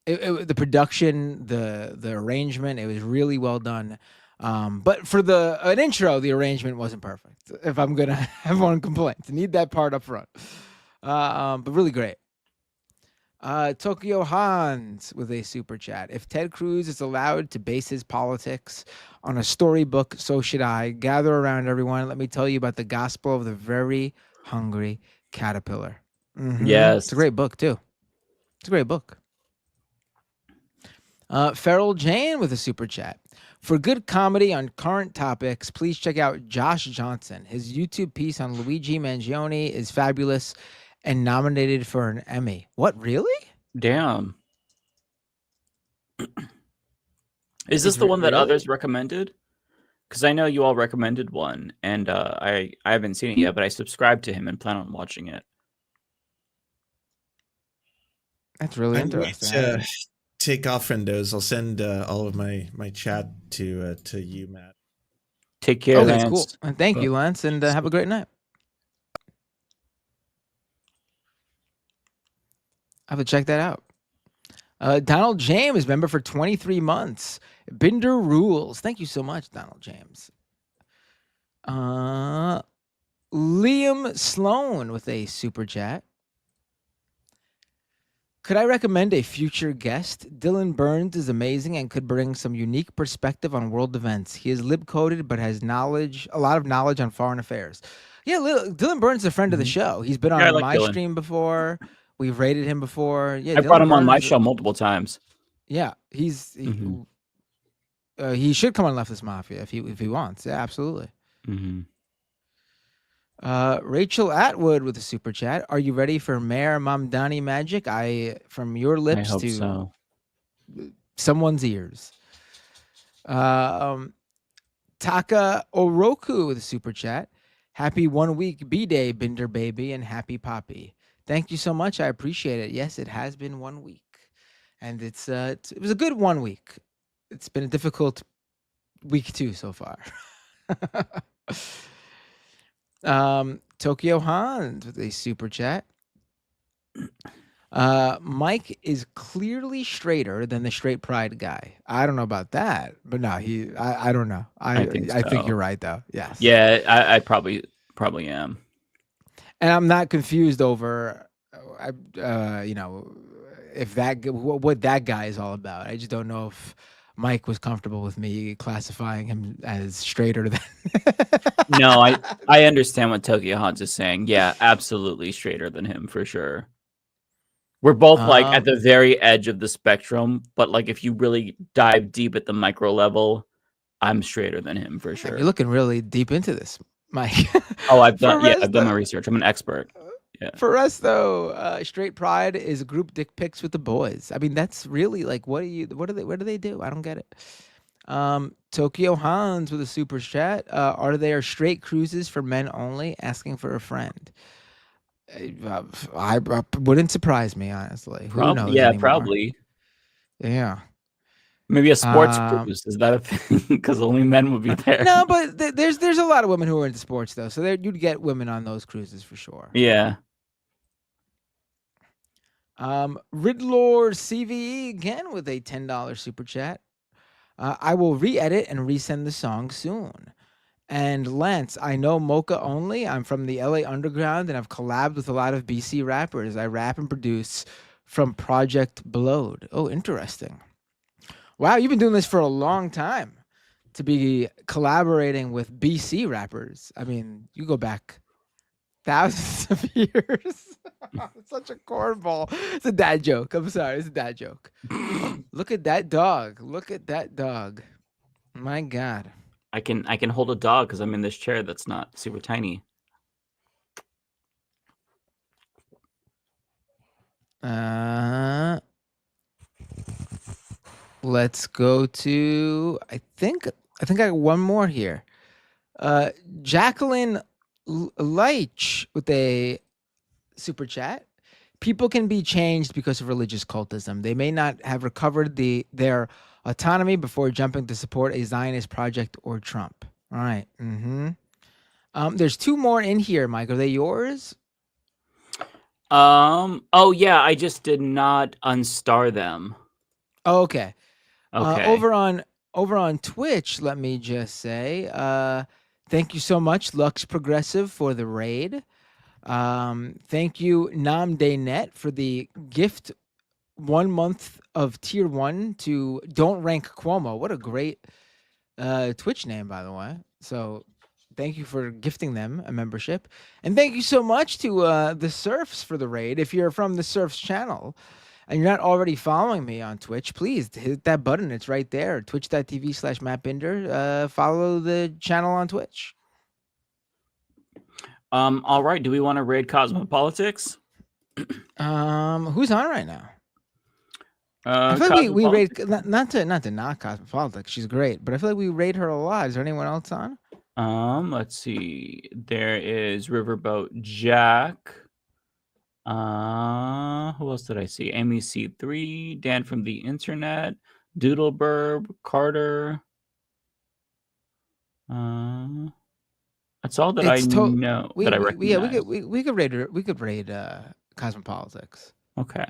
Speaker 16: The production, the arrangement, it was really well done. But for an intro, the arrangement wasn't perfect. If I'm gonna have one complaint, need that part up front. But really great. Tokyo Hans with a super chat. If Ted Cruz is allowed to base his politics on a storybook, so should I. Gather around, everyone. Let me tell you about the gospel of the very hungry caterpillar.
Speaker 20: Yes,
Speaker 16: it's a great book too. It's a great book. Feral Jane with a super chat. For good comedy on current topics, please check out Josh Johnson. His YouTube piece on Luigi Mangione is fabulous and nominated for an Emmy. What, really?
Speaker 20: Damn. Is this the one that others recommended? Because I know you all recommended one, and I haven't seen it yet, but I subscribed to him and plan on watching it.
Speaker 16: That's really interesting.
Speaker 12: Take off, friendos. I'll send all of my chat to you, Matt.
Speaker 20: Take care, Lance.
Speaker 16: That's cool. And thank you, Lance, and have a great night. I have to check that out. Donald James, member for 23 months. Binder rules. Thank you so much, Donald James. Liam Sloan with a super chat. Could I recommend a future guest? Dylan Burns is amazing and could bring some unique perspective on world events. He is lib-coded but has a lot of knowledge on foreign affairs. Yeah, Dylan Burns is a friend of the show. He's been on my stream before. We've rated him before. Yeah,
Speaker 20: I brought him on my show multiple times.
Speaker 16: Yeah, he should come on Leftist Mafia if he wants. Yeah, absolutely. Rachel Atwood with a super chat. Are you ready for Mayor Mamdani magic? From your lips to someone's ears. Taka Oroku with a super chat. Happy 1 week B-Day, Binder Baby, and happy Poppy. Thank you so much. I appreciate it. Yes, it has been 1 week. And it was a good 1 week. It's been a difficult week too so far. Tokyo Hans with a super chat. Mike is clearly straighter than the straight pride guy. I don't know about that, but no, I don't know. I think you're right though. Yes.
Speaker 20: Yeah, I probably am.
Speaker 16: And I'm not confused over, if what that guy is all about. I just don't know if Mike was comfortable with me classifying him as straighter than.
Speaker 20: No, I understand what Tokyo Hans is saying. Yeah, absolutely straighter than him for sure. We're both like at the very edge of the spectrum, but like if you really dive deep at the micro level, I'm straighter than him for sure.
Speaker 16: You're looking really deep into this, Mike.
Speaker 20: Oh, I've done my research. I'm an expert. Yeah.
Speaker 16: For us though, straight pride is group dick pics with the boys. I mean, that's really like what do they do? I don't get it. Tokyo Hans with a super chat. Are there straight cruises for men only? Asking for a friend. I wouldn't surprise me, honestly. Who knows?
Speaker 20: Yeah,
Speaker 16: anymore?
Speaker 20: probably.
Speaker 16: Yeah.
Speaker 20: Maybe a sports cruise. Is that a thing? Because only men would be there.
Speaker 16: No, but there's a lot of women who are into sports though, so you'd get women on those cruises for sure.
Speaker 20: Yeah.
Speaker 16: Riddlor CVE again with a $10 super chat. I will re-edit and resend the song soon. And Lance, I know Mocha only. I'm from the LA Underground and I've collabed with a lot of BC rappers. I rap and produce from Project Blowed. Oh, interesting. Wow, you've been doing this for a long time to be collaborating with BC rappers. I mean, you go back thousands of years. It's such a cornball. It's a dad joke. I'm sorry. It's a dad joke. Look at that dog. Look at that dog. My God.
Speaker 20: I can hold a dog because I'm in this chair that's not super tiny.
Speaker 16: Let's go to. I think I got one more here. Jacqueline Leitch with a super chat. People can be changed because of religious cultism. They may not have recovered their autonomy before jumping to support a Zionist project or Trump. All right. There's two more in here, Mike. Are they yours?
Speaker 20: Oh yeah, I just did not unstar them.
Speaker 16: Oh, okay.
Speaker 20: Okay.
Speaker 16: Over on Twitch, let me just say, thank you so much, Lux Progressive, for the raid. Thank you, NamDayNet, for the gift 1 month of tier 1 to Don't Rank Cuomo. What a great Twitch name, by the way. So thank you for gifting them a membership. And thank you so much to the Serfs for the raid. If you're from the Serfs channel and you're not already following me on Twitch, please hit that button. It's right there, twitch.tv/MattBinder. Follow the channel on Twitch.
Speaker 20: All right. Do we want to raid Cosmopolitics?
Speaker 16: Who's on right now? I feel like we raid not to knock Cosmopolitics. She's great, but I feel like we raid her a lot. Is there anyone else on?
Speaker 20: Let's see. There is Riverboat Jack. Who else did I see? Amy C3, Dan from the Internet, Doodleburb, Carter. That's all that I know that I recognize.
Speaker 16: Yeah, we could raid her. We could raid Cosmopolitics.
Speaker 20: Okay.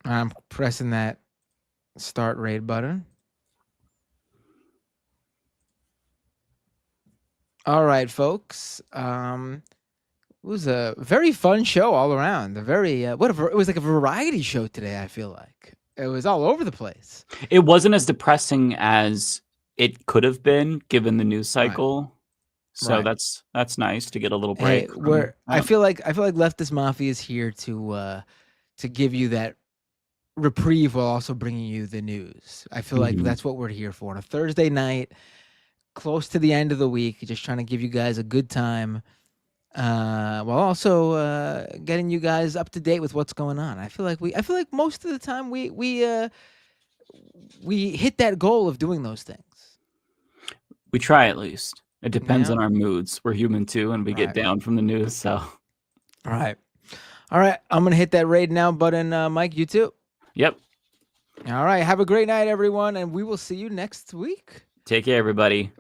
Speaker 16: I'm pressing that start raid button. All right, folks. It was a very fun show all around. It was like a variety show today. I feel like it was all over the place.
Speaker 20: It wasn't as depressing as it could have been given the news cycle. Right. So that's nice to get a little break.
Speaker 16: Hey, I feel like Leftist Mafia is here to give you that reprieve while also bringing you the news. I feel like that's what we're here for on a Thursday night, close to the end of the week, just trying to give you guys a good time, while also getting you guys up to date with what's going on. I feel like most of the time we hit that goal of doing those things.
Speaker 20: We try, at least. It depends on our moods. We're human too, and we get down from the news. So,
Speaker 16: all right. I'm gonna hit that raid now button, Mike. You too.
Speaker 20: Yep.
Speaker 16: All right. Have a great night, everyone, and we will see you next week.
Speaker 20: Take care, everybody.